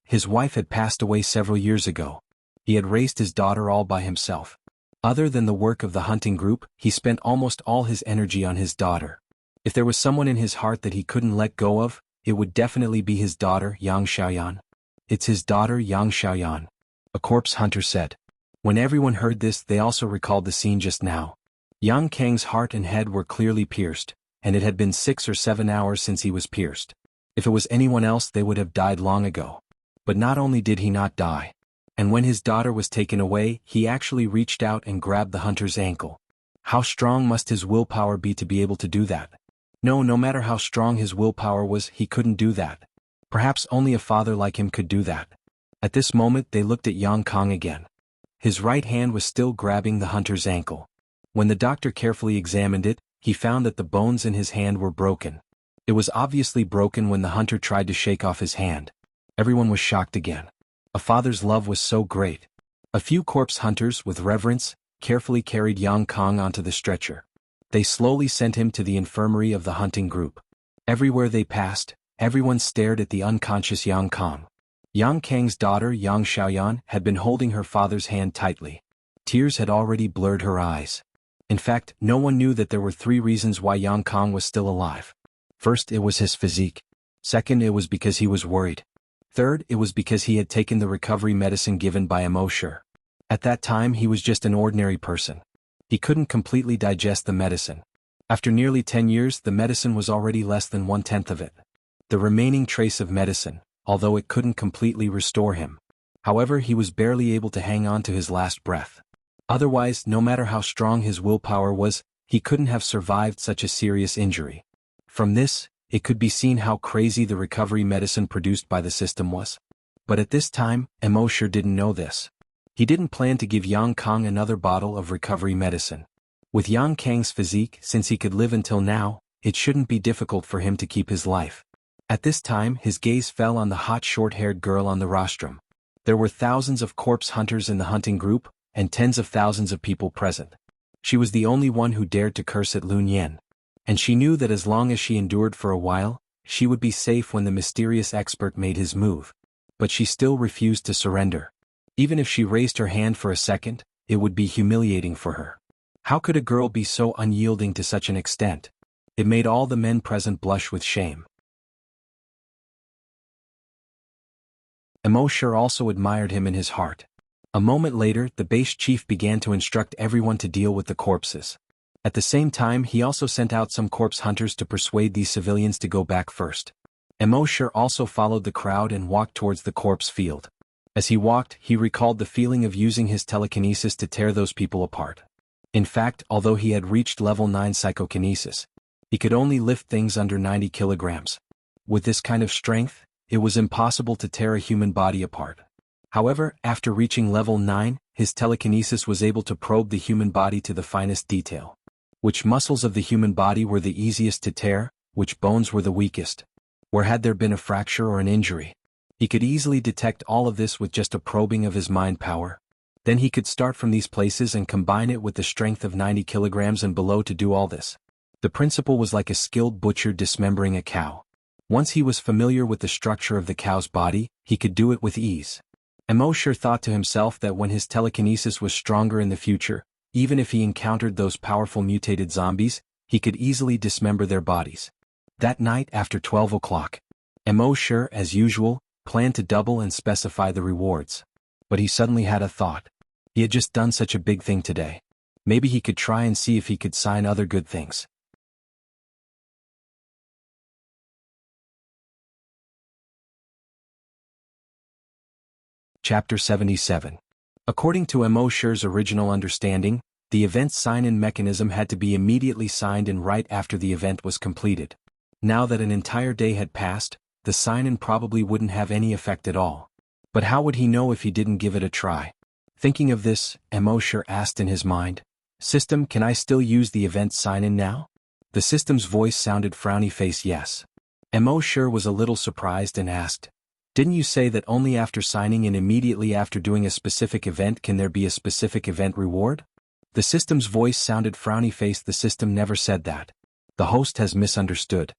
His wife had passed away several years ago. He had raised his daughter all by himself. Other than the work of the hunting group, he spent almost all his energy on his daughter. If there was someone in his heart that he couldn't let go of, it would definitely be his daughter, Yang Xiaoyan. "It's his daughter, Yang Xiaoyan," a corpse hunter said. When everyone heard this, they also recalled the scene just now. Yang Kang's heart and head were clearly pierced, and it had been 6 or 7 hours since he was pierced. If it was anyone else, they would have died long ago. But not only did he not die, and when his daughter was taken away, he actually reached out and grabbed the hunter's ankle. How strong must his willpower be to be able to do that? No matter how strong his willpower was, he couldn't do that. Perhaps only a father like him could do that. At this moment they looked at Yang Kang again. His right hand was still grabbing the hunter's ankle. When the doctor carefully examined it, he found that the bones in his hand were broken. It was obviously broken when the hunter tried to shake off his hand. Everyone was shocked again. A father's love was so great. A few corpse hunters, with reverence, carefully carried Yang Kong onto the stretcher. They slowly sent him to the infirmary of the hunting group. Everywhere they passed, everyone stared at the unconscious Yang Kong. Yang Kang's daughter Yang Xiaoyan had been holding her father's hand tightly. Tears had already blurred her eyes. In fact, no one knew that there were 3 reasons why Yang Kong was still alive. First, it was his physique. Second, it was because he was worried. Third, it was because he had taken the recovery medicine given by Immortal. At that time he was just an ordinary person. He couldn't completely digest the medicine. After nearly 10 years the medicine was already less than 1/10 of it. The remaining trace of medicine, although it couldn't completely restore him. However, he was barely able to hang on to his last breath. Otherwise, no matter how strong his willpower was, he couldn't have survived such a serious injury. From this, it could be seen how crazy the recovery medicine produced by the system was. But at this time, Immortal didn't know this. He didn't plan to give Yang Kong another bottle of recovery medicine. With Yang Kang's physique, since he could live until now, it shouldn't be difficult for him to keep his life. At this time his gaze fell on the hot short-haired girl on the rostrum. There were thousands of corpse hunters in the hunting group, and tens of thousands of people present. She was the only one who dared to curse at Lun Yen. And she knew that as long as she endured for a while, she would be safe when the mysterious expert made his move. But she still refused to surrender. Even if she raised her hand for a second, it would be humiliating for her. How could a girl be so unyielding to such an extent? It made all the men present blush with shame. Immortal also admired him in his heart. A moment later the base chief began to instruct everyone to deal with the corpses. At the same time he also sent out some corpse hunters to persuade these civilians to go back first. Immortal also followed the crowd and walked towards the corpse field. As he walked, he recalled the feeling of using his telekinesis to tear those people apart. In fact, although he had reached level 9 psychokinesis, he could only lift things under 90 kilograms. With this kind of strength, it was impossible to tear a human body apart. However, after reaching level 9, his telekinesis was able to probe the human body to the finest detail. Which muscles of the human body were the easiest to tear, which bones were the weakest. Where had there been a fracture or an injury? He could easily detect all of this with just a probing of his mind power. Then he could start from these places and combine it with the strength of 90 kilograms and below to do all this. The principle was like a skilled butcher dismembering a cow. Once he was familiar with the structure of the cow's body, he could do it with ease. Immortal thought to himself that when his telekinesis was stronger in the future, even if he encountered those powerful mutated zombies, he could easily dismember their bodies. That night after 12 o'clock, Immortal, as usual, planned to double and specify the rewards. But he suddenly had a thought. He had just done such a big thing today. Maybe he could try and see if he could sign other good things. Chapter 77. According to Immortal's original understanding, the event sign-in mechanism had to be immediately signed in right after the event was completed. Now that an entire day had passed, the sign-in probably wouldn't have any effect at all. But how would he know if he didn't give it a try? Thinking of this, Immortal asked in his mind, "System, can I still use the event sign-in now?" The system's voice sounded frowny face yes. Immortal was a little surprised and asked, "Didn't you say that only after signing in immediately after doing a specific event can there be a specific event reward?" The system's voice sounded frowny face. The system never said that. The host has misunderstood.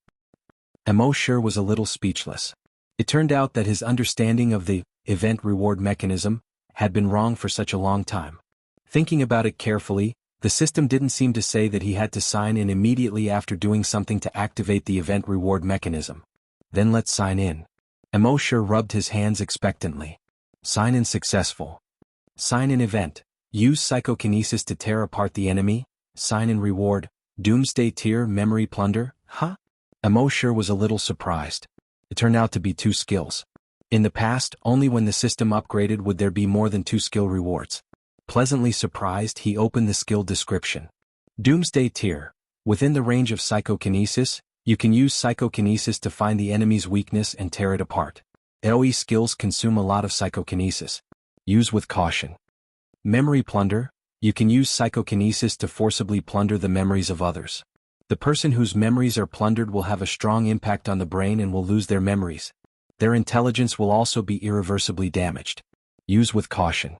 Immortal was a little speechless. It turned out that his understanding of the event reward mechanism had been wrong for such a long time. Thinking about it carefully, the system didn't seem to say that he had to sign in immediately after doing something to activate the event reward mechanism. Then let's sign in. Immortal rubbed his hands expectantly. Sign in successful. Sign in event. Use psychokinesis to tear apart the enemy. Sign in reward. Doomsday tier memory plunder. Huh? Immortal was a little surprised. It turned out to be 2 skills. In the past, only when the system upgraded would there be more than 2 skill rewards. Pleasantly surprised, he opened the skill description. Doomsday tier. Within the range of psychokinesis, you can use psychokinesis to find the enemy's weakness and tear it apart. AoE skills consume a lot of psychokinesis. Use with caution. Memory plunder. You can use psychokinesis to forcibly plunder the memories of others. The person whose memories are plundered will have a strong impact on the brain and will lose their memories. Their intelligence will also be irreversibly damaged. Use with caution.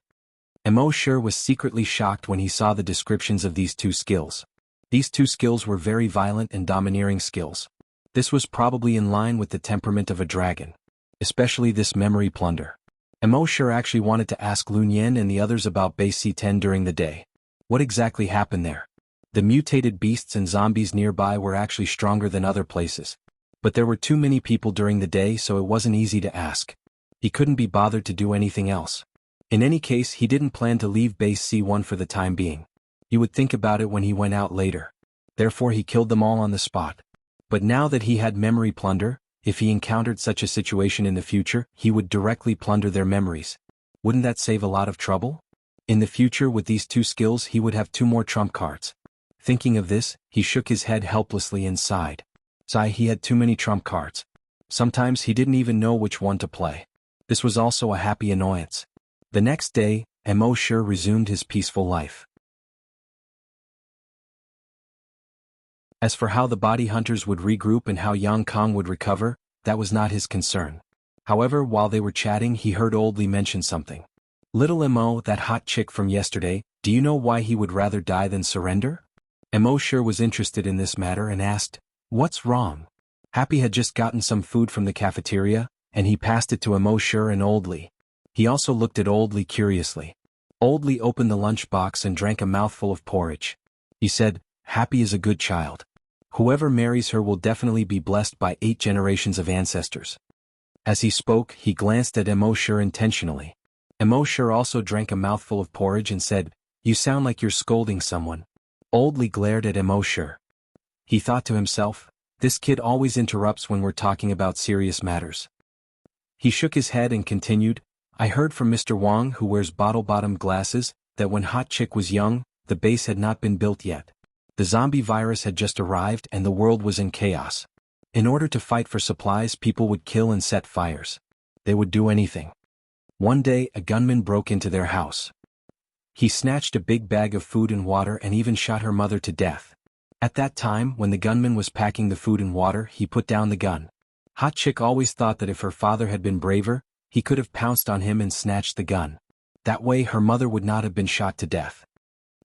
Emo was secretly shocked when he saw the descriptions of these two skills. These two skills were very violent and domineering skills. This was probably in line with the temperament of a dragon. Especially this memory plunder. Emo actually wanted to ask Lun Yen and the others about Base C10 during the day. What exactly happened there? The mutated beasts and zombies nearby were actually stronger than other places. But there were too many people during the day, so it wasn't easy to ask. He couldn't be bothered to do anything else. In any case, he didn't plan to leave Base C1 for the time being. He would think about it when he went out later. Therefore he killed them all on the spot. But now that he had memory plunder, if he encountered such a situation in the future, he would directly plunder their memories. Wouldn't that save a lot of trouble? In the future, with these two skills, he would have two more trump cards. Thinking of this, he shook his head helplessly and sighed. He had too many trump cards. Sometimes he didn't even know which one to play. This was also a happy annoyance. The next day, Emo resumed his peaceful life. As for how the body hunters would regroup and how Yang Kong would recover, that was not his concern. However, while they were chatting, he heard Old Li mention something. Little Emo, that hot chick from yesterday, do you know why he would rather die than surrender? Emo was interested in this matter and asked, what's wrong? Happy had just gotten some food from the cafeteria, and he passed it to Emo and Old Li. He also looked at Old Li curiously. Old Li opened the lunchbox and drank a mouthful of porridge. He said, Happy is a good child. Whoever marries her will definitely be blessed by 8 generations of ancestors. As he spoke, he glanced at Emo intentionally. Emo also drank a mouthful of porridge and said, You sound like you're scolding someone. Old Li glared at Emo. He thought to himself, this kid always interrupts when we're talking about serious matters. He shook his head and continued, I heard from Mr. Wang, who wears bottle-bottomed glasses, that when Hot Chick was young, the base had not been built yet. The zombie virus had just arrived and the world was in chaos. In order to fight for supplies, people would kill and set fires. They would do anything. One day, a gunman broke into their house. He snatched a big bag of food and water and even shot her mother to death. At that time, when the gunman was packing the food and water, he put down the gun. Hot Chick always thought that if her father had been braver, he could have pounced on him and snatched the gun. That way her mother would not have been shot to death.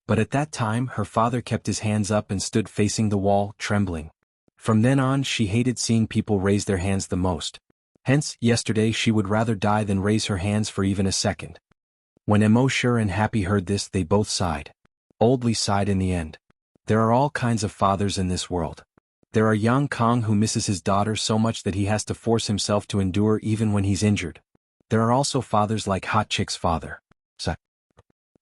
But at that time, her father kept his hands up and stood facing the wall, trembling. From then on, she hated seeing people raise their hands the most. Hence, yesterday she would rather die than raise her hands for even a second. When Emo and Happy heard this, they both sighed. Old Li sighed in the end. There are all kinds of fathers in this world. There are Yang Kong, who misses his daughter so much that he has to force himself to endure even when he's injured. There are also fathers like Hot Chick's father.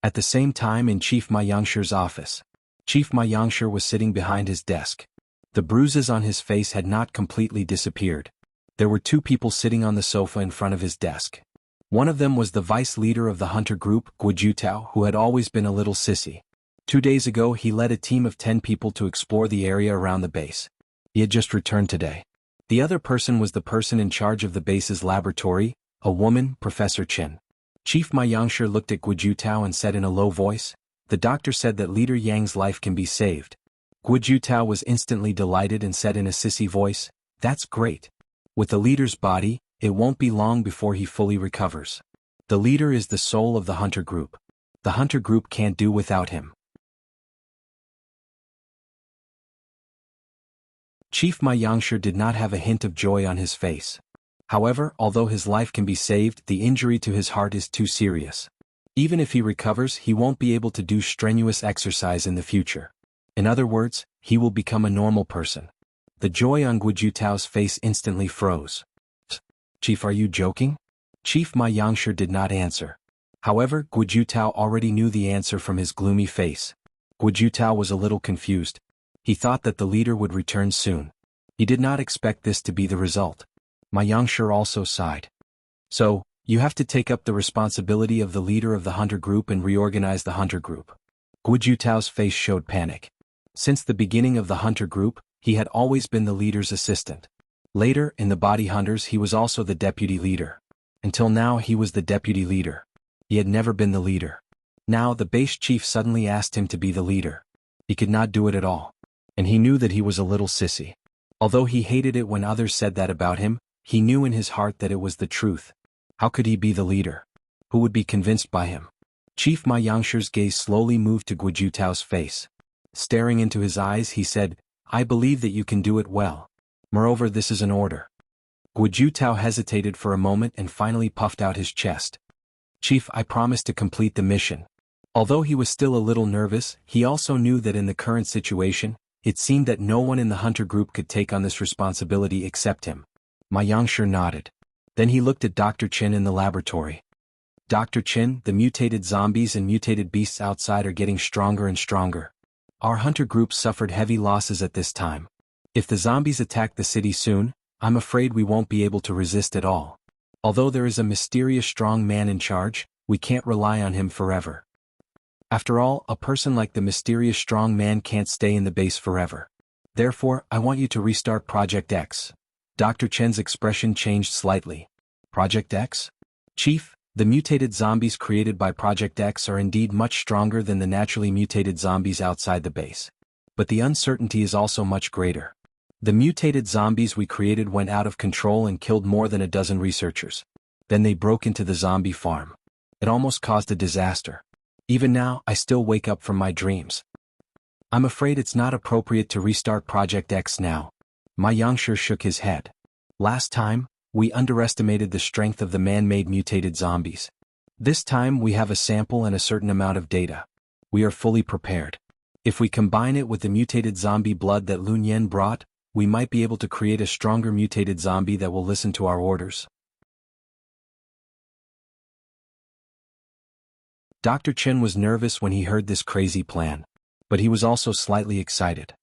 At the same time, in Chief Ma Yangsher's office, Chief Ma Yangsher was sitting behind his desk. The bruises on his face had not completely disappeared. There were 2 people sitting on the sofa in front of his desk. One of them was the vice leader of the hunter group, Guojutao, who had always been a little sissy. 2 days ago, he led a team of 10 people to explore the area around the base. He had just returned today. The other person was the person in charge of the base's laboratory, a woman, Professor Chen. Chief Ma Yangsher looked at Guojutao and said in a low voice, The doctor said that Leader Yang's life can be saved. Guojutao was instantly delighted and said in a sissy voice, That's great. With the leader's body, it won't be long before he fully recovers. The leader is the soul of the hunter group. The hunter group can't do without him. Chief Ma Yangsher did not have a hint of joy on his face. However, although his life can be saved, the injury to his heart is too serious. Even if he recovers, he won't be able to do strenuous exercise in the future. In other words, he will become a normal person. The joy on Guojutao's face instantly froze. Chief, are you joking? Chief Ma Yangsher did not answer. However, Guojutao already knew the answer from his gloomy face. Guojutao was a little confused. He thought that the leader would return soon. He did not expect this to be the result. Ma Yangsher also sighed. So, you have to take up the responsibility of the leader of the hunter group and reorganize the hunter group. Guojutao's face showed panic. Since the beginning of the hunter group, he had always been the leader's assistant. Later, in the body hunters, he was also the deputy leader. Until now, he was the deputy leader. He had never been the leader. Now, the base chief suddenly asked him to be the leader. He could not do it at all. And he knew that he was a little sissy. Although he hated it when others said that about him, he knew in his heart that it was the truth. How could he be the leader? Who would be convinced by him? Chief Xianxia's gaze slowly moved to Guojutao's face. Staring into his eyes, he said, "I believe that you can do it well. Moreover, this is an order." Guojutao hesitated for a moment and finally puffed out his chest. "Chief, I promise to complete the mission." Although he was still a little nervous, he also knew that in the current situation, it seemed that no one in the hunter group could take on this responsibility except him. Xianxia nodded. Then he looked at Dr. Qin in the laboratory. "Dr. Qin, the mutated zombies and mutated beasts outside are getting stronger and stronger. Our hunter group suffered heavy losses at this time. If the zombies attack the city soon, I'm afraid we won't be able to resist at all. Although there is a mysterious strong man in charge, we can't rely on him forever. After all, a person like the mysterious strong man can't stay in the base forever. Therefore, I want you to restart Project X." Dr. Chen's expression changed slightly. "Project X? Chief, the mutated zombies created by Project X are indeed much stronger than the naturally mutated zombies outside the base. But the uncertainty is also much greater. The mutated zombies we created went out of control and killed more than a dozen researchers. Then they broke into the zombie farm. It almost caused a disaster. Even now, I still wake up from my dreams. I'm afraid it's not appropriate to restart Project X now." Xianxia shook his head. "Last time, we underestimated the strength of the man-made mutated zombies. This time we have a sample and a certain amount of data. We are fully prepared. If we combine it with the mutated zombie blood that Lun Yen brought, we might be able to create a stronger mutated zombie that will listen to our orders." Dr. Qin was nervous when he heard this crazy plan. But he was also slightly excited.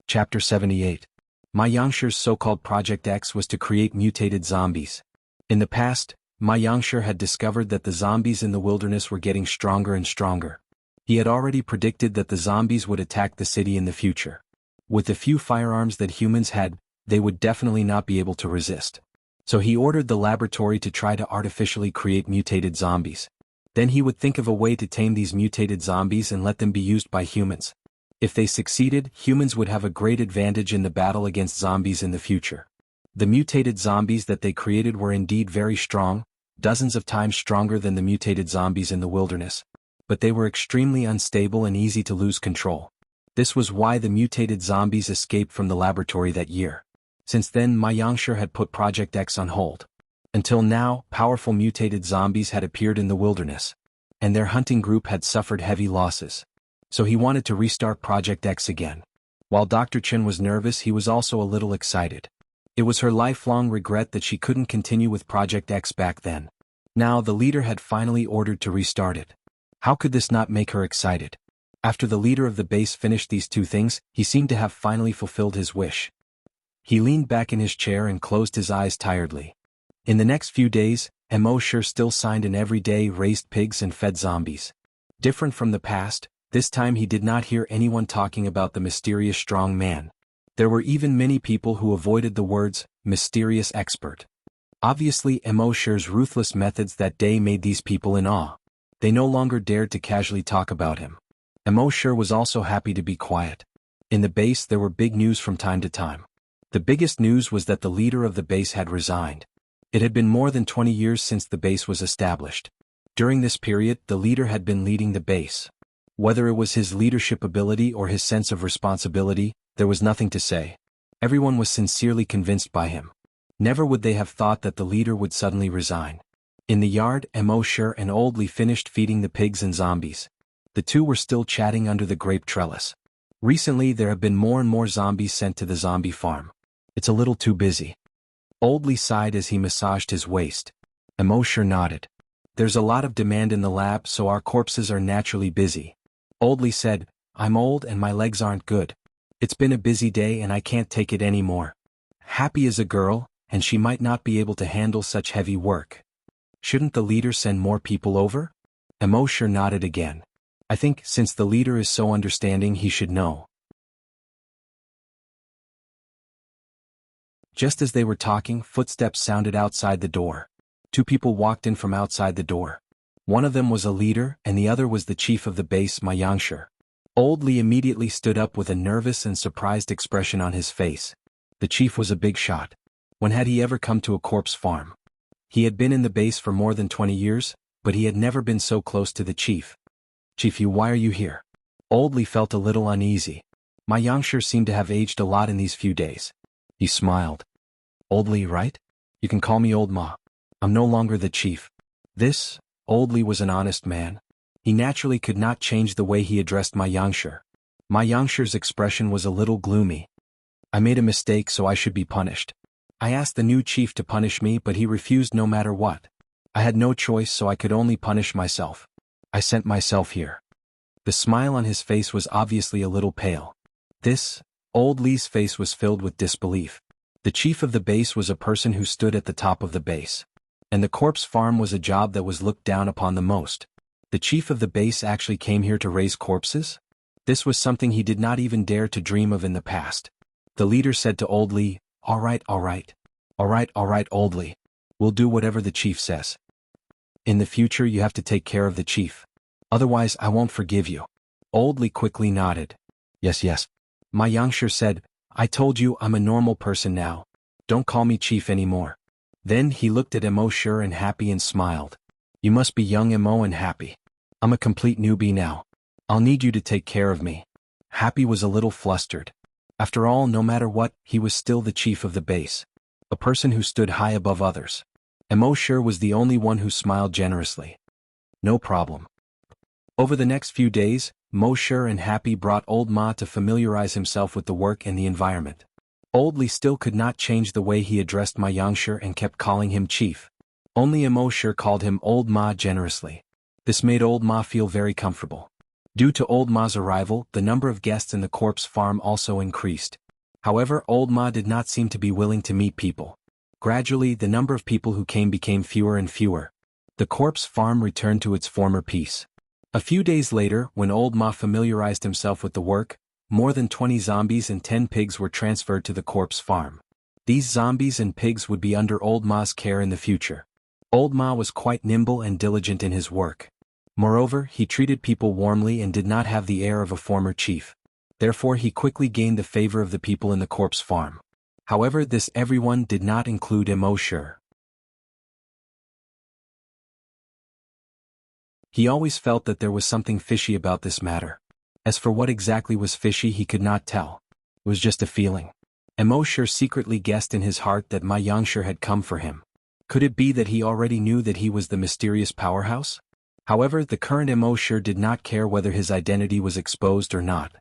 Chapter 78. Xianxia's so-called Project X was to create mutated zombies. In the past, Xianxia had discovered that the zombies in the wilderness were getting stronger and stronger. He had already predicted that the zombies would attack the city in the future. With the few firearms that humans had, they would definitely not be able to resist. So he ordered the laboratory to try to artificially create mutated zombies. Then he would think of a way to tame these mutated zombies and let them be used by humans. If they succeeded, humans would have a great advantage in the battle against zombies in the future. The mutated zombies that they created were indeed very strong, dozens of times stronger than the mutated zombies in the wilderness. But they were extremely unstable and easy to lose control. This was why the mutated zombies escaped from the laboratory that year. Since then, Xianxia had put Project X on hold. Until now, powerful mutated zombies had appeared in the wilderness. And their hunting group had suffered heavy losses. So he wanted to restart Project X again. While Dr. Qin was nervous, he was also a little excited. It was her lifelong regret that she couldn't continue with Project X back then. Now the leader had finally ordered to restart it. How could this not make her excited? After the leader of the base finished these two things, he seemed to have finally fulfilled his wish. He leaned back in his chair and closed his eyes tiredly. In the next few days, Immortal still signed in every day, raised pigs and fed zombies. Different from the past, this time he did not hear anyone talking about the mysterious strong man. There were even many people who avoided the words, mysterious expert. Obviously, Immortal's ruthless methods that day made these people in awe. They no longer dared to casually talk about him. Immortal was also happy to be quiet. In the base there were big news from time to time. The biggest news was that the leader of the base had resigned. It had been more than 20 years since the base was established. During this period, the leader had been leading the base. Whether it was his leadership ability or his sense of responsibility, there was nothing to say. Everyone was sincerely convinced by him. Never would they have thought that the leader would suddenly resign. In the yard, Immortal and Oldly finished feeding the pigs and zombies. The two were still chatting under the grape trellis. Recently there have been more and more zombies sent to the zombie farm. It's a little too busy. Oldly sighed as he massaged his waist. Immortal nodded. There's a lot of demand in the lab, so our corpses are naturally busy. Oldly said, I'm old and my legs aren't good. It's been a busy day and I can't take it anymore. Happy is a girl, and she might not be able to handle such heavy work. Shouldn't the leader send more people over? Immortal nodded again. I think, since the leader is so understanding, he should know. Just as they were talking, footsteps sounded outside the door. Two people walked in from outside the door. One of them was a leader, and the other was the chief of the base, Xianxia. Oldly immediately stood up with a nervous and surprised expression on his face. The chief was a big shot. When had he ever come to a corpse farm? He had been in the base for more than 20 years, but he had never been so close to the chief. Chief, why are you here? Old Li felt a little uneasy. My xianxia seemed to have aged a lot in these few days. He smiled. Old Li, right? You can call me Old Ma. I'm no longer the chief. This, Old Li was an honest man. He naturally could not change the way he addressed my xianxia. My xianxia's expression was a little gloomy. I made a mistake, so I should be punished. I asked the new chief to punish me, but he refused no matter what. I had no choice, so I could only punish myself. I sent myself here. The smile on his face was obviously a little pale. This, Old Li's face was filled with disbelief. The chief of the base was a person who stood at the top of the base. And the corpse farm was a job that was looked down upon the most. The chief of the base actually came here to raise corpses? This was something he did not even dare to dream of in the past. The leader said to Old Li, all right, Old Li. We'll do whatever the chief says. In the future you have to take care of the chief. Otherwise I won't forgive you. Old Li quickly nodded. Yes. My xianxia said, I told you I'm a normal person now. Don't call me chief anymore. Then he looked at Emo sure and happy and smiled. You must be young Emo and happy. I'm a complete newbie now. I'll need you to take care of me. Happy was a little flustered. After all, no matter what, he was still the chief of the base. A person who stood high above others. Emo sure was the only one who smiled generously. No problem. Over the next few days, Mo Sure and Happy brought Old Ma to familiarize himself with the work and the environment. Old Li still could not change the way he addressed my xianxia and kept calling him chief. Only Emo Sure called him Old Ma generously. This made Old Ma feel very comfortable. Due to Old Ma's arrival, the number of guests in the corpse farm also increased. However, Old Ma did not seem to be willing to meet people. Gradually, the number of people who came became fewer and fewer. The corpse farm returned to its former peace. A few days later, when Old Ma familiarized himself with the work, more than 20 zombies and 10 pigs were transferred to the corpse farm. These zombies and pigs would be under Old Ma's care in the future. Old Ma was quite nimble and diligent in his work. Moreover, he treated people warmly and did not have the air of a former chief. Therefore, he quickly gained the favor of the people in the corpse farm. However, this everyone did not include Emo Sure. He always felt that there was something fishy about this matter. As for what exactly was fishy, he could not tell. It was just a feeling. Emo Sure secretly guessed in his heart that my xianxia had come for him. Could it be that he already knew that he was the mysterious powerhouse? However, the current Emo Sure did not care whether his identity was exposed or not.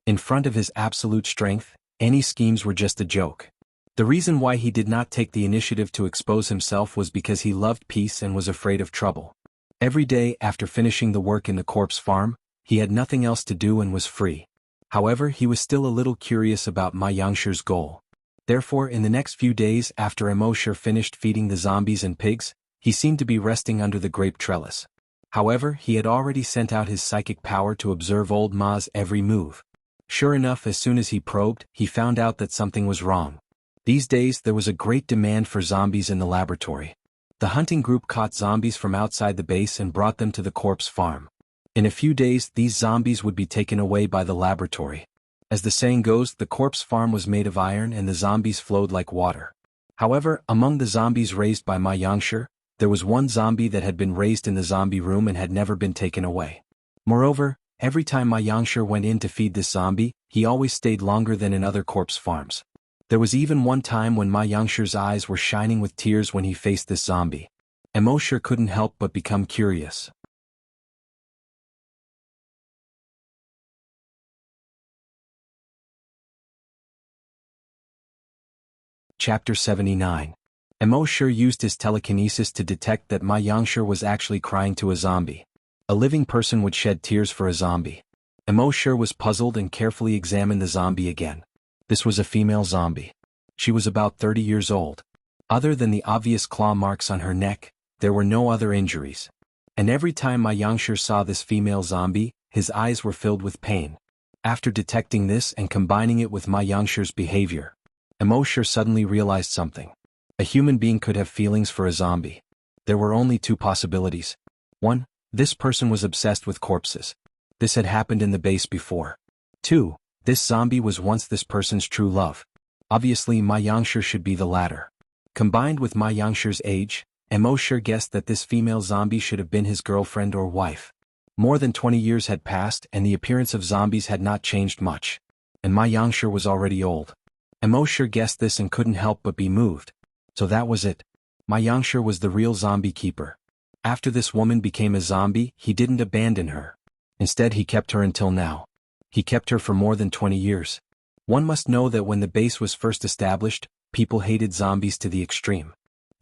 In front of his absolute strength, any schemes were just a joke. The reason why he did not take the initiative to expose himself was because he loved peace and was afraid of trouble. Every day after finishing the work in the corpse farm, he had nothing else to do and was free. However, he was still a little curious about my xianxia's goal. Therefore, in the next few days after Emo Sure finished feeding the zombies and pigs, he seemed to be resting under the grape trellis. However, he had already sent out his psychic power to observe Old Ma's every move. Sure enough, as soon as he probed, he found out that something was wrong. These days there was a great demand for zombies in the laboratory. The hunting group caught zombies from outside the base and brought them to the corpse farm. In a few days these zombies would be taken away by the laboratory. As the saying goes, the corpse farm was made of iron and the zombies flowed like water. However, among the zombies raised by my xianxia, there was one zombie that had been raised in the zombie room and had never been taken away. Moreover, every time my xianxia went in to feed this zombie, he always stayed longer than in other corpse farms. There was even one time when my xianxia's eyes were shining with tears when he faced this zombie. Emo Sure couldn't help but become curious. Chapter 79. Emo Sure used his telekinesis to detect that my xianxia was actually crying to a zombie. A living person would shed tears for a zombie. Emo Sure was puzzled and carefully examined the zombie again. This was a female zombie. She was about 30 years old. Other than the obvious claw marks on her neck, there were no other injuries. And every time my xianxia saw this female zombie, his eyes were filled with pain. After detecting this and combining it with my xianxia's behavior, Emo Sure suddenly realized something. A human being could have feelings for a zombie. There were only two possibilities. 1. This person was obsessed with corpses. This had happened in the base before. 2. This zombie was once this person's true love. Obviously xianxia should be the latter. Combined with xianxia's age, Immortal guessed that this female zombie should have been his girlfriend or wife. More than 20 years had passed and the appearance of zombies had not changed much. And xianxia was already old. Immortal guessed this and couldn't help but be moved. So that was it. Xianxia was the real zombie keeper. After this woman became a zombie, he didn't abandon her. Instead he kept her until now. He kept her for more than 20 years. One must know that when the base was first established, people hated zombies to the extreme.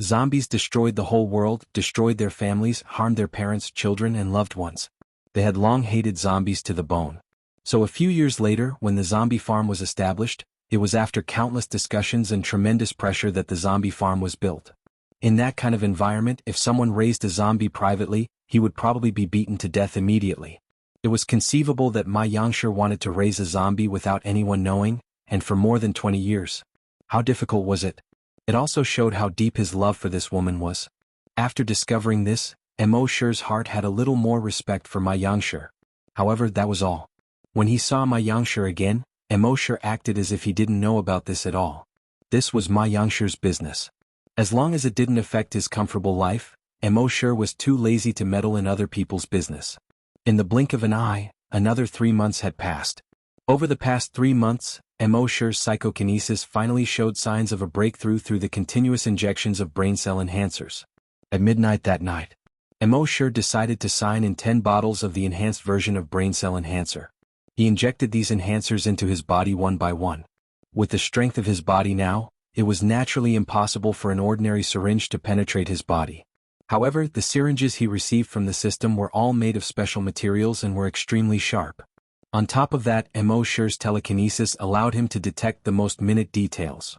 Zombies destroyed the whole world, destroyed their families, harmed their parents, children, and loved ones. They had long hated zombies to the bone. So a few years later, when the zombie farm was established, it was after countless discussions and tremendous pressure that the zombie farm was built. In that kind of environment, if someone raised a zombie privately, he would probably be beaten to death immediately. It was conceivable that xianxia wanted to raise a zombie without anyone knowing, and for more than 20 years. How difficult was it? It also showed how deep his love for this woman was. After discovering this, Immortal's heart had a little more respect for xianxia. However, that was all. When he saw xianxia again, Immortal acted as if he didn't know about this at all. This was xianxia's business. As long as it didn't affect his comfortable life, Immortal was too lazy to meddle in other people's business. In the blink of an eye, another 3 months had passed. Over the past 3 months, Immortal's psychokinesis finally showed signs of a breakthrough through the continuous injections of brain cell enhancers. At midnight that night, Immortal decided to sign in 10 bottles of the enhanced version of brain cell enhancer. He injected these enhancers into his body one by one. With the strength of his body now, it was naturally impossible for an ordinary syringe to penetrate his body. However, the syringes he received from the system were all made of special materials and were extremely sharp. On top of that, Immortal's telekinesis allowed him to detect the most minute details.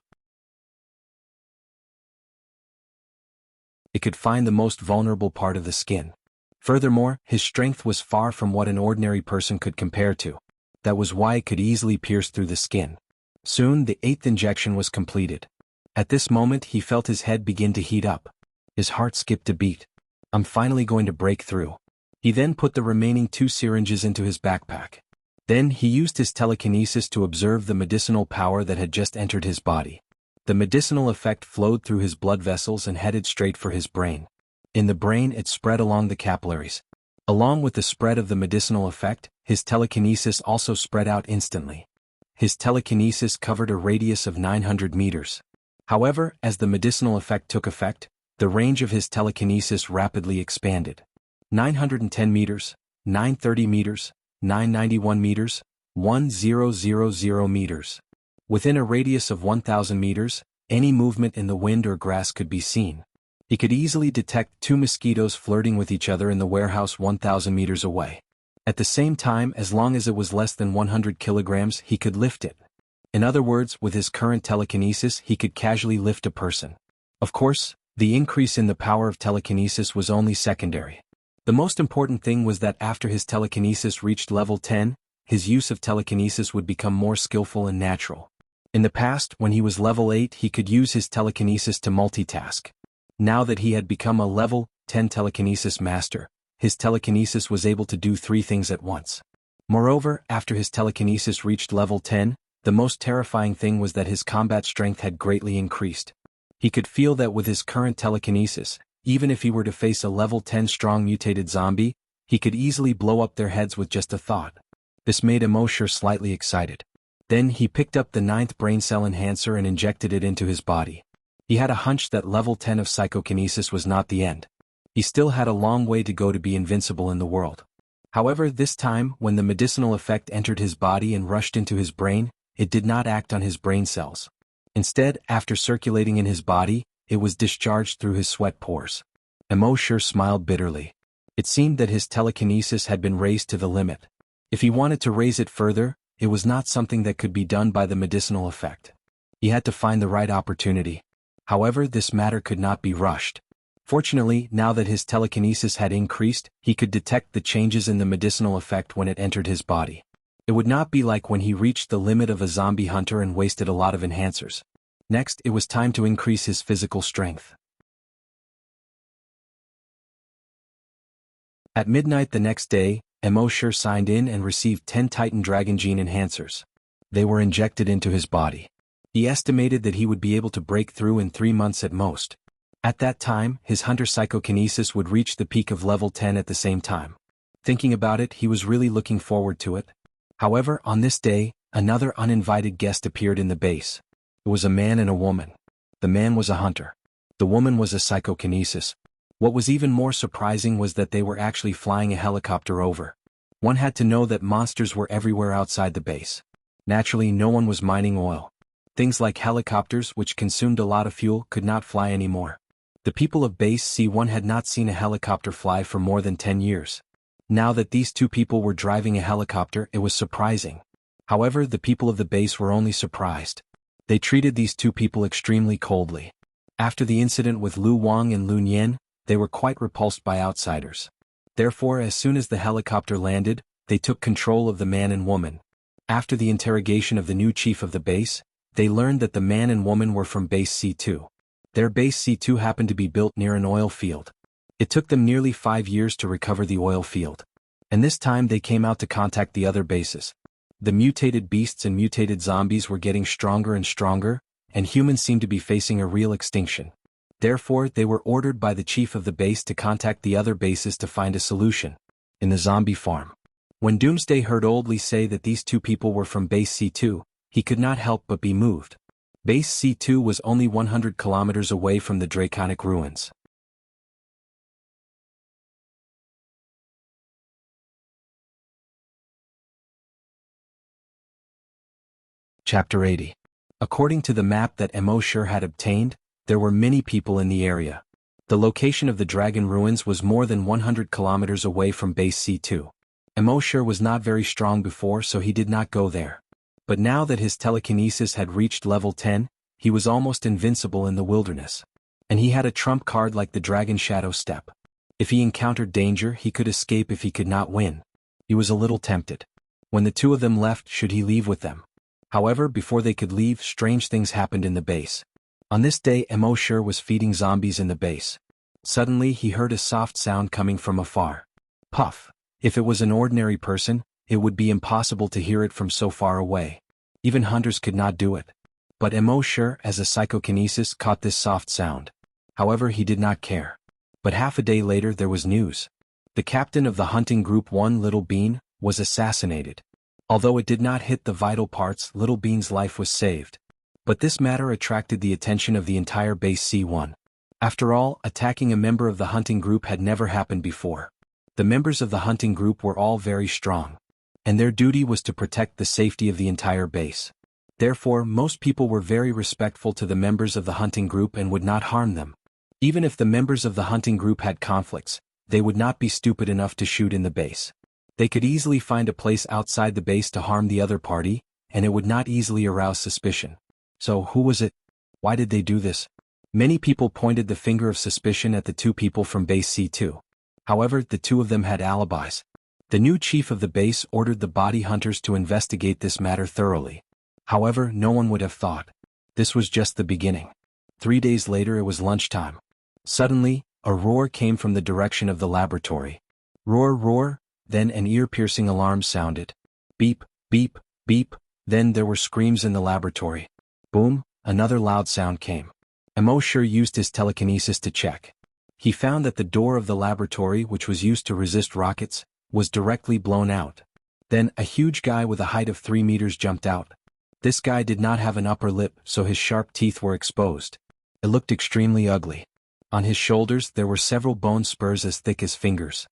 It could find the most vulnerable part of the skin. Furthermore, his strength was far from what an ordinary person could compare to. That was why it could easily pierce through the skin. Soon, the 8th injection was completed. At this moment, he felt his head begin to heat up. His heart skipped a beat. I'm finally going to break through. He then put the remaining 2 syringes into his backpack. Then he used his telekinesis to observe the medicinal power that had just entered his body. The medicinal effect flowed through his blood vessels and headed straight for his brain. In the brain it spread along the capillaries. Along with the spread of the medicinal effect, his telekinesis also spread out instantly. His telekinesis covered a radius of 900 meters. However, as the medicinal effect took effect, the range of his telekinesis rapidly expanded. 910 meters, 930 meters, 991 meters, 1000 meters. Within a radius of 1,000 meters, any movement in the wind or grass could be seen. He could easily detect 2 mosquitoes flirting with each other in the warehouse 1,000 meters away. At the same time, as long as it was less than 100 kilograms, he could lift it. In other words, with his current telekinesis, he could casually lift a person. Of course, the increase in the power of telekinesis was only secondary. The most important thing was that after his telekinesis reached level 10, his use of telekinesis would become more skillful and natural. In the past, when he was level 8, he could use his telekinesis to multitask. Now that he had become a level 10 telekinesis master, his telekinesis was able to do 3 things at once. Moreover, after his telekinesis reached level 10, the most terrifying thing was that his combat strength had greatly increased. He could feel that with his current telekinesis, even if he were to face a level 10 strong mutated zombie, he could easily blow up their heads with just a thought. This made Immortal slightly excited. Then he picked up the 9th brain cell enhancer and injected it into his body. He had a hunch that level 10 of psychokinesis was not the end. He still had a long way to go to be invincible in the world. However, this time, when the medicinal effect entered his body and rushed into his brain, it did not act on his brain cells. Instead, after circulating in his body, it was discharged through his sweat pores. Immortal smiled bitterly. It seemed that his telekinesis had been raised to the limit. If he wanted to raise it further, it was not something that could be done by the medicinal effect. He had to find the right opportunity. However, this matter could not be rushed. Fortunately, now that his telekinesis had increased, he could detect the changes in the medicinal effect when it entered his body. It would not be like when he reached the limit of a zombie hunter and wasted a lot of enhancers. Next, it was time to increase his physical strength. At midnight the next day, Immortal signed in and received 10 Titan Dragon Gene enhancers. They were injected into his body. He estimated that he would be able to break through in 3 months at most. At that time, his hunter psychokinesis would reach the peak of level 10 at the same time. Thinking about it, he was really looking forward to it. However, on this day, another uninvited guest appeared in the base. It was a man and a woman. The man was a hunter. The woman was a psychokinesis. What was even more surprising was that they were actually flying a helicopter over. One had to know that monsters were everywhere outside the base. Naturally, no one was mining oil. Things like helicopters, which consumed a lot of fuel, could not fly anymore. The people of Base C1 had not seen a helicopter fly for more than 10 years. Now that these two people were driving a helicopter, it was surprising. However, the people of the base were only surprised. They treated these two people extremely coldly. After the incident with Lu Wang and Lu Nian, they were quite repulsed by outsiders. Therefore, as soon as the helicopter landed, they took control of the man and woman. After the interrogation of the new chief of the base, they learned that the man and woman were from Base C2. Their Base C2 happened to be built near an oil field. It took them nearly 5 years to recover the oil field. And this time they came out to contact the other bases. The mutated beasts and mutated zombies were getting stronger and stronger, and humans seemed to be facing a real extinction. Therefore, they were ordered by the chief of the base to contact the other bases to find a solution. In the zombie farm. When Doomsday heard Oldly say that these two people were from Base C2, he could not help but be moved. Base C2 was only 100 kilometers away from the Draconic ruins. Chapter 80. According to the map that Immortal had obtained, there were many people in the area. The location of the dragon ruins was more than 100 kilometers away from Base C2. Immortal was not very strong before, so he did not go there. But now that his telekinesis had reached level 10, he was almost invincible in the wilderness. And he had a trump card like the Dragon Shadow Step. If he encountered danger, he could escape if he could not win. He was a little tempted. When the two of them left, should he leave with them? However, before they could leave, strange things happened in the base. On this day, Immortal was feeding zombies in the base. Suddenly, he heard a soft sound coming from afar. Puff. If it was an ordinary person, it would be impossible to hear it from so far away. Even hunters could not do it. But Immortal, as a psychokinesis, caught this soft sound. However, he did not care. But half a day later there was news. The captain of the hunting group 1, Little Bean, was assassinated. Although it did not hit the vital parts, Little Bean's life was saved. But this matter attracted the attention of the entire Base C1. After all, attacking a member of the hunting group had never happened before. The members of the hunting group were all very strong. And their duty was to protect the safety of the entire base. Therefore, most people were very respectful to the members of the hunting group and would not harm them. Even if the members of the hunting group had conflicts, they would not be stupid enough to shoot in the base. They could easily find a place outside the base to harm the other party, and it would not easily arouse suspicion. So who was it? Why did they do this? Many people pointed the finger of suspicion at the two people from Base C2. However, the two of them had alibis. The new chief of the base ordered the body hunters to investigate this matter thoroughly. However, no one would have thought. This was just the beginning. 3 days later it was lunchtime. Suddenly, a roar came from the direction of the laboratory. Roar, roar, then an ear-piercing alarm sounded. Beep, beep, beep, then there were screams in the laboratory. Boom, another loud sound came. Immortal used his telekinesis to check. He found that the door of the laboratory, which was used to resist rockets, was directly blown out. Then, a huge guy with a height of 3 meters jumped out. This guy did not have an upper lip, so his sharp teeth were exposed. It looked extremely ugly. On his shoulders there were several bone spurs as thick as fingers.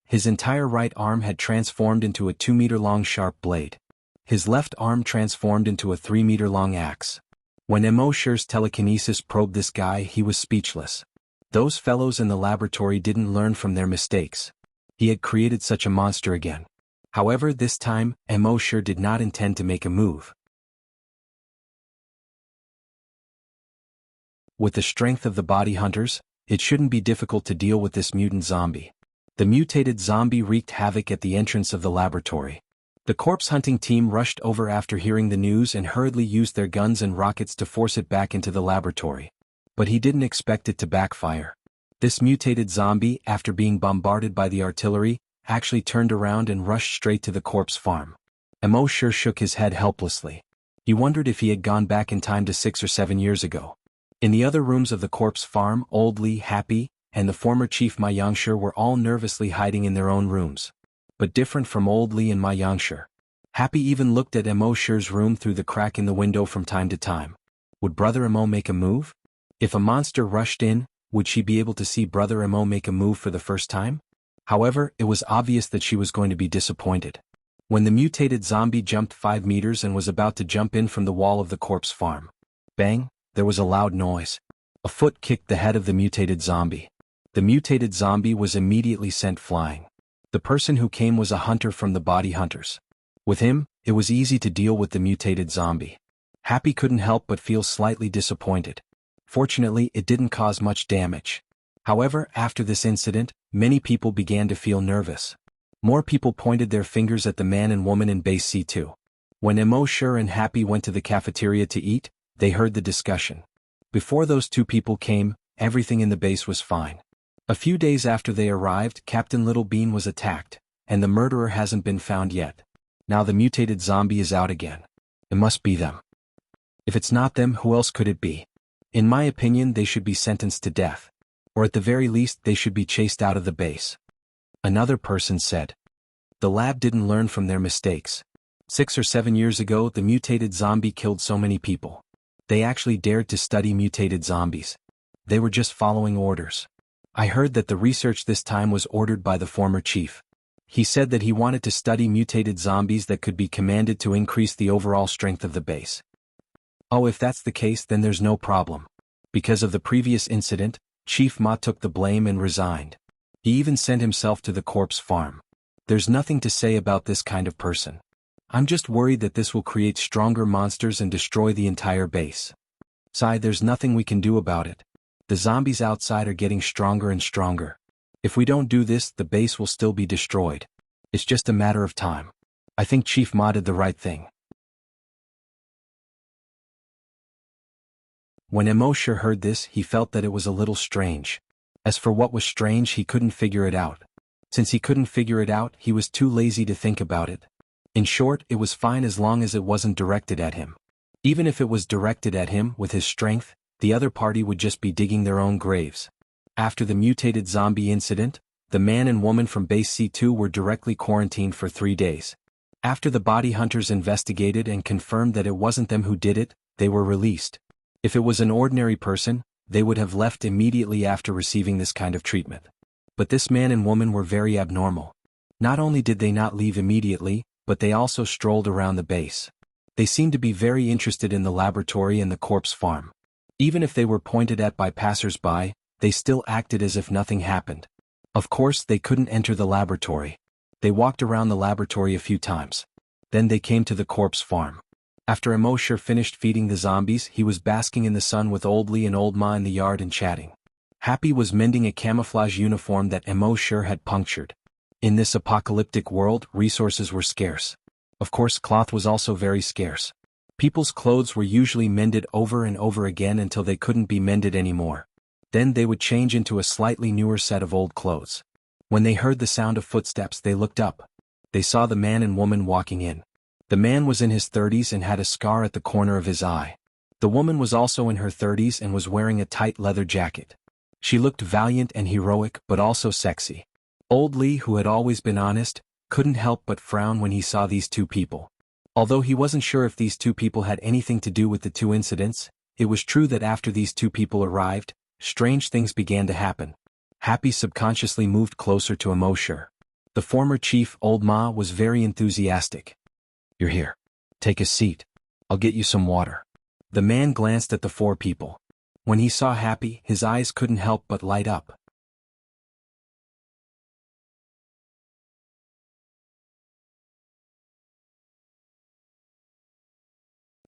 His entire right arm had transformed into a 2-meter-long sharp blade. His left arm transformed into a 3-meter-long axe. When Immortal's telekinesis probed this guy, he was speechless. Those fellows in the laboratory didn't learn from their mistakes. He had created such a monster again. However, this time, Immortal did not intend to make a move. With the strength of the body hunters, it shouldn't be difficult to deal with this mutant zombie. The mutated zombie wreaked havoc at the entrance of the laboratory. The corpse hunting team rushed over after hearing the news and hurriedly used their guns and rockets to force it back into the laboratory. But he didn't expect it to backfire. This mutated zombie, after being bombarded by the artillery, actually turned around and rushed straight to the corpse farm. Immortal shook his head helplessly. He wondered if he had gone back in time to 6 or 7 years ago. In the other rooms of the corpse farm, Old Li, Happy, and the former chief xianxia were all nervously hiding in their own rooms. But different from Old Li and xianxia, Happy even looked at Xi's room through the crack in the window from time to time. Would Brother Imo make a move? If a monster rushed in, would she be able to see Brother Imo make a move for the first time? However, it was obvious that she was going to be disappointed. When the mutated zombie jumped 5 meters and was about to jump in from the wall of the corpse farm, bang, there was a loud noise. A foot kicked the head of the mutated zombie. The mutated zombie was immediately sent flying. The person who came was a hunter from the body hunters. With him, it was easy to deal with the mutated zombie. Happy couldn't help but feel slightly disappointed. Fortunately, it didn't cause much damage. However, after this incident, many people began to feel nervous. More people pointed their fingers at the man and woman in base C2. When Immortal and Happy went to the cafeteria to eat, they heard the discussion. Before those two people came, everything in the base was fine. A few days after they arrived, Captain Little Bean was attacked, and the murderer hasn't been found yet. Now the mutated zombie is out again. It must be them. If it's not them, who else could it be? In my opinion, they should be sentenced to death. Or at the very least, they should be chased out of the base. Another person said. The lab didn't learn from their mistakes. 6 or 7 years ago, the mutated zombie killed so many people. They actually dared to study mutated zombies. They were just following orders. I heard that the research this time was ordered by the former chief. He said that he wanted to study mutated zombies that could be commanded to increase the overall strength of the base. Oh, if that's the case, then there's no problem. Because of the previous incident, Chief Ma took the blame and resigned. He even sent himself to the corpse farm. There's nothing to say about this kind of person. I'm just worried that this will create stronger monsters and destroy the entire base. Sigh, there's nothing we can do about it. The zombies outside are getting stronger and stronger. If we don't do this, the base will still be destroyed. It's just a matter of time. I think Chief Ma did the right thing. When Immortal heard this, he felt that it was a little strange. As for what was strange, he couldn't figure it out. Since he couldn't figure it out, he was too lazy to think about it. In short, it was fine as long as it wasn't directed at him. Even if it was directed at him, with his strength, the other party would just be digging their own graves. After the mutated zombie incident, the man and woman from base C2 were directly quarantined for 3 days. After the body hunters investigated and confirmed that it wasn't them who did it, they were released. If it was an ordinary person, they would have left immediately after receiving this kind of treatment. But this man and woman were very abnormal. Not only did they not leave immediately, but they also strolled around the base. They seemed to be very interested in the laboratory and the corpse farm. Even if they were pointed at by passers-by, they still acted as if nothing happened. Of course, they couldn't enter the laboratory. They walked around the laboratory a few times. Then they came to the corpse farm. After Immortal finished feeding the zombies, he was basking in the sun with Old Li and Old Ma in the yard and chatting. Happy was mending a camouflage uniform that Immortal had punctured. In this apocalyptic world, resources were scarce. Of course, cloth was also very scarce. People's clothes were usually mended over and over again until they couldn't be mended anymore. Then they would change into a slightly newer set of old clothes. When they heard the sound of footsteps, they looked up. They saw the man and woman walking in. The man was in his 30s and had a scar at the corner of his eye. The woman was also in her 30s and was wearing a tight leather jacket. She looked valiant and heroic, but also sexy. Old Li, who had always been honest, couldn't help but frown when he saw these two people. Although he wasn't sure if these two people had anything to do with the two incidents, it was true that after these two people arrived, strange things began to happen. Happy subconsciously moved closer to Immortal. The former chief, Old Ma, was very enthusiastic. You're here. Take a seat. I'll get you some water. The man glanced at the 4 people. When he saw Happy, his eyes couldn't help but light up.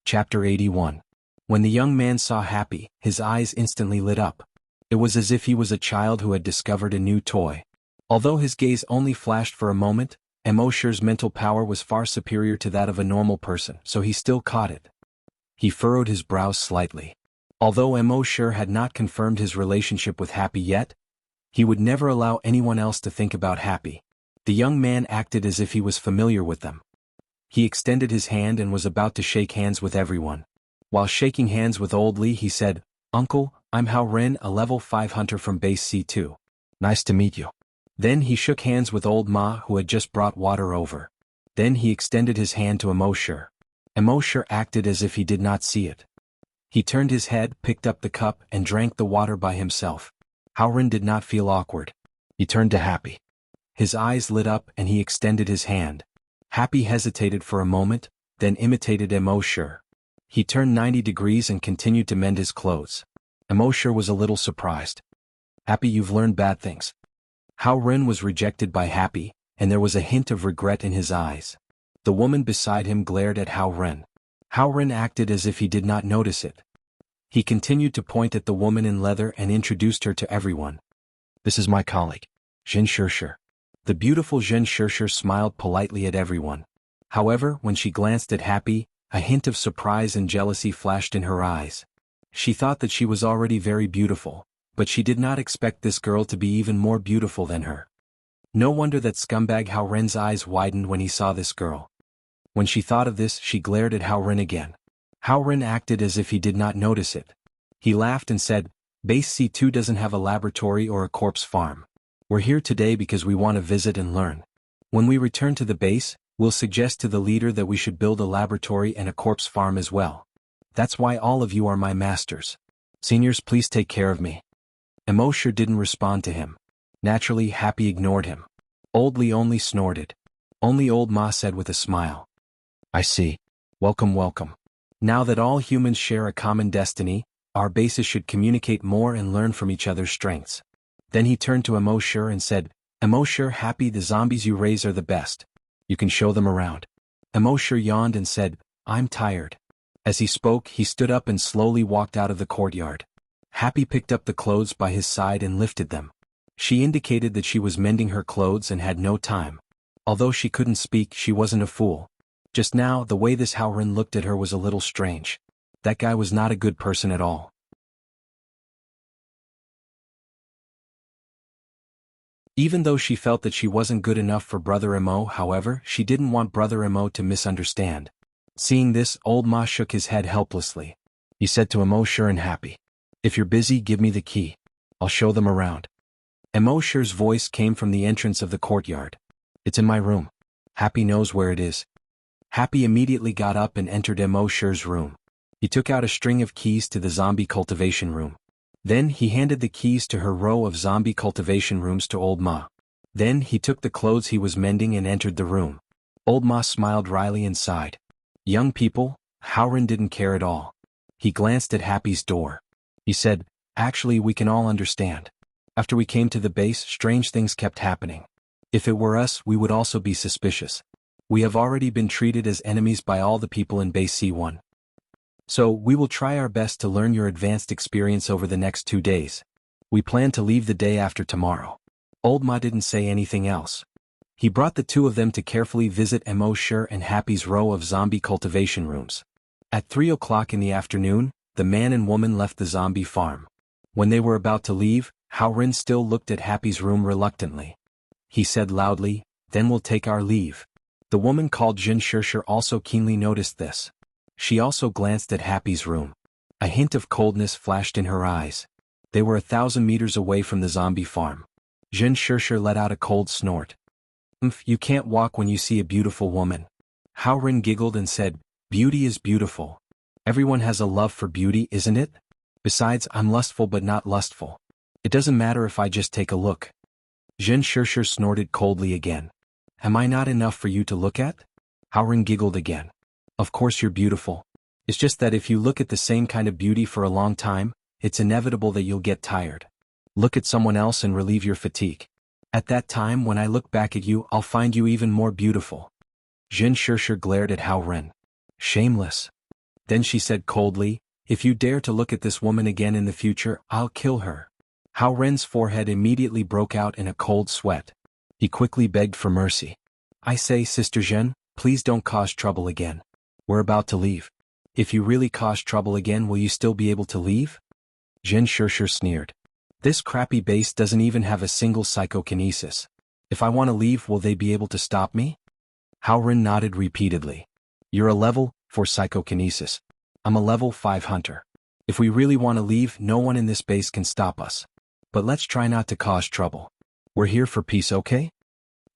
Chapter 81. When the young man saw Happy, his eyes instantly lit up. It was as if he was a child who had discovered a new toy. Although his gaze only flashed for a moment, Immortal's mental power was far superior to that of a normal person, so he still caught it. He furrowed his brows slightly. Although Immortal had not confirmed his relationship with Happy yet, he would never allow anyone else to think about Happy. The young man acted as if he was familiar with them. He extended his hand and was about to shake hands with everyone. While shaking hands with Old Lee he said, "Uncle, I'm Hao Ren, a level 5 hunter from base C2. Nice to meet you." Then he shook hands with Old Ma who had just brought water over. Then he extended his hand to Immortal. Immortal acted as if he did not see it. He turned his head, picked up the cup and drank the water by himself. Hao Ren did not feel awkward. He turned to Happy. His eyes lit up and he extended his hand. Happy hesitated for a moment, then imitated Immortal. He turned 90 degrees and continued to mend his clothes. Immortal was a little surprised. "Happy, you've learned bad things." Hao Ren was rejected by Happy, and there was a hint of regret in his eyes. The woman beside him glared at Hao Ren. Hao Ren acted as if he did not notice it. He continued to point at the woman in leather and introduced her to everyone. "This is my colleague, xianxia." The beautiful xianxia smiled politely at everyone. However, when she glanced at Happy, a hint of surprise and jealousy flashed in her eyes. She thought that she was already very beautiful, but she did not expect this girl to be even more beautiful than her. No wonder that scumbag Hao Ren's eyes widened when he saw this girl. When she thought of this, she glared at Hao Ren again. Hao Ren acted as if he did not notice it. He laughed and said, "Base C2 doesn't have a laboratory or a corpse farm. We're here today because we want to visit and learn. When we return to the base, we'll suggest to the leader that we should build a laboratory and a corpse farm as well. That's why all of you are my masters. Seniors, please take care of me." Immortal didn't respond to him. Naturally, Happy ignored him. Old Lee only snorted. Only Old Ma said with a smile, "I see. Welcome, welcome. Now that all humans share a common destiny, our bases should communicate more and learn from each other's strengths." Then he turned to Immortal and said, "Immortal, Happy, the zombies you raise are the best. You can show them around." Immortal yawned and said, "I'm tired." As he spoke, he stood up and slowly walked out of the courtyard. Happy picked up the clothes by his side and lifted them. She indicated that she was mending her clothes and had no time. Although she couldn't speak, she wasn't a fool. Just now, the way this Hao Ren looked at her was a little strange. That guy was not a good person at all. Even though she felt that she wasn't good enough for Brother Mo, however, she didn't want Brother Mo to misunderstand. Seeing this, Old Ma shook his head helplessly. He said to Immortal and Happy, "If you're busy, give me the key. I'll show them around." Immortal's voice came from the entrance of the courtyard. "It's in my room. Happy knows where it is." Happy immediately got up and entered Immortal's room. He took out a string of keys to the zombie cultivation room. Then he handed the keys to her row of zombie cultivation rooms to Old Ma. Then he took the clothes he was mending and entered the room. Old Ma smiled wryly and sighed. Young people, Hao Ren didn't care at all. He glanced at Happy's door. He said, "Actually, we can all understand. After we came to the base, strange things kept happening. If it were us, we would also be suspicious. We have already been treated as enemies by all the people in base C1. So, we will try our best to learn your advanced experience over the next 2 days. We plan to leave the day after tomorrow." Old Ma didn't say anything else. He brought the two of them to carefully visit Immortal and Happy's row of zombie cultivation rooms. At 3 o'clock in the afternoon, the man and woman left the zombie farm. When they were about to leave, Hao Ren still looked at Happy's room reluctantly. He said loudly, "Then we'll take our leave." The woman called xianxia also keenly noticed this. She also glanced at Happy's room. A hint of coldness flashed in her eyes. They were 1,000 meters away from the zombie farm. xianxia let out a cold snort. You can't walk when you see a beautiful woman." Hao Ren giggled and said, "Beauty is beautiful. Everyone has a love for beauty, isn't it? Besides, I'm lustful but not lustful. It doesn't matter if I just take a look." xianxia snorted coldly again. "Am I not enough for you to look at?" Hao Ren giggled again. "Of course you're beautiful. It's just that if you look at the same kind of beauty for a long time, it's inevitable that you'll get tired. Look at someone else and relieve your fatigue. At that time, when I look back at you, I'll find you even more beautiful." xianxia glared at Hao Ren. "Shameless." Then she said coldly, "If you dare to look at this woman again in the future, I'll kill her." Hao Ren's forehead immediately broke out in a cold sweat. He quickly begged for mercy. "I say, Sister Zhen, please don't cause trouble again. We're about to leave. If you really cause trouble again, will you still be able to leave?" xianxia sneered. "This crappy base doesn't even have a single psychokinesis. If I want to leave, will they be able to stop me?" Hao Ren nodded repeatedly. You're a level 4 psychokinesis. I'm a level 5 hunter. If we really want to leave, no one in this base can stop us. But let's try not to cause trouble. We're here for peace, okay?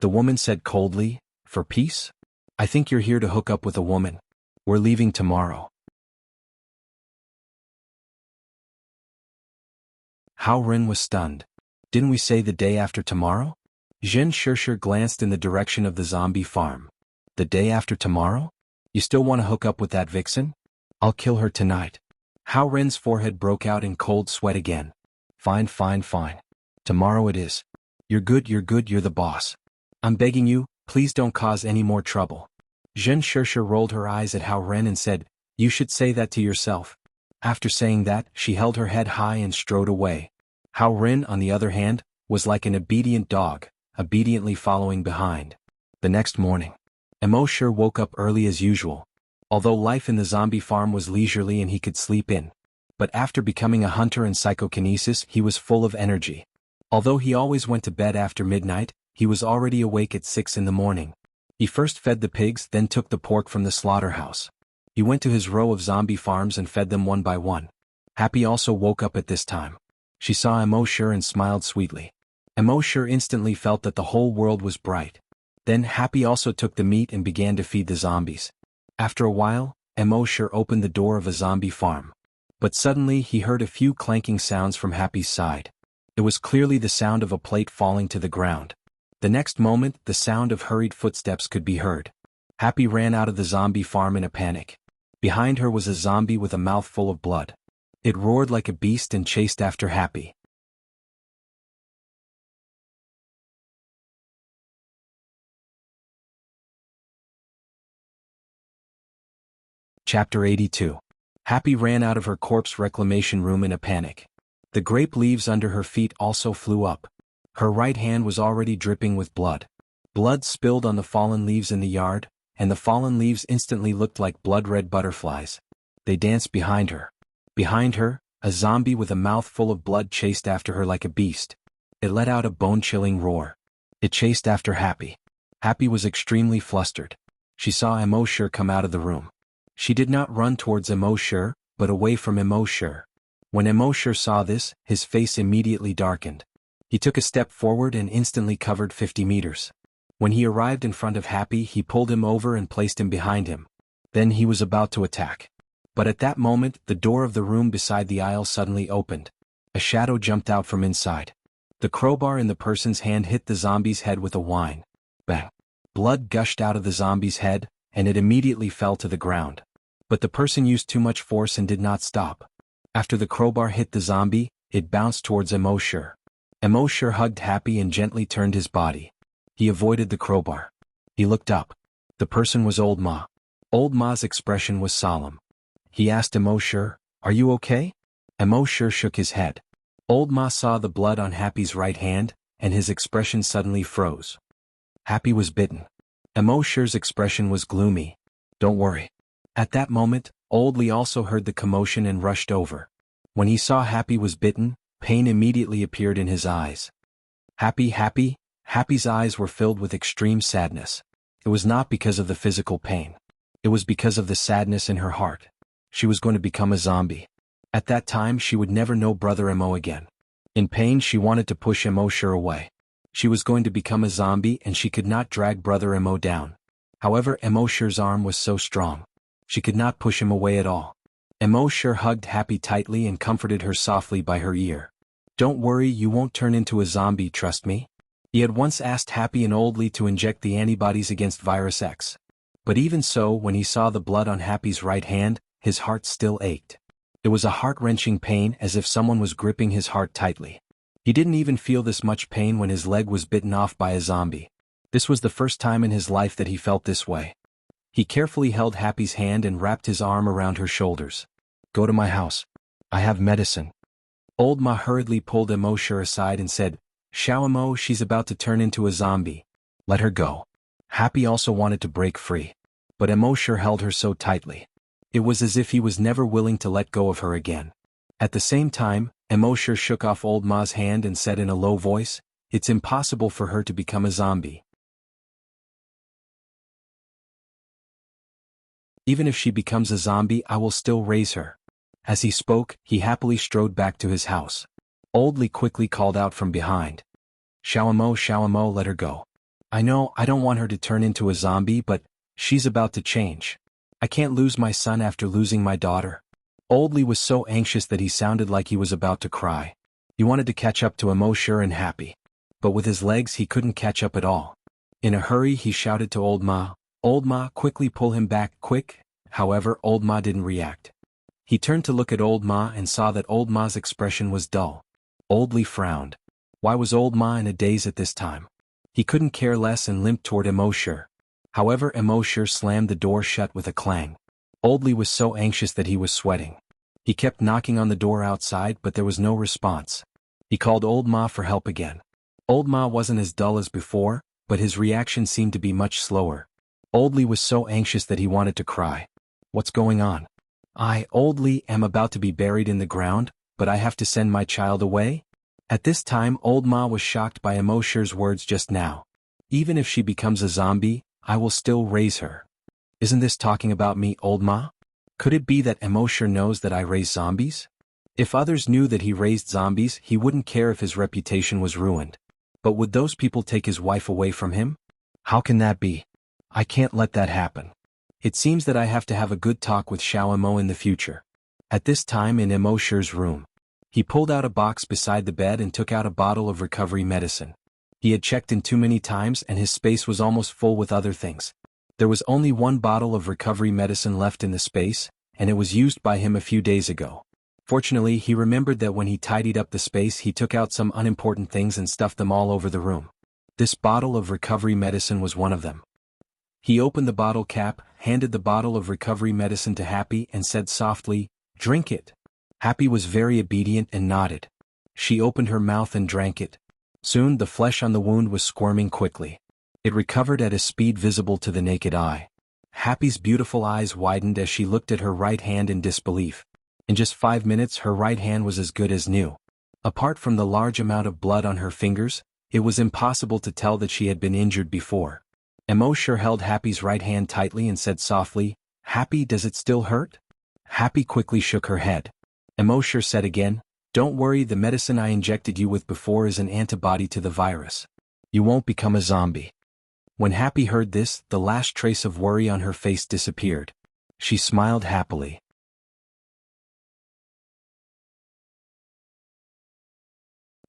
The woman said coldly. For peace? I think you're here to hook up with a woman. We're leaving tomorrow. Hao Ren was stunned. Didn't we say the day after tomorrow? Xianxia glanced in the direction of the zombie farm. The day after tomorrow? You still want to hook up with that vixen? I'll kill her tonight. Hao Ren's forehead broke out in cold sweat again. Fine, fine, fine. Tomorrow it is. You're good, you're the boss. I'm begging you, please don't cause any more trouble. Xianxia rolled her eyes at Hao Ren and said, You should say that to yourself. After saying that, she held her head high and strode away. Hao Ren, on the other hand, was like an obedient dog, obediently following behind. The next morning, Immortal woke up early as usual. Although life in the zombie farm was leisurely and he could sleep in. But after becoming a hunter in psychokinesis, he was full of energy. Although he always went to bed after midnight, he was already awake at 6 in the morning. He first fed the pigs, then took the pork from the slaughterhouse. He went to his row of zombie farms and fed them one by one. Happy also woke up at this time. She saw Immortal and smiled sweetly. Immortal instantly felt that the whole world was bright. Then Happy also took the meat and began to feed the zombies. After a while, Immortal opened the door of a zombie farm. But suddenly he heard a few clanking sounds from Happy's side. It was clearly the sound of a plate falling to the ground. The next moment, the sound of hurried footsteps could be heard. Happy ran out of the zombie farm in a panic. Behind her was a zombie with a mouth full of blood. It roared like a beast and chased after Happy. Chapter 82. Happy ran out of her corpse reclamation room in a panic. The grape leaves under her feet also flew up. Her right hand was already dripping with blood. Blood spilled on the fallen leaves in the yard, and the fallen leaves instantly looked like blood-red butterflies. They danced behind her. Behind her, a zombie with a mouth full of blood chased after her like a beast. It let out a bone-chilling roar. It chased after Happy. Happy was extremely flustered. She saw Immortal come out of the room. She did not run towards Immortal, but away from Immortal. When Immortal saw this, his face immediately darkened. He took a step forward and instantly covered 50 meters. When he arrived in front of Happy, he pulled him over and placed him behind him. Then he was about to attack. But at that moment, the door of the room beside the aisle suddenly opened. A shadow jumped out from inside. The crowbar in the person's hand hit the zombie's head with a whine. Bang! Blood gushed out of the zombie's head, and it immediately fell to the ground. But the person used too much force and did not stop. After the crowbar hit the zombie, it bounced towards Immortal. Immortal hugged Happy and gently turned his body. He avoided the crowbar. He looked up. The person was Old Ma. Old Ma's expression was solemn. He asked Immortal, Are you okay? Immortal shook his head. Old Ma saw the blood on Happy's right hand, and his expression suddenly froze. Happy was bitten. Immortal's expression was gloomy. Don't worry. At that moment, Old Lee also heard the commotion and rushed over. When he saw Happy was bitten, pain immediately appeared in his eyes. Happy's eyes were filled with extreme sadness. It was not because of the physical pain. It was because of the sadness in her heart. She was going to become a zombie. At that time she would never know Brother Mo again. In pain she wanted to push Immortal away. She was going to become a zombie and she could not drag Brother Mo down. However, Immortal's arm was so strong. She could not push him away at all. Immortal hugged Happy tightly and comforted her softly by her ear. Don't worry, you won't turn into a zombie, trust me. He had once asked Happy and Old Lee to inject the antibodies against Virus X. But even so, when he saw the blood on Happy's right hand, his heart still ached. It was a heart-wrenching pain, as if someone was gripping his heart tightly. He didn't even feel this much pain when his leg was bitten off by a zombie. This was the first time in his life that he felt this way. He carefully held Happy's hand and wrapped his arm around her shoulders. Go to my house. I have medicine. Old Ma hurriedly pulled Immortal aside and said, Xiao, she's about to turn into a zombie. Let her go. Happy also wanted to break free. But Immortal held her so tightly. It was as if he was never willing to let go of her again. At the same time, Immortal shook off Old Ma's hand and said in a low voice, It's impossible for her to become a zombie. Even if she becomes a zombie, I will still raise her. As he spoke, he happily strode back to his house. Old Li quickly called out from behind. Xiaomo, let her go. I know I don't want her to turn into a zombie, but she's about to change. I can't lose my son after losing my daughter. Old Li was so anxious that he sounded like he was about to cry. He wanted to catch up to Immortal and Happy. But with his legs he couldn't catch up at all. In a hurry he shouted to Old Ma, "Old Ma, quickly pull him back, quick!" However, Old Ma didn't react. He turned to look at Old Ma and saw that Old Ma's expression was dull. Old Li frowned. Why was Old Ma in a daze at this time? He couldn't care less and limped toward Immortal. However, Immortal slammed the door shut with a clang. Old Li was so anxious that he was sweating. He kept knocking on the door outside, but there was no response. He called Old Ma for help again. Old Ma wasn't as dull as before, but his reaction seemed to be much slower. Old Li was so anxious that he wanted to cry. What's going on? I, Old Li, am about to be buried in the ground, but I have to send my child away? At this time Old Ma was shocked by Immortal's words just now. Even if she becomes a zombie, I will still raise her. Isn't this talking about me, Old Ma? Could it be that Immortal knows that I raise zombies? If others knew that he raised zombies, he wouldn't care if his reputation was ruined. But would those people take his wife away from him? How can that be? I can't let that happen. It seems that I have to have a good talk with Xiaomo in the future. At this time in Immortal's room, he pulled out a box beside the bed and took out a bottle of recovery medicine. He had checked in too many times and his space was almost full with other things. There was only one bottle of recovery medicine left in the space, and it was used by him a few days ago. Fortunately, he remembered that when he tidied up the space he took out some unimportant things and stuffed them all over the room. This bottle of recovery medicine was one of them. He opened the bottle cap, handed the bottle of recovery medicine to Happy and said softly, "Drink it." Happy was very obedient and nodded. She opened her mouth and drank it. Soon the flesh on the wound was squirming quickly. It recovered at a speed visible to the naked eye. Happy's beautiful eyes widened as she looked at her right hand in disbelief. In just 5 minutes her right hand was as good as new. Apart from the large amount of blood on her fingers, it was impossible to tell that she had been injured before. Immortal held Happy's right hand tightly and said softly, "Happy, does it still hurt?" Happy quickly shook her head. Immortal said again, "Don't worry, the medicine I injected you with before is an antibody to the virus. You won't become a zombie." When Happy heard this, the last trace of worry on her face disappeared. She smiled happily.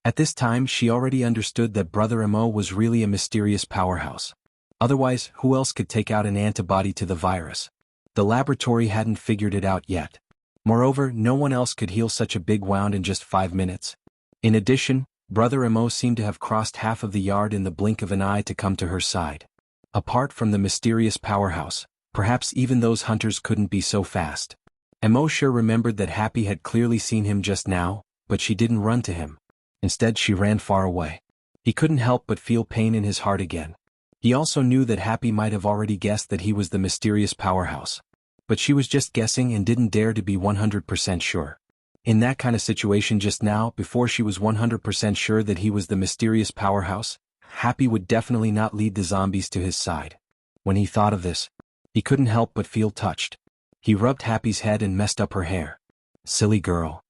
At this time she already understood that Brother Imo was really a mysterious powerhouse. Otherwise, who else could take out an antibody to the virus? The laboratory hadn't figured it out yet. Moreover, no one else could heal such a big wound in just 5 minutes. In addition, Brother Imo seemed to have crossed half of the yard in the blink of an eye to come to her side. Apart from the mysterious powerhouse, perhaps even those hunters couldn't be so fast. Immortal remembered that Happy had clearly seen him just now, but she didn't run to him. Instead she ran far away. He couldn't help but feel pain in his heart again. He also knew that Happy might have already guessed that he was the mysterious powerhouse. But she was just guessing and didn't dare to be 100% sure. In that kind of situation just now, before she was 100% sure that he was the mysterious powerhouse, Happy would definitely not lead the zombies to his side. When he thought of this, he couldn't help but feel touched. He rubbed Happy's head and messed up her hair. Silly girl.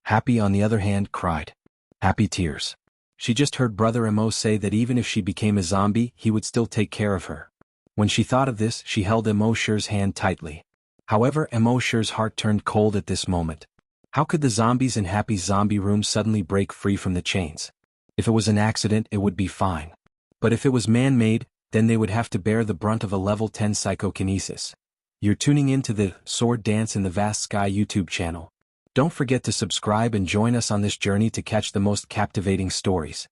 Happy, on the other hand, cried. Happy tears. She just heard Brother Imo say that even if she became a zombie, he would still take care of her. When she thought of this, she held Immortal's hand tightly. However, Immortal's heart turned cold at this moment. How could the zombies in Happy's zombie room suddenly break free from the chains? If it was an accident, it would be fine. But if it was man-made, then they would have to bear the brunt of a level 10 psychokinesis. You're tuning in to the Sword Dance in the Vast Sky YouTube channel. Don't forget to subscribe and join us on this journey to catch the most captivating stories.